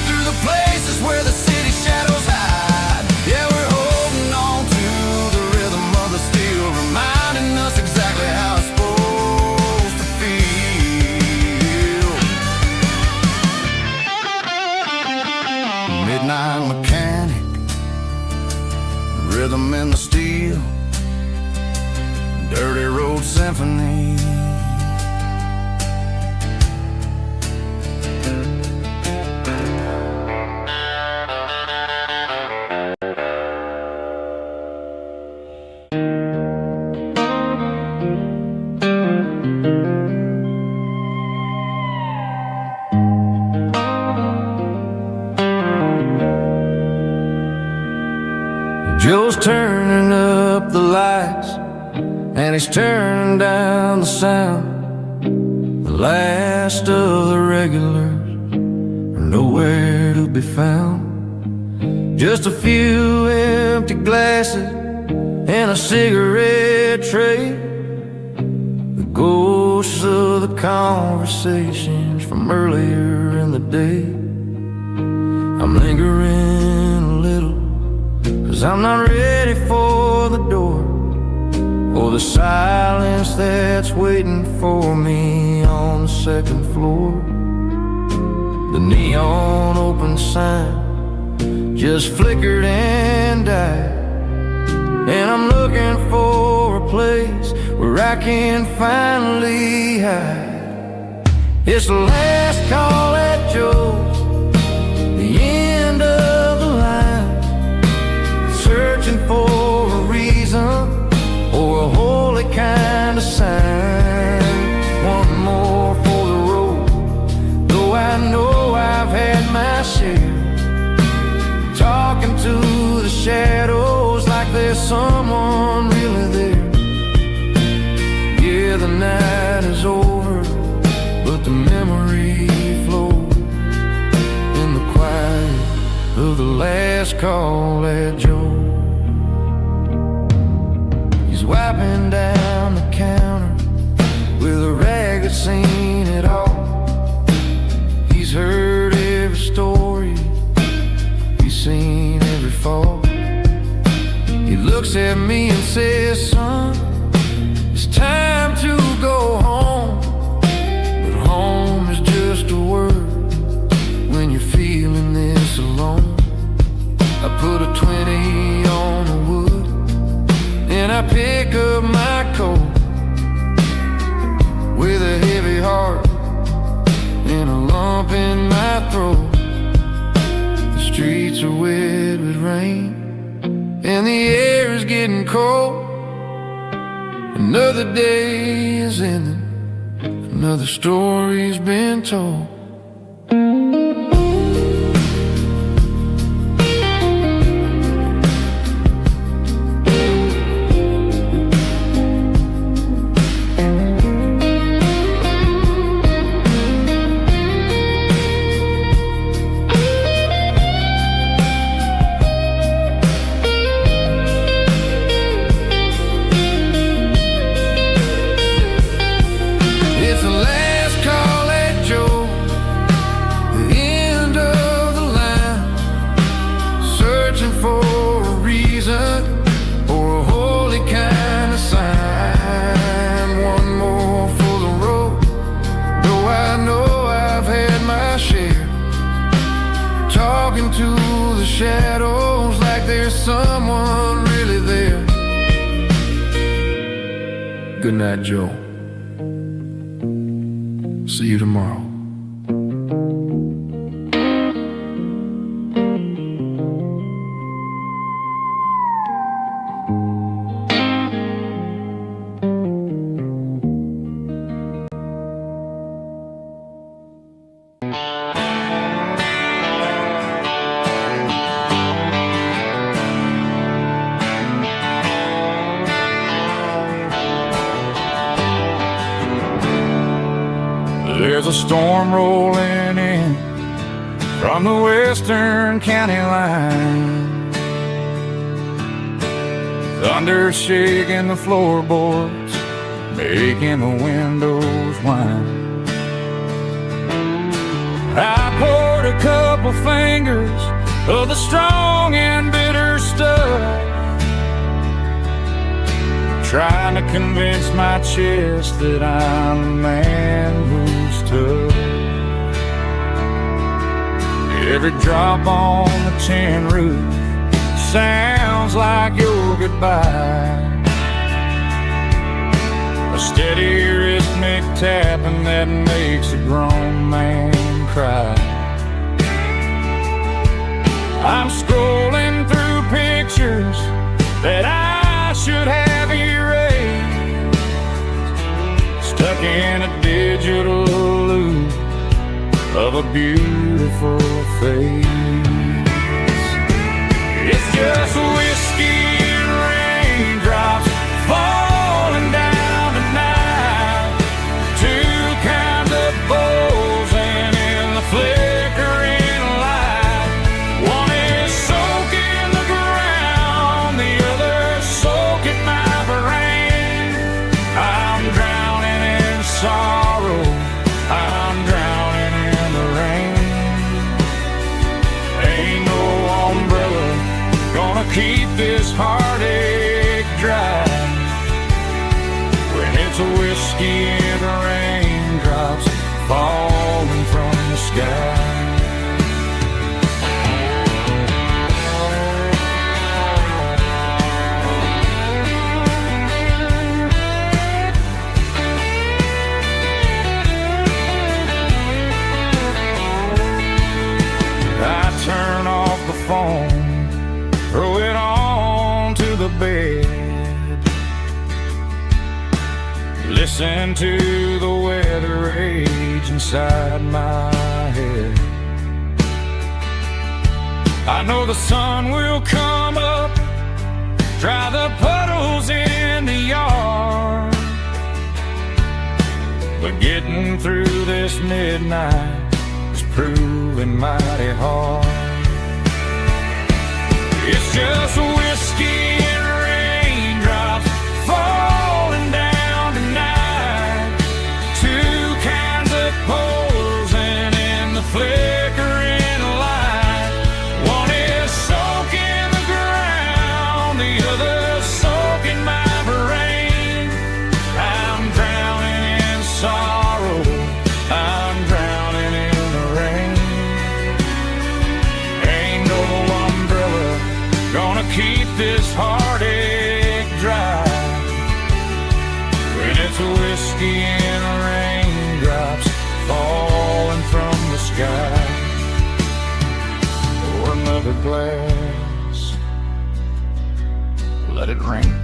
Speaker 1: through the places where the city shadows hide. Yeah, we're holding on to the rhythm of the steel, reminding us exactly how it's supposed to feel. Midnight mechanic, rhythm in the steel, dirty road symphony.
Speaker 2: Joe's turning up the lights and he's turning down the sound. The last of the regulars are nowhere to be found. Just a few empty glasses and a cigarette tray, the ghosts of the conversations from earlier in the day. I'm lingering a little, 'cause I'm not ready for the door, or the silence that's waiting for me on the second floor. The neon open sign just flickered and died, and I'm looking for a place where I can finally hide. It's the last call at Joe's, the end of the line, searching for a reason or a holy kind of sign. One more for the road, though I know I've had my share. someone really there. Yeah, the night is over, but the memory flows in the quiet of the last call at Joe. He's wiping down the counter with a rag that's seen it all. He's heard every story, he's seen every fall. He looks at me and says, son, it's time to go home. But home is just a word when you're feeling this alone. I put a 20 on the wood and I pick up my coat with a heavy heart and a lump in my throat. The streets are wet with rain and the air is getting cold. Another day is ending, another story's been told. Shadows like there's someone really there. Good night, Joe. See you tomorrow.
Speaker 1: There's a storm rolling in from the western county line. Thunder shaking the floorboards, making the windows whine. I poured a couple fingers of the strong and bitter stuff, trying to convince my chest that I'm the man who's tough. Every drop on the tin roof sounds like your goodbye, a steady rhythmic tapping that makes a grown man cry. I'm scrolling through pictures that I should have erased, stuck in a digital loop of a beautiful face. It's just whiskey and raindrops falling down tonight, two kinds of bowls and in the flickering light. One is soaking the ground, the other soaking my brain. I'm drowning in sorrow, I'm drowning in the rain. Ain't no umbrella gonna keep this heartache dry when it's a whiskey and raindrops falling from the sky. I turn off the phone, throw it on to the bed, listen to the weather rage inside my head. I know the sun will come up
Speaker 2: dry the puddles in the yard. But getting through this midnight is proving mighty hard. It's just whiskey and raindrops falling down tonight. Two kinds of posing in the flickering light. One is soaking the ground, the other soaking my brain. I'm drowning in sorrow, I'm drowning in the rain. Ain't no umbrella gonna keep this heartache dry when it's whiskey and raindrops falling from the sky. Pour another glass, let it rain.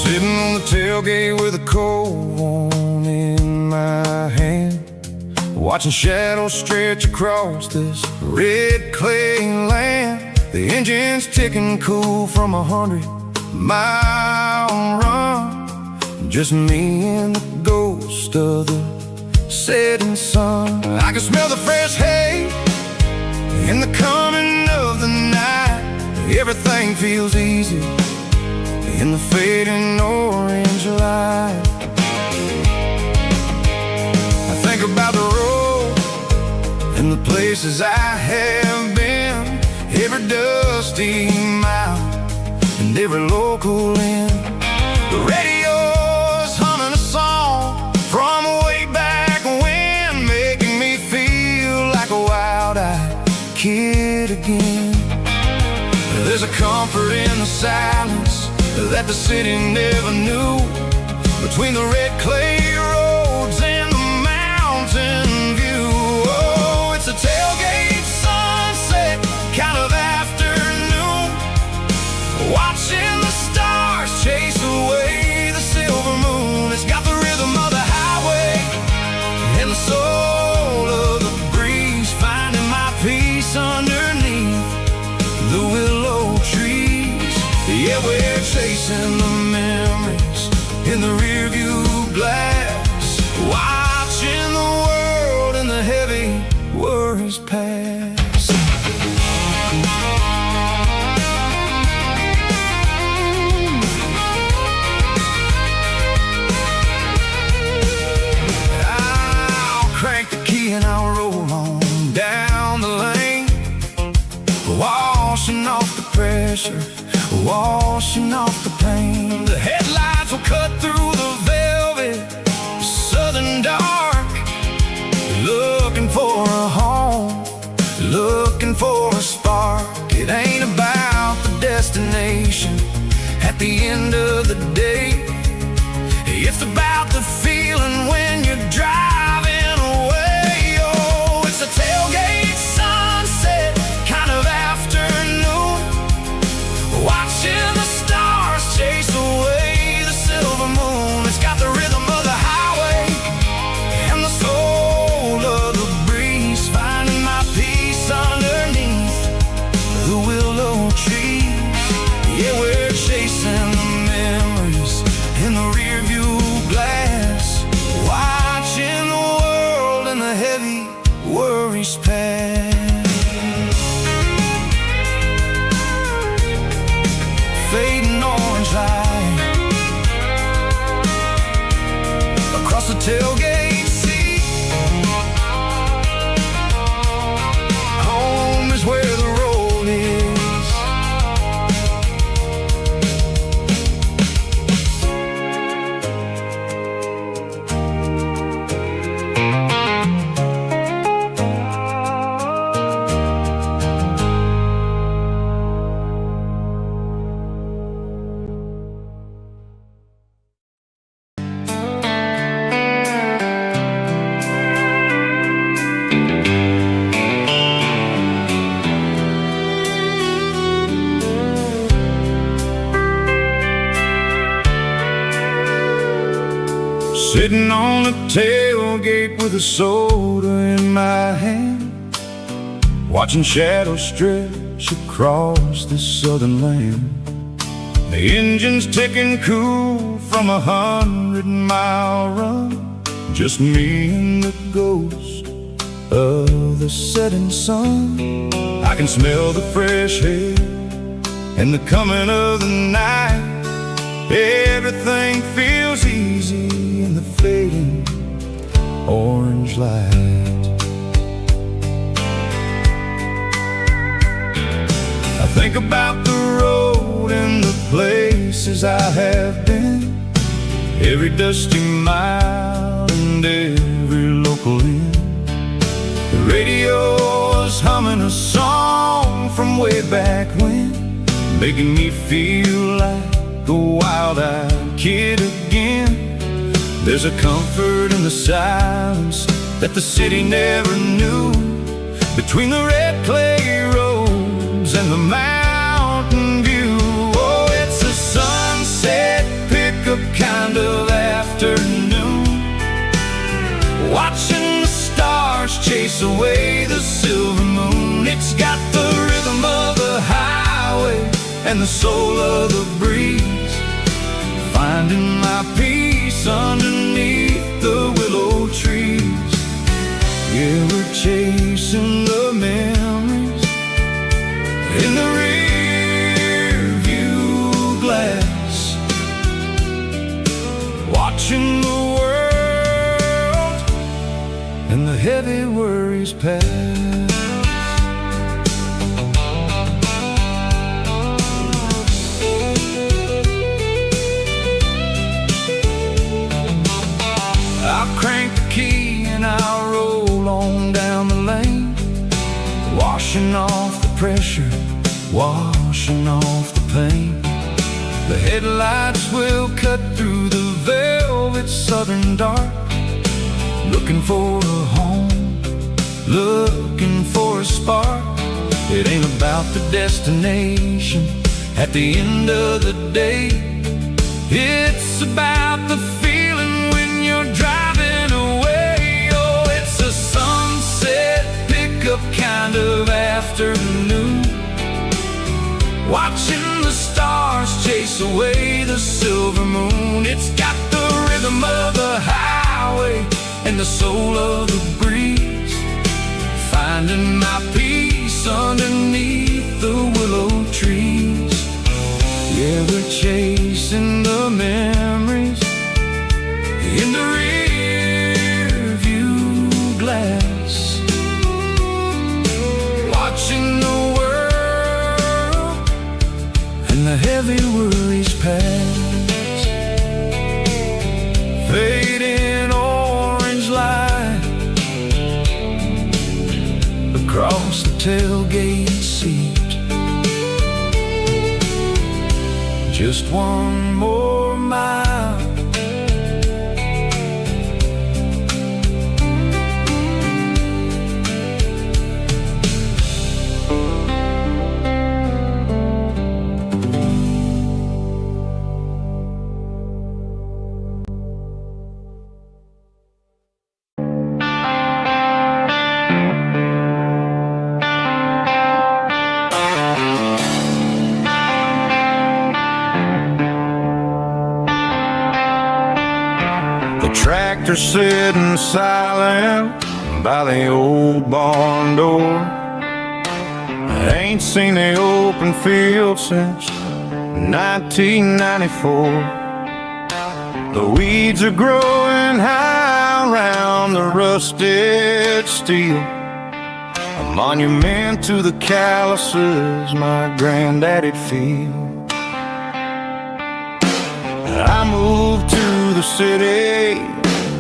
Speaker 1: Sitting on the tailgate with a cold one in my hand, watching shadows stretch across this red clay land. The engine's ticking cool from 100-mile run. Just me and the ghost of the setting sun. I can smell the fresh hay in the coming of the night. Everything feels easy in the fading orange light. I think about the road and the places I have been, every dusty mile and every local inn. The radio's humming a song from way back when, making me feel like a wild-eyed kid again. There's a comfort in the silence that the city never knew, between the red clay roads and the mountain view. Oh, it's a tailgate sunset kind of afternoon, watching the stars chase away the silver moon. It's got the rhythm of the highway and the soul of the breeze, finding my peace underneath the willow trees. Yeah, we're chasing the memories in the rearview glass, watching the world and the heavy worries pass. I'll crank the key and I'll roll on down the lane, washing off the pressure, washing off the pain. The headlights will cut through the velvet southern dark, looking for a home, looking for a spark. It ain't about the destination at the end of the day, it's about the feeling when you're driving away. Oh, it's a tailgate sunset kind of afternoon, watching the stars chase away the silver moon. It's got the rhythm of the highway and the soul of the breeze, finding my peace underneath the willow trees. Yeah, we're chasing the memories across the tailgate seat. Home is where the road is. Sitting on the tailgate with a soda in my hand, watching shadows stretch across this southern land. The engine's ticking cool from 100-mile run, just me and the ghost of the setting sun. I can smell the fresh air and the coming of the night. Everything feels easy in the fading orange light. I think about the road and the places I have been, every dusty mile and every local inn. The radio is humming a song from way back when, making me feel like a wild-eyed kid again. There's a comfort in the silence that the city never knew, between the red clay roads and the mountain view. Oh, it's a sunset pickup kind of afternoon, watching the stars chase away the silver moon. It's got the rhythm of the highway and the soul of the breeze, finding my peace underneath the willow trees. Yeah, we're chasing the memories in the rear view glass, watching the world and the heavy worries pass. Crank the key and I'll roll on down the lane, washing off the pressure, washing off the pain. The headlights will cut through the velvet southern dark, looking for a home, looking for a spark. It ain't about the destination at the end of the day, it's about the feeling when you're driving away. Oh, it's a sunset pickup kind of afternoon, watching the stars chase away the silver moon. It's got the rhythm of the highway and the soul of the breeze, finding my peace underneath the willow trees. Yeah, we're chasing the memories in the rear view glass, watching the world and the heavy worries pass. Fading orange light across the tailgate seat, just one more mile. Tractor sitting silent by the old barn door. I ain't seen the open field since 1994. The weeds are growing high around the rusted steel, a monument to the calluses my granddaddy'd feel. I moved to the city,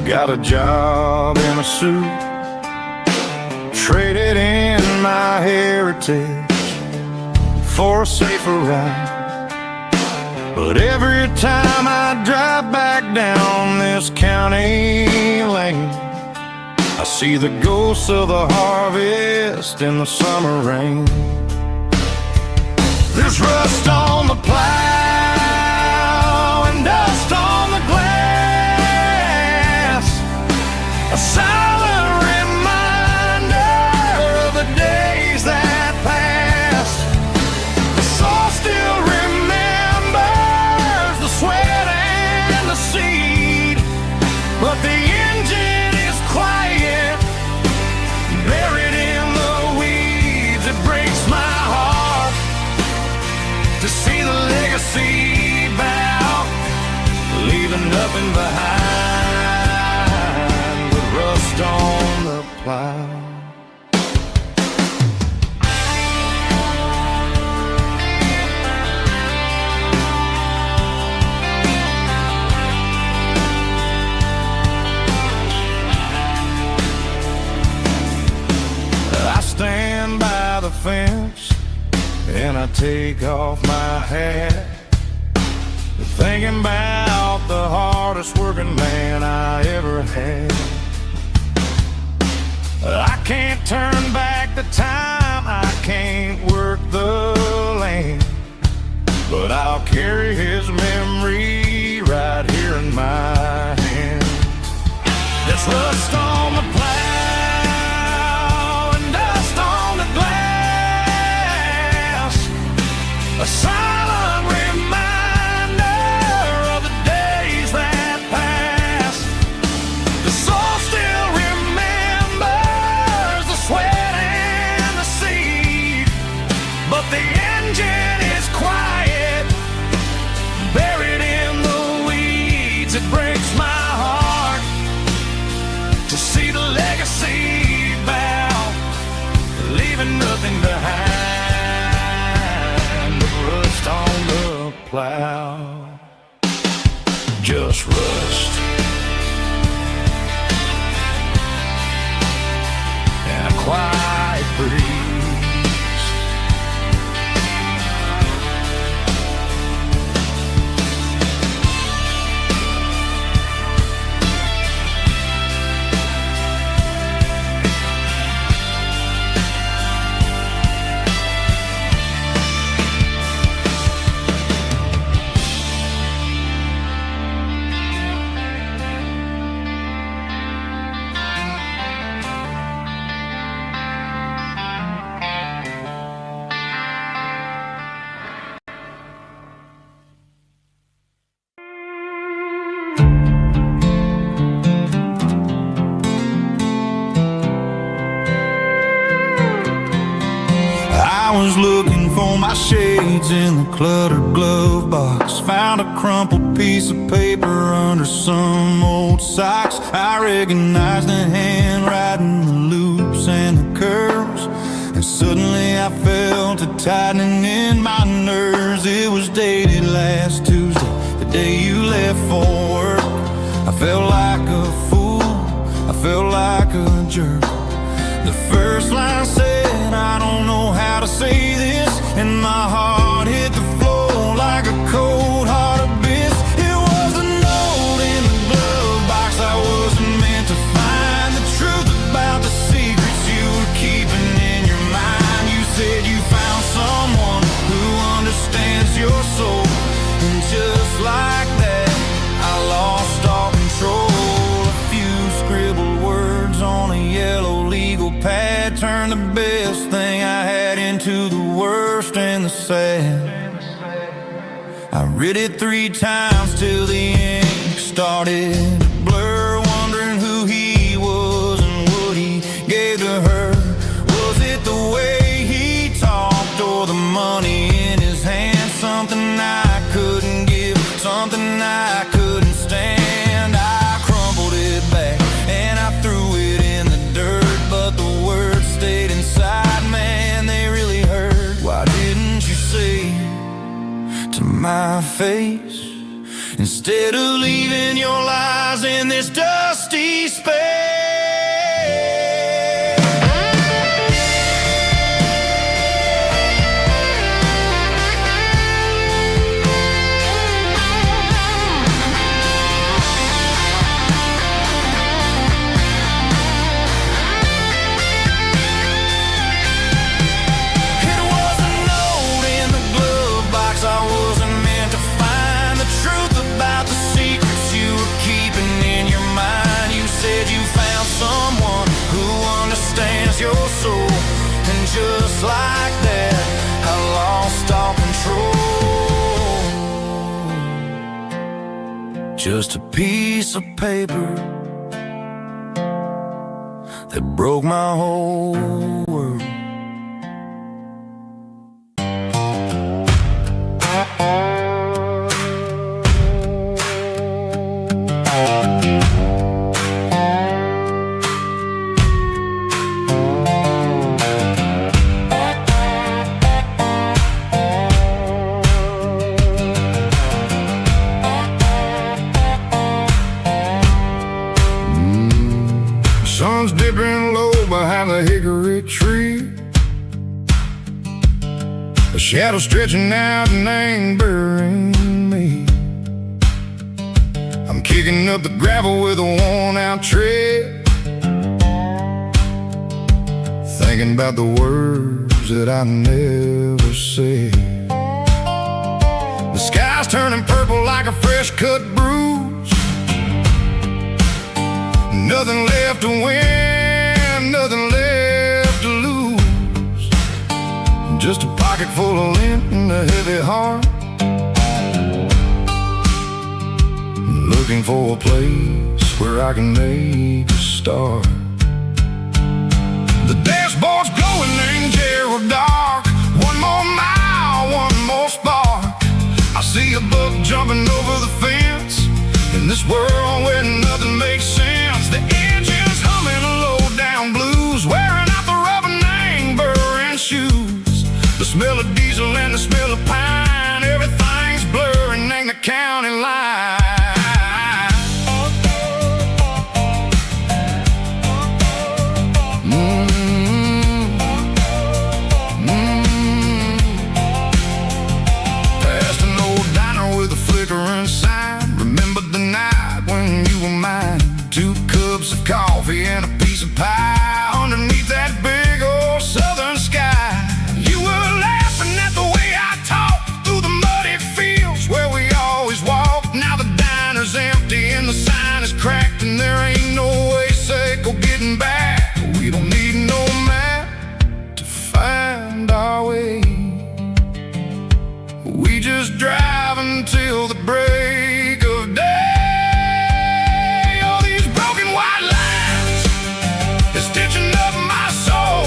Speaker 1: got a job in a suit, traded in my heritage for a safer ride. But every time I drive back down this county lane, I see the ghosts of the harvest in the summer rain. There's rust on the plow and dust on the glass, a silent reminder of the days that passed. The soul still remembers the sweat and the seed, but the engine is quiet, buried in the weeds. It breaks my heart to see the legacy bow, leaving nothing behind but rust on the plow. I stand by the fence and I take off my hat, thinking about the hardest working man I ever had. I can't turn back the time, I can't work the land, but I'll carry his memory right here in my hand. There's rust on the plow and dust on the glass, a silent reminder of the days that passed. The soul still remembers the sweat and the seed, but the engine is quiet, buried in the weeds. It breaks my heart to see the legacy bow, leaving nothing behind but rust on the plow. Just rust and a quiet breeze. I was looking for my shades in the cluttered glove box, found a crumpled piece of paper under some old socks. I recognized the handwriting, the loops and the curves, and suddenly I felt a tightening in my nerves. It was dated last Tuesday, the day you left for work. I felt like a fool, I felt like a jerk. The first line said, I don't know how to say this, and my heart hit the floor like a cold heart abyss. It was a note in the glove box I wasn't meant to find, the truth about the secrets you were keeping in your mind. You said you found someone who understands your soul, and just like that I lost all control. A few scribbled words on a yellow legal pad turned the best thing I had into the worst and the sad. I read it 3 times till the ink started to blur, wondering who he was and what he gave to her. Was it the way he talked or the money in his hand? Something I couldn't give, something I couldn't stand. say to my face, instead of leaving your lies in this dusty space. Your soul, and just like that I lost all control. Just a piece of paper that broke my whole world.
Speaker 2: Sun's dipping low behind the hickory tree. A shadow stretching out and angering me. I'm kicking up the gravel with a worn-out tread, thinking about the words that I never said. The sky's turning purple like a fresh-cut bruise. Nothing left to win, nothing left to lose. Just a pocket full of lint and a heavy heart, looking for a place where I can make a start. The dashboard's glowing in Gerald dark. One more mile, one more spark. I see a buck jumping over the fence in this world where nothing makes sense. The engine's humming a low-down blues, wearing out the rubber name burring shoes. The smell of diesel and the smell of pine, everything's blurring in the county line. Past an old diner with a flickering sign. Remember the night when you were mine. 2 cups of coffee and a piece of pie underneath that big old southern sky. You were laughing at the way I talked through the muddy fields where we always walked. Now the diner's empty and the sign is cracked, and there ain't no way safe or getting back. We don't need no map to find our way. We just drive until the break of day. Stitching up my soul,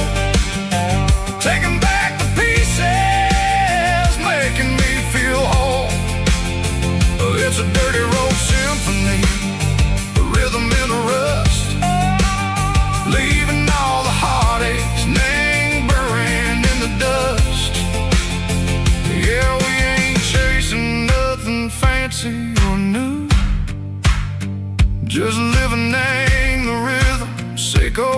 Speaker 2: taking back the pieces, making me feel whole. It's a dirty road symphony, a rhythm in a rust, leaving all the heartaches lingering in the dust. Yeah, we ain't chasing nothing fancy or new, just living in the rhythm, sicko.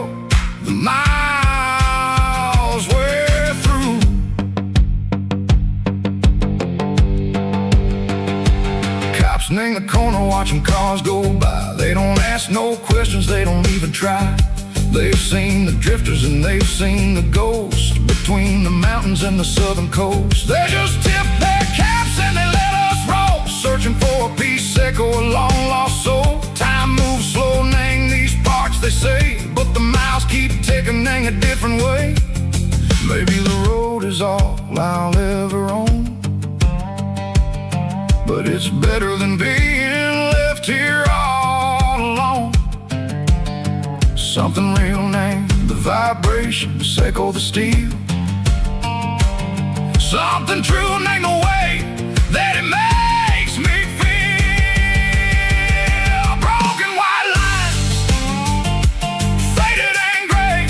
Speaker 2: The miles we're through. Cops in the corner watching cars go by. They don't ask no questions, they don't even try. They've seen the drifters and they've seen the ghosts between the mountains and the southern coast. They just tip their caps and they let us roll, searching for a piece or a long lost soul. Time moves slow, nang these parts they say, but the miles keep ticking in a different way. Maybe the road is all I'll ever own, but it's better than being left here all alone. Something real named the vibration, echo the steel. Something true named the way that it makes me feel. Broken white lines, faded and gray,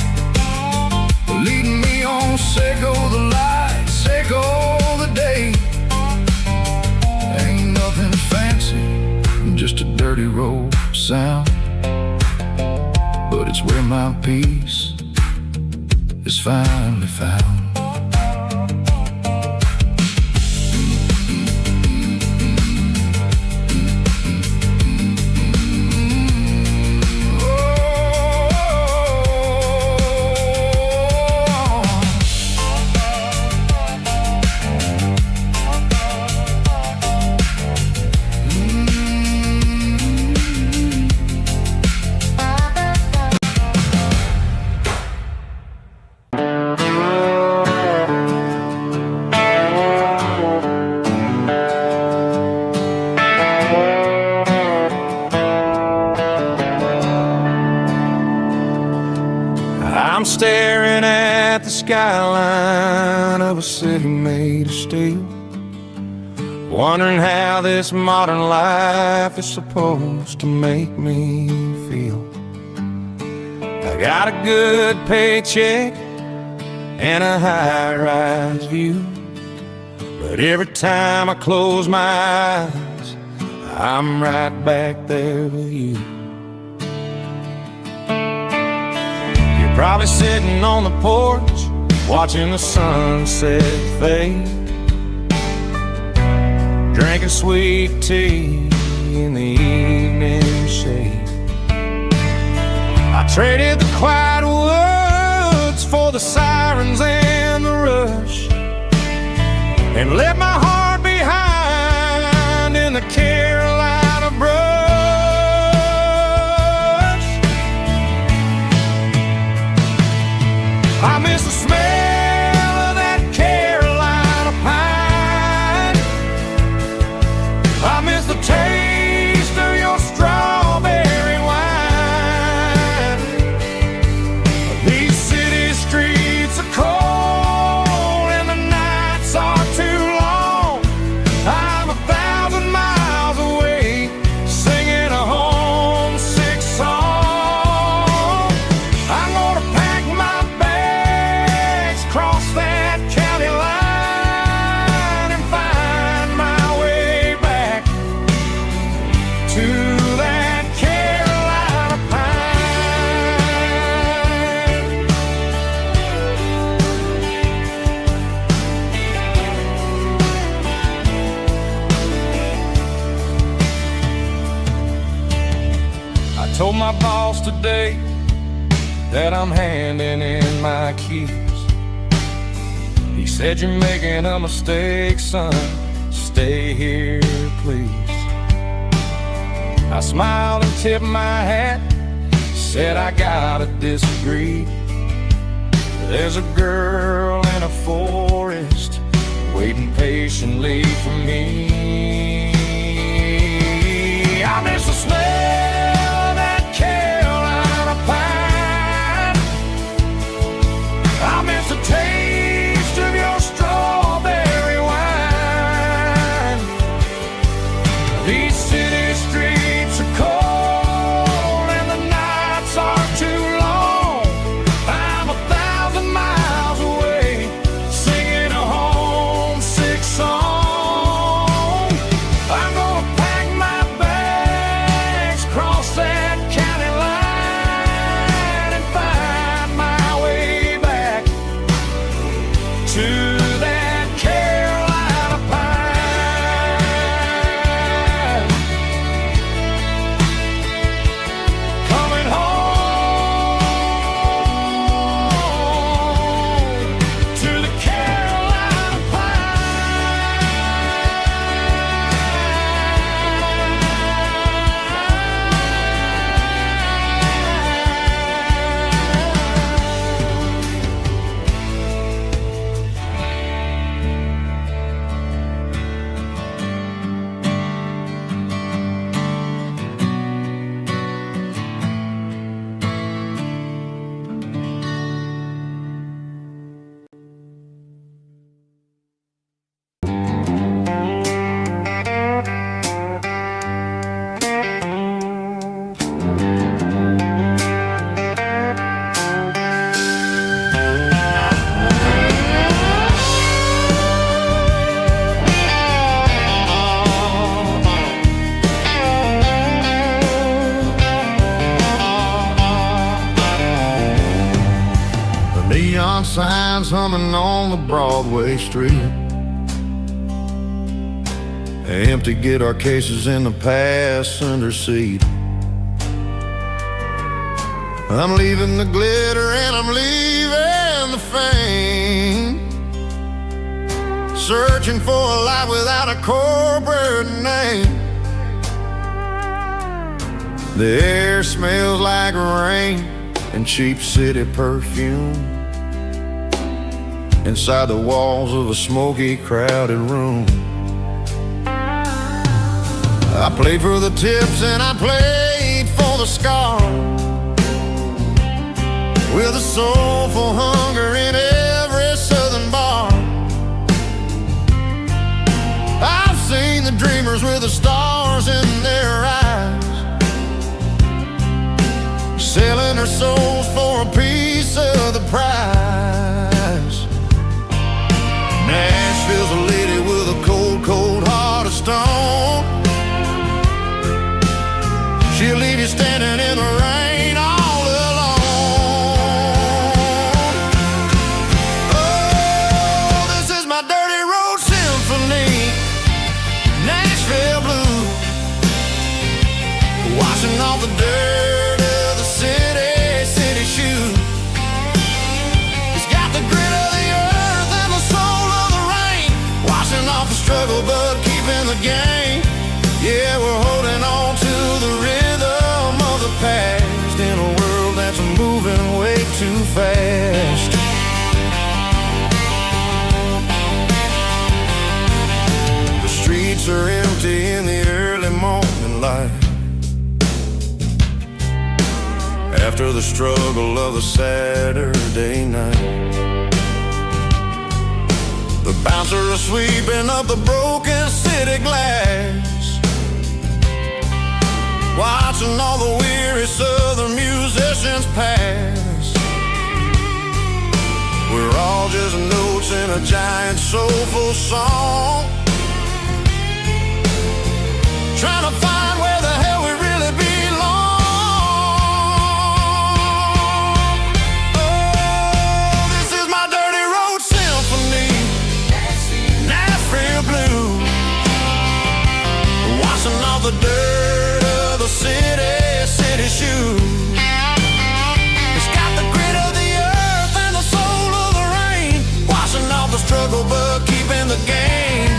Speaker 2: leading me on, echo the lights, echo the dirty road sound, but it's where my peace is finally found.
Speaker 3: I'm staring at the skyline of a city made of steel, wondering how this modern life is supposed to make me feel. I got a good paycheck and a high-rise view, but every time I close my eyes, I'm right back there with you. Probably sitting on the porch, watching the sunset fade, drinking sweet tea in the evening shade. I traded the quiet woods for the sirens and the rush, and left my heart behind in the Carolina brush. I miss the smell of that Carolina pine. I miss the taste of your strawberry wine. These city streets are cold and the nights are too long. I'm 1,000 miles away, singing a homesick song. I'm gonna pack my cross that county line and find my way back to that Carolina pine. I told my boss today that I'm handing in my keys. He said, "You're making a mistake, son. Stay here, please." I smiled and tipped my hat, said, "I gotta disagree. There's a girl in a forest waiting patiently for me. I miss the smell of that Carolina pine. I miss the taste of your strawberry wine. These city streets are cold and the nights are too long. I'm 1,000 miles away, singing a homesick song. I'm gonna pack my bag
Speaker 1: signs humming on the Broadway street. Empty guitar cases in the passenger seat. I'm leaving the glitter and I'm leaving the fame, searching for a life without a corporate name. The air smells like rain and cheap city perfume inside the walls of a smoky, crowded room. I played for the tips and I played for the scars, with a soulful hunger in every southern bar. I've seen the dreamers with the stars in their eyes, selling their souls for a piece of the prize. Nashville's a lady with a cold, cold heart of stone. She'll leave you standing in the rain all alone. Oh, this is my dirty road symphony, Nashville blue, washing off the dirt of the city shoe. It's got the grit of the earth and the soul of the rain, washing off the struggle but keeping the game. Yeah, we're holding on to the rhythm of the past in a world that's moving way too fast. The streets are empty in the early morning light, after the struggle of the Saturday night. The bouncer is sweeping up the broken city glass, watching all the weary southern musicians pass. We're all just notes in a giant soulful song, trying to find where the hell we really belong. Oh, this is my dirty road symphony, Nashville blue, washing off the dirt of the city shoe. It's got the grit of the earth and the soul of the rain, washing off the struggle but keeping the game.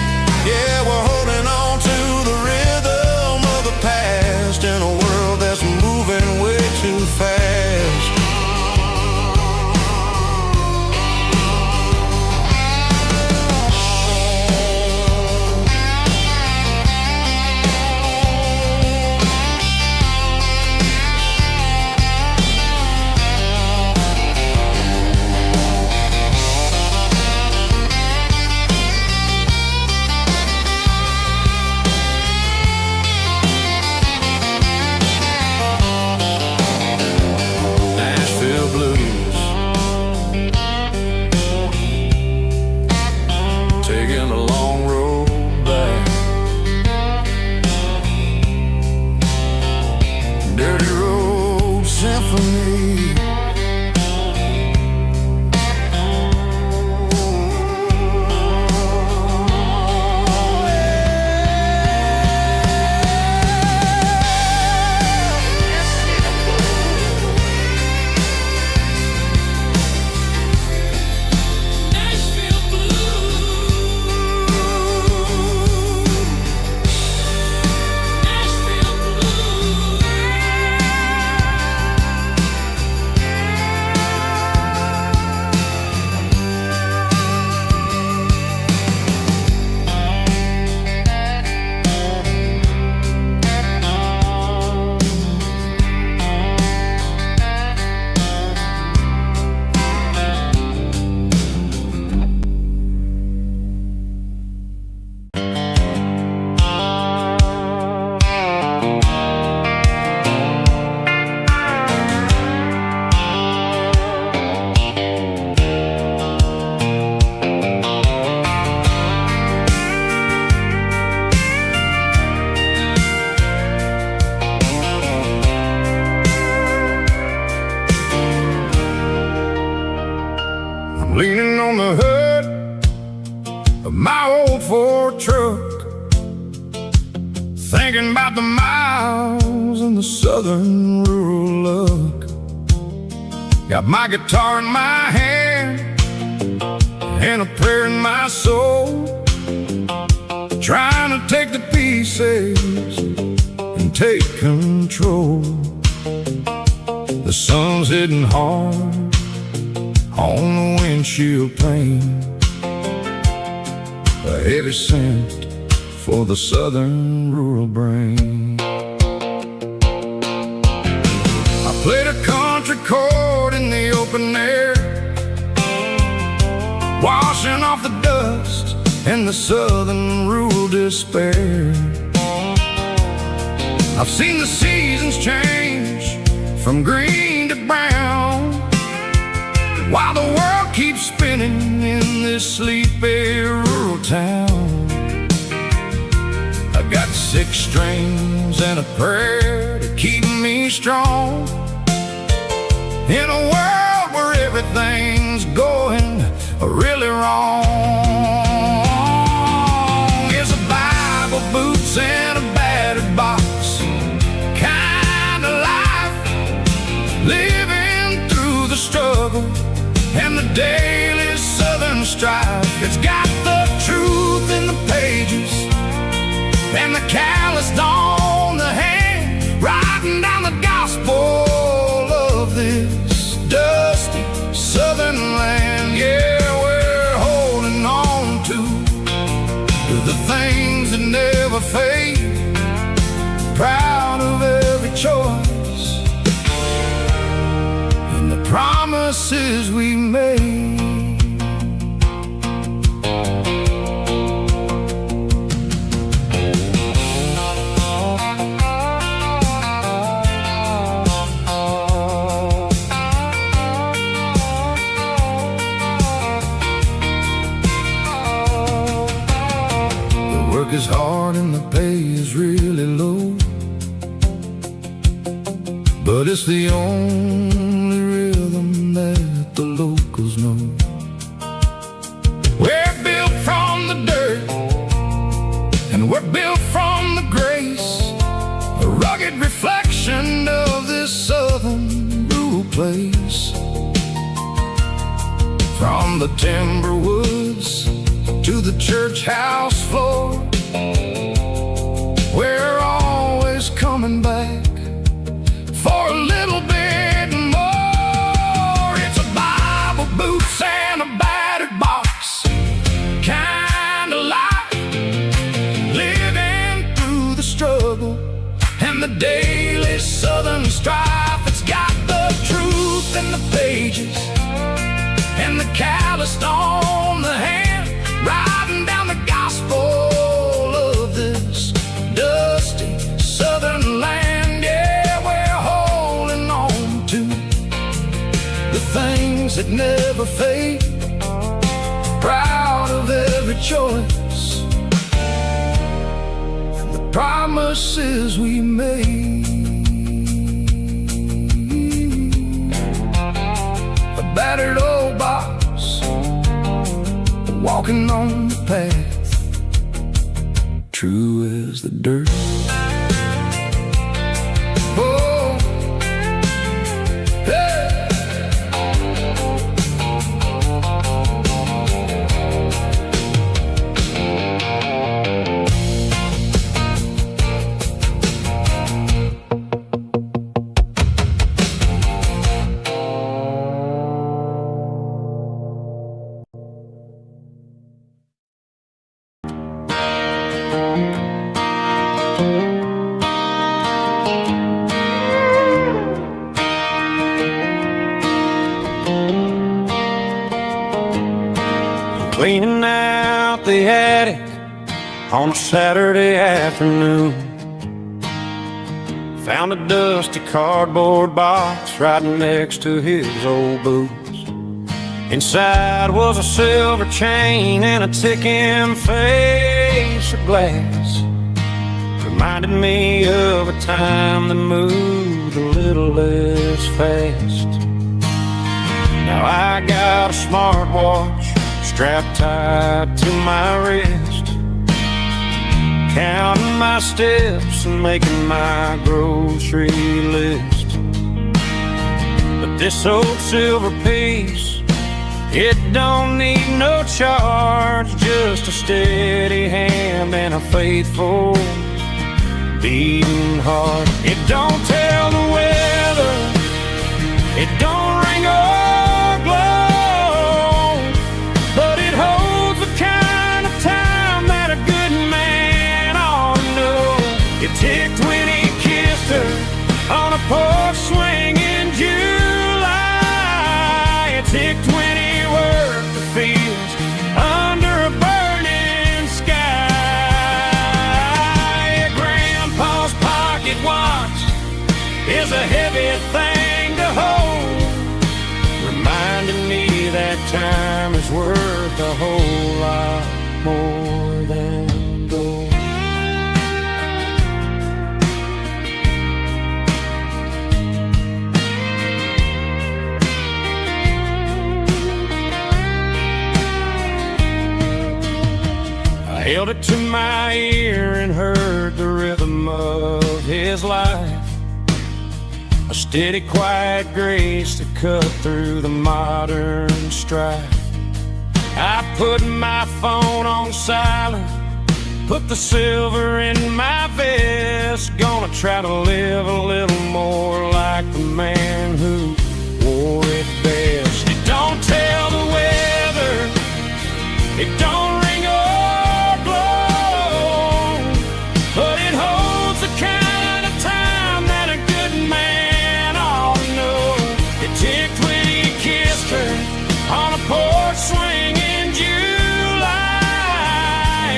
Speaker 1: thinking about the miles and the southern rural look. Got my guitar in my hand and a prayer in my soul, trying to take the pieces and take control. The sun's hitting hard on the windshield pane, a heavy scent for the southern rural brain. I played a country chord in the open air, washing off the dust and the southern rural despair. I've seen the seasons change from green to brown, while the world keeps spinning in this sleepy rural town. I got 6 strings and a prayer to keep me strong, in a world where everything's going really wrong. It's a Bible, boots, and a battered box kind of life, living through the struggle and the daily southern strife. It's got the truth in the pages and the calloused on the hand, writing down the gospel of this dusty southern land. Yeah, we're holding on to the things that never fade, proud of every choice and the promises we made. Is hard and the pay is really low, but it's the only rhythm that the locals know. We're built from the dirt and we're built from the grace, a rugged reflection of this southern rural place. From the timber woods to the church house floor, we're always coming back for a little bit more. It's a Bible, boots, and a battered box kind of life, living through the struggle and the daily southern strife. It's got the truth in the pages and the calloused on the hand, writing down the gospel of this dusty southern land. Yeah, we're holding on to the things that never fade, proud of every choice and the promises we made. A battered old box, walking on the path, true as the dirt. Oh, hey.
Speaker 2: Cleaning out the attic on a Saturday afternoon, found a dusty cardboard box right next to his old boots. Inside was a silver chain and a ticking face of glass, reminded me of a time that moved a little less fast. Now I got a smartwatch strapped tight to my wrist, counting my steps and making my grocery list. But this old silver piece, it don't need no charge, just a steady hand and a faithful beating heart. It don't tell the weather, it don't ring or glow, but it holds the kind of time that a good man ought to know. It ticked when he kissed her on a porch swing in July. It ticked when he worked the fields under a burning sky. Grandpa's pocket watch is a heavy thing to hold, reminding me that time is worth a whole lot more than gold. I held it to my ear and heard the rhythm of his life, a steady, quiet grace that cut through the modern strife. I put my phone on silent, put the silver in my vest, gonna try to live a little more like the man who wore it best. It don't tell the weather, it don't ring or glow, but it holds the kind of time that a good man ought to know. It ticked when he kissed her on a porch swing in July.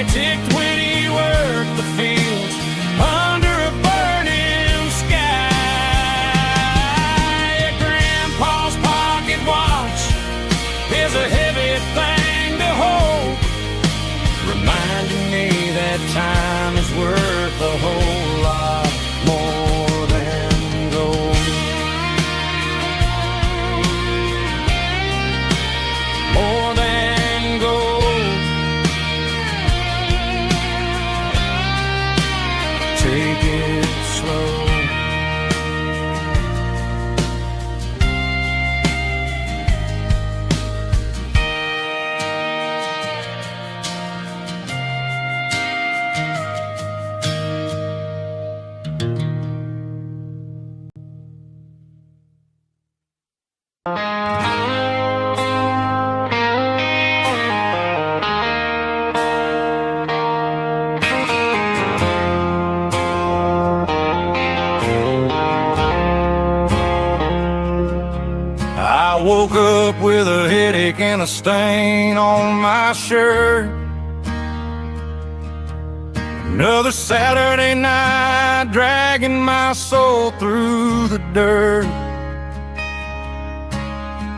Speaker 2: It ticked when he worked the fields under a burning sky. Grandpa's pocket watch is a heavy thing to hold, reminding me that time is worth a whole lot more than gold. More than gold. Take it slow. I woke up with a headache and a stain on my shirt. Another Saturday night dragging my soul through the dirt.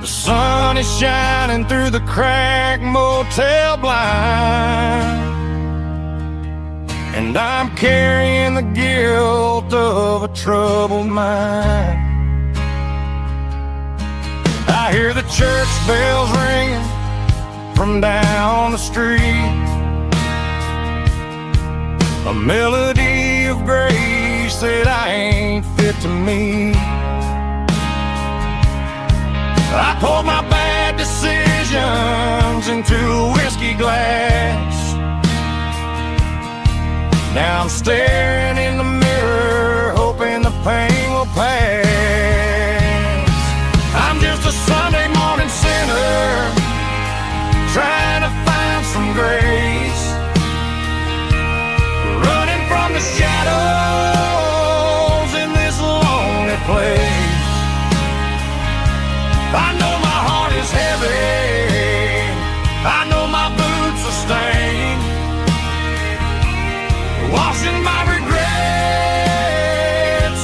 Speaker 2: The sun is shining through the cracked motel blind, and I'm carrying the guilt of a troubled mind. I hear the church bells ringing from down the street, a melody of grace that I ain't fit to meet. I poured my bad decisions into a whiskey glass. Now I'm staring in the mirror, hoping the pain will pass. I'm just a Sunday morning sinner, trying to find some grace, running from the shadows in this lonely place. I know my heart is heavy, I know my boots are stained, washing my regrets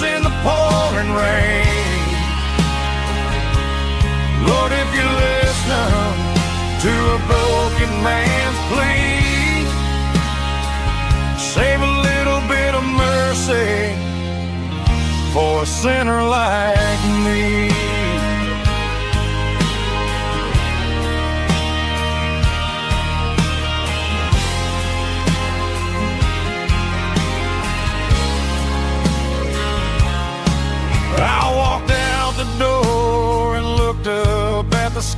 Speaker 2: in the pouring rain. Lord, if you're listening to a broken man's plea, save a little bit of mercy for a sinner like me.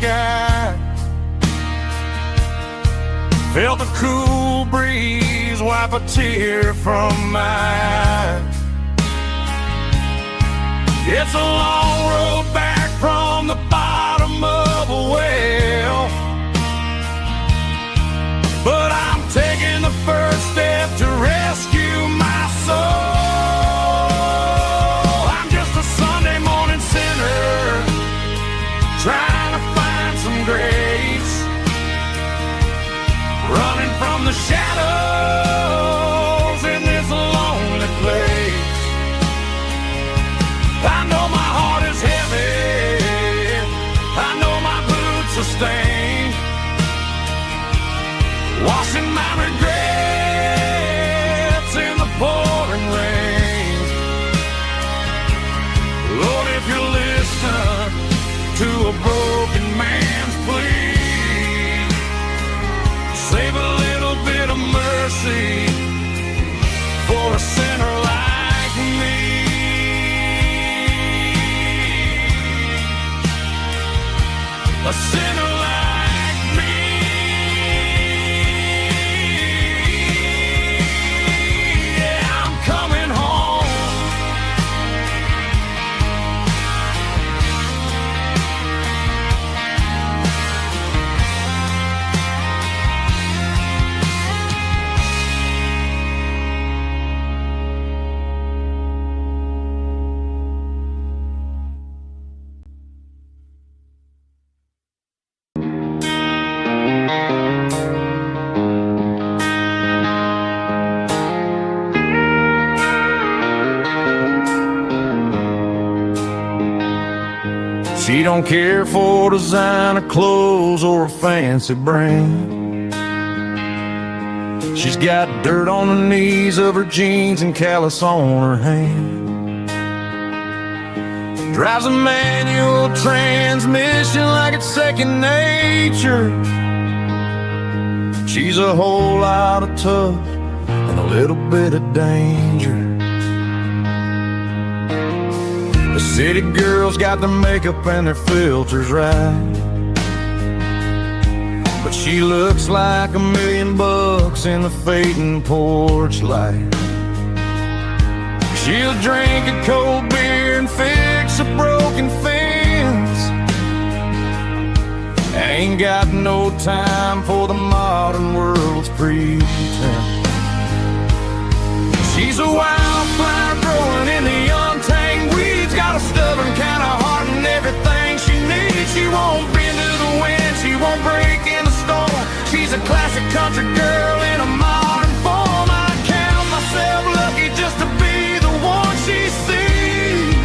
Speaker 1: sky. Felt the cool breeze wipe a tear from my eye. It's a long road back from the bottom of a well, but I'm taking the first step to rescue my soul. I'm just a Sunday morning sinner trying to find some grace, running from the shadows in this lonely place. I know my heart is heavy, I know my boots are stained, washing my regrets in the pouring rain. Lord, if you listen to a broken man's plea, save a little bit of mercy for a sinner like me. A sinner like me. Yeah, I'm coming home. She don't care for designer clothes or a fancy brand. She's got dirt on the knees of her jeans and callus on her hand. Drives a manual transmission like it's second nature. She's a whole lot of tough and a little bit of danger. The city girls got their makeup and their filters right, but she looks like $1 million in the fading porch light. She'll drink a cold beer and fix a broken fence. Ain't got no time for the modern world's pretense. She's a wildflower growing in the untamed weeds, got a stubborn kind of heart and everything she needs. She won't bend to the wind, she won't break in the storm. She's a classic country girl in a modern form. I count myself lucky just to be the one she sees.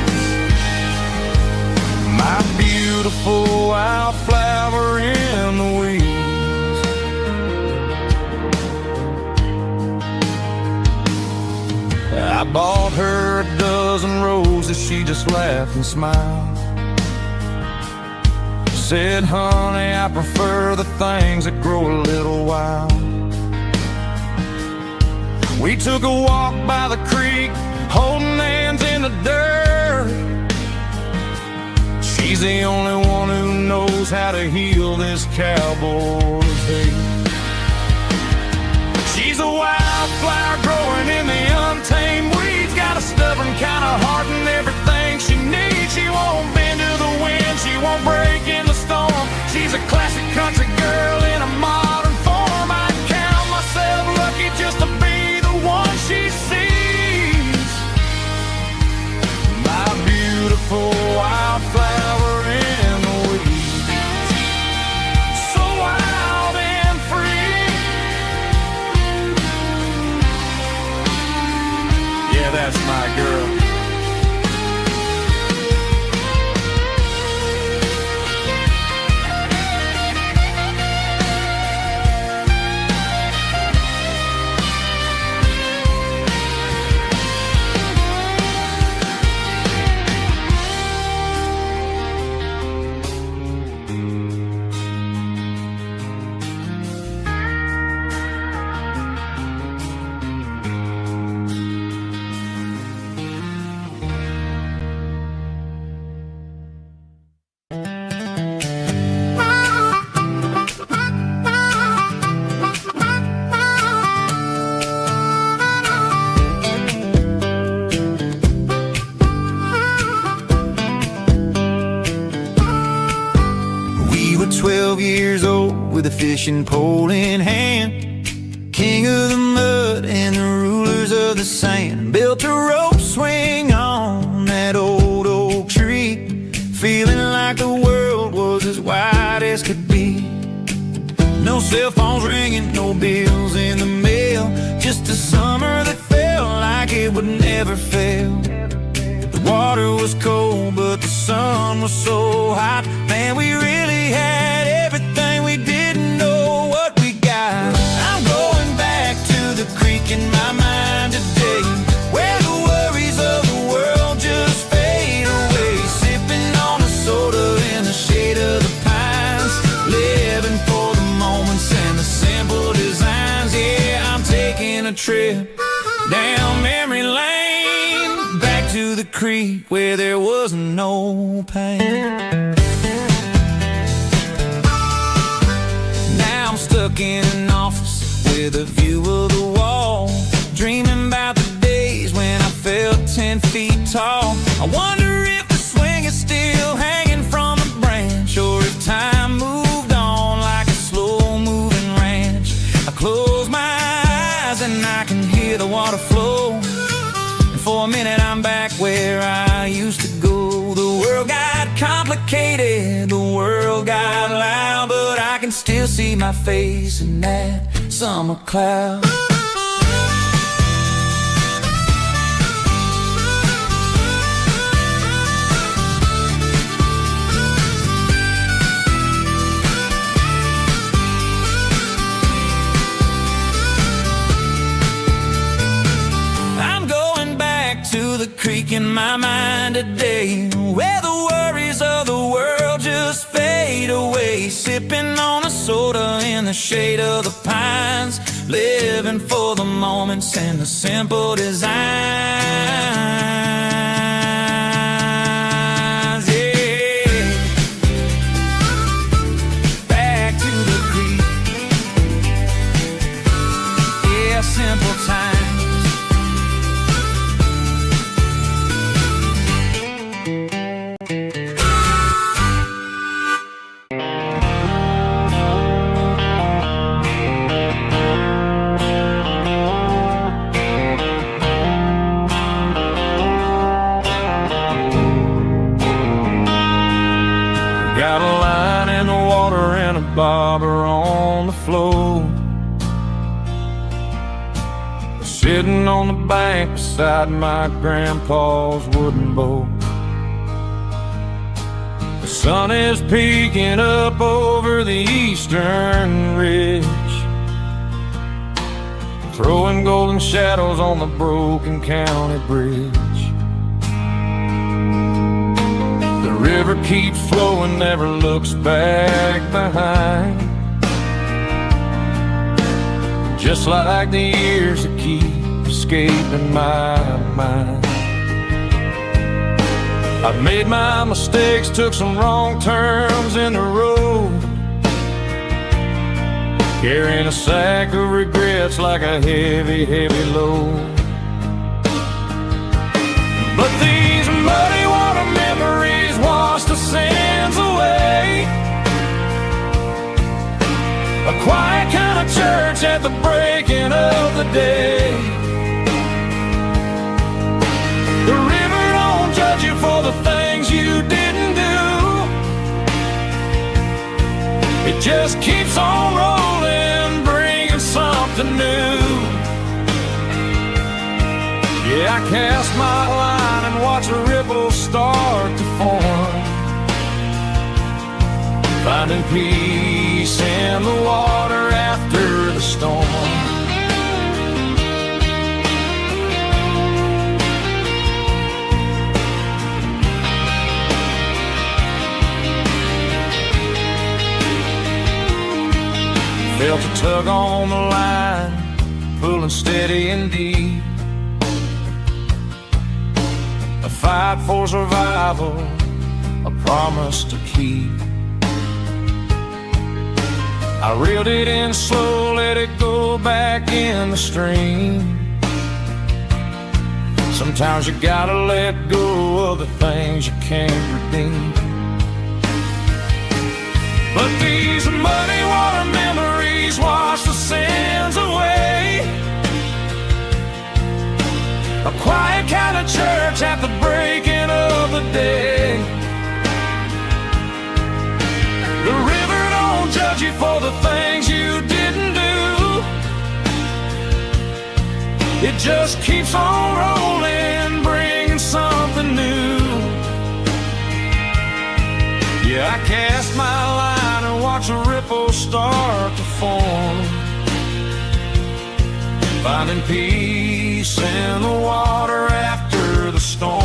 Speaker 1: My beautiful wildflower in the weeds. I bought her a dozen roses, she just laughed and smiled. Said, honey, I prefer the things that grow a little wild. We took a walk by the creek, holding hands in the dirt. She's the only one who knows how to heal this cowboy's hate. She's a wildflower growing in the untamed weeds, got a stubborn kind of heart and everything she needs. She won't bend to the wind, she won't break in the storm. She's a classic country girl in a modern form. I count myself lucky just to be the one she sees. My beautiful wildflower in the weeds, so wild and free. Yeah, that's my girl.
Speaker 4: fishing pole in hand. King of the mud and the rulers of the sand. Built a rope swing on that old oak tree, feeling like the world was as wide as could be. No cell phones ringing, no bills in the mail, just a summer that felt like it would never fail. The water was cold, but the sun was so hot. Man, we really had everything, we didn't know what we got. I'm going back to the creek in my mind today, where the worries of the world just fade away. Sipping on a soda in the shade of the pines, living for the moments and the simple designs. Yeah, I'm taking a trip down memory lane, back to the creek where there was no pain. Now I'm stuck in an office with a view of the wall, dreaming about the days when I felt 10 feet tall. I wonder if the swing is still hanging from the branch, or if time moved on like a slow-moving ranch. I close my eyes and I can hear the water flow, and for a minute I'm back where I used to go. The world got complicated, the world got loud, but I can still see my face in that summer cloud. To the creek in my mind today, where the worries of the world just fade away. Sipping on a soda in the shade of the pines, living for the moments and the simple designs. Yeah, back to the creek. Yeah, simple times.
Speaker 2: Got a line in the water and a bobber on the floor, sitting on the bank beside my grandpa's wooden boat. The sun is peeking up over the eastern ridge, throwing golden shadows on the broken county bridge. The river keeps flowing, never looks back behind, just like the years that keep escaping my mind. I've made my mistakes, took some wrong turns in the road, carrying a sack of regrets like a heavy, heavy load. But these muddy water memories wash the sins away. A quiet kind of church at the breaking of the day. The river don't judge you for the things you didn't do. It just keeps on rolling, bringing something new. Yeah, I cast my line and watch the ripples start to form, finding peace in the water after the storm. Felt a tug on the line, pulling steady and deep. A fight for survival, a promise to keep. I reeled it in slow, let it go back in the stream. Sometimes you gotta let go of the things you can't redeem. But these muddy water memories wash the sins away. A quiet kind of church at the breaking of the day. The river don't judge you for the things you didn't do. It just keeps on rolling, bringing something new. Yeah, I cast my line and watch a ripple start to form, finding peace in the water after the storm.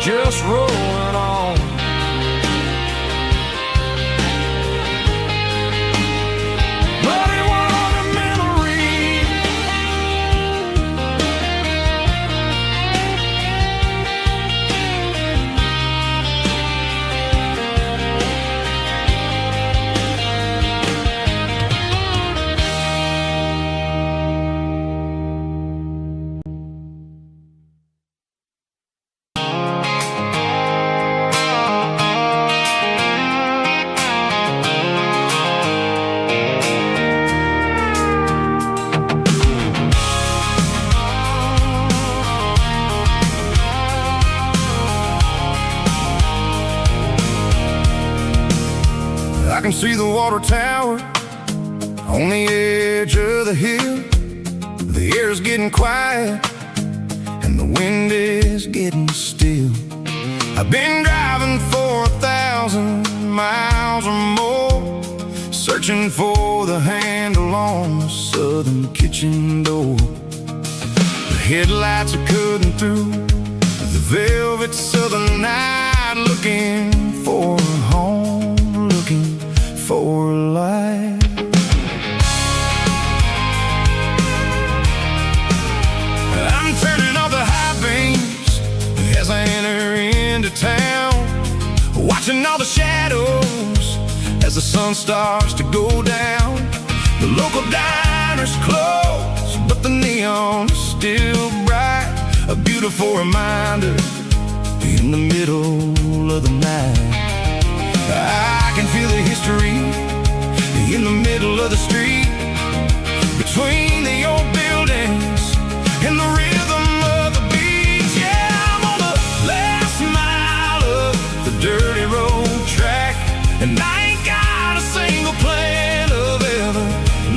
Speaker 2: Just rolling on. Muddy water memory.
Speaker 1: I can see the water tower on the edge of the hill. The air's getting quiet and the wind is getting still. I've been driving for 1,000 miles or more, searching for the handle on the southern kitchen door. The headlights are cutting through the velvet southern night, looking for a home, looking for life. I'm turning off the high beams as I enter into town, watching all the shadows as the sun starts to go down. The local diner's closed, but the neon is still bright, a beautiful reminder in the middle of the night. I can feel the history in the middle of the street, between the old buildings and the rhythm of the beats. Yeah, I'm on the last mile of the dirty road track, and I ain't got a single plan of ever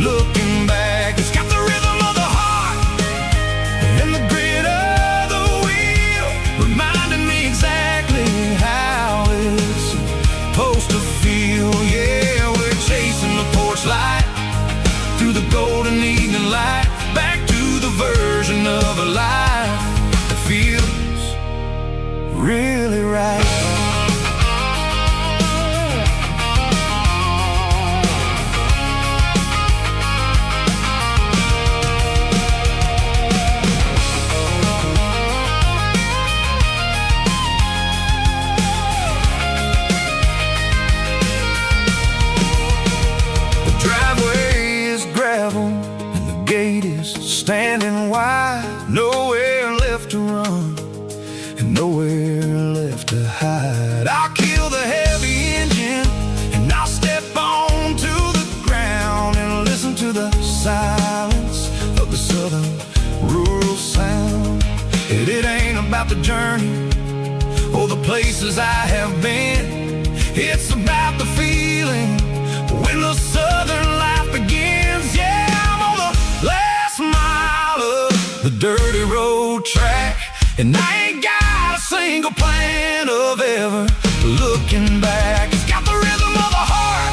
Speaker 1: looking back. It's got the rhythm of the heart and the grit of the wheel, reminding me exactly how it's supposed to feel. Yeah, we're chasing the porch light through the golden evening light, back to the version of a life that feels really right. Standing wide, nowhere left to run and nowhere left to hide. I'll kill the heavy engine and I'll step onto the ground and listen to the silence of the southern rural sound. It ain't about the journey or the places I have been, it's about the feeling when the southern life begins. Yeah, I'm on the last mile of the dirty road track, and I ain't got a single plan of ever looking back. It's got the rhythm of the heart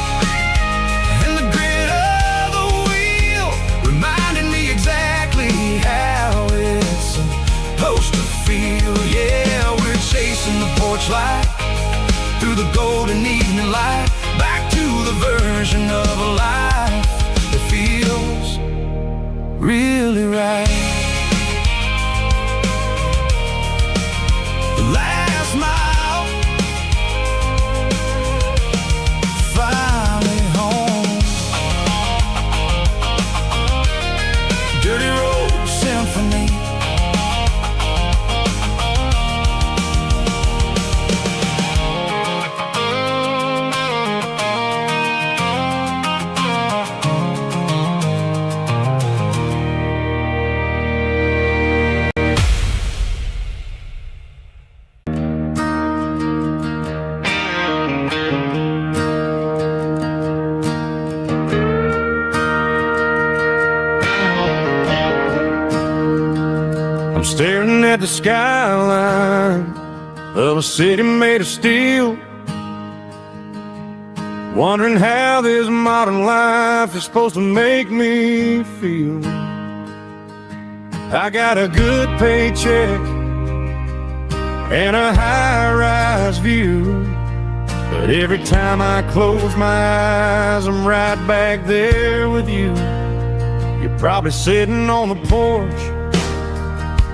Speaker 1: and the grit of the wheel, reminding me exactly how it's supposed to feel. Yeah, we're chasing the porch light through the golden evening light, back to the version of a life that feels really right. The last mile, finally home. Dirty road symphony.
Speaker 2: at the skyline of a city made of steel, wondering how this modern life is supposed to make me feel. I got a good paycheck and a high-rise view, but every time I close my eyes, I'm right back there with you. You're probably sitting on the porch,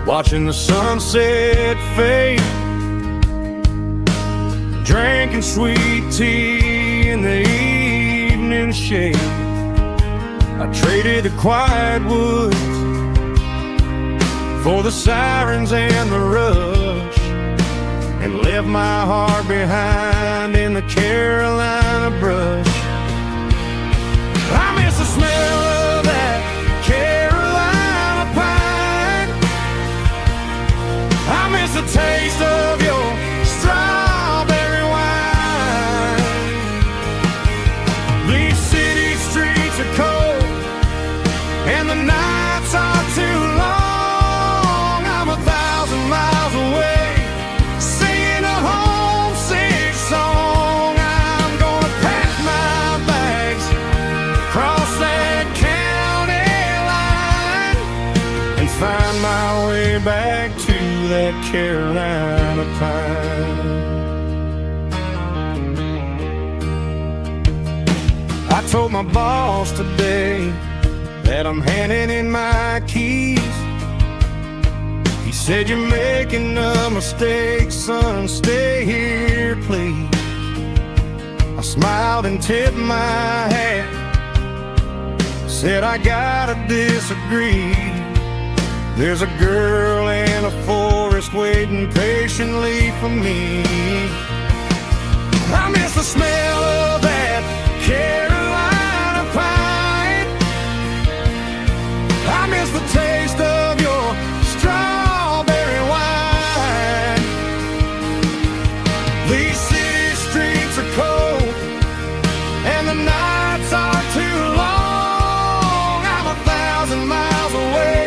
Speaker 2: watching the sunset fade, drinking sweet tea in the evening shade. I traded the quiet woods for the sirens and the rush, and left my heart behind in the Carolina brush. I miss the smell of that Carolina pine. I miss the taste of your strawberry wine. These city streets are cold and the nights are too long. I'm 1,000 miles away, singing a homesick song. I'm gonna pack my bags, cross that county line, and find my way back to that Carolina pine. I told my boss today that I'm handing in my keys. He said, "You're making a mistake, son, stay here, please." I smiled and tipped my hat, said, "I gotta disagree. There's a girl in a forest waiting patiently for me." I miss the smell of that Carolina pine. I miss the taste of your strawberry wine. These city streets are cold and the nights are too long. I'm 1,000 miles away,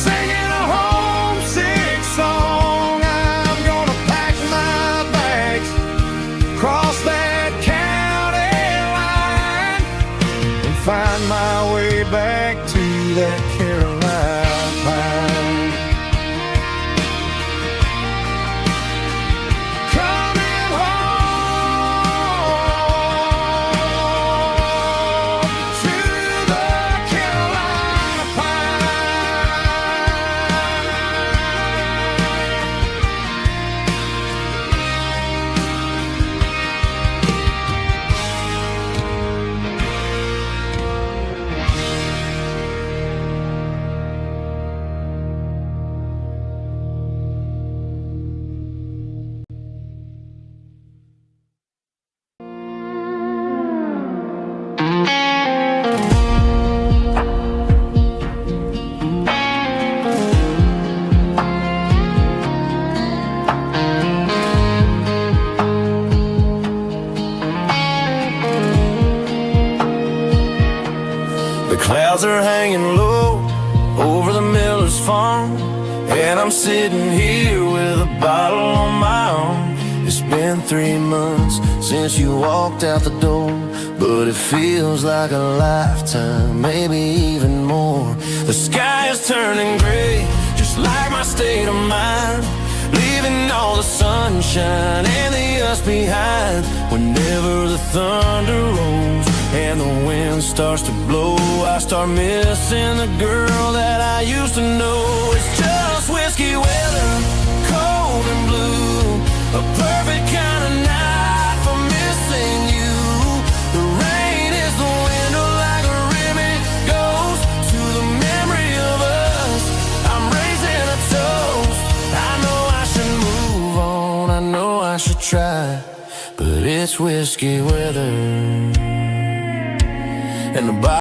Speaker 2: singing a homesick song. I'm gonna pack my bags, cross that county line, and find my way back to that Carolina pine. Coming home to the Carolina The clouds are hanging low over the miller's farm, and I'm sitting here with a bottle on my arm. It's been 3 months since you walked out the door, but it feels like a lifetime, maybe even more. The sky is turning gray, just like my state of mind, leaving all the sunshine and the us behind. Whenever the thunder rolls and the wind starts to blow, I start missing the girl that I used to know. It's just whiskey weather, cold and blue, a perfect kind of night for missing you. The rain is the window like a ribbon goes to the memory of us. I'm raising a toast. I know I should move on, I know I should try, but it's whiskey weather. And the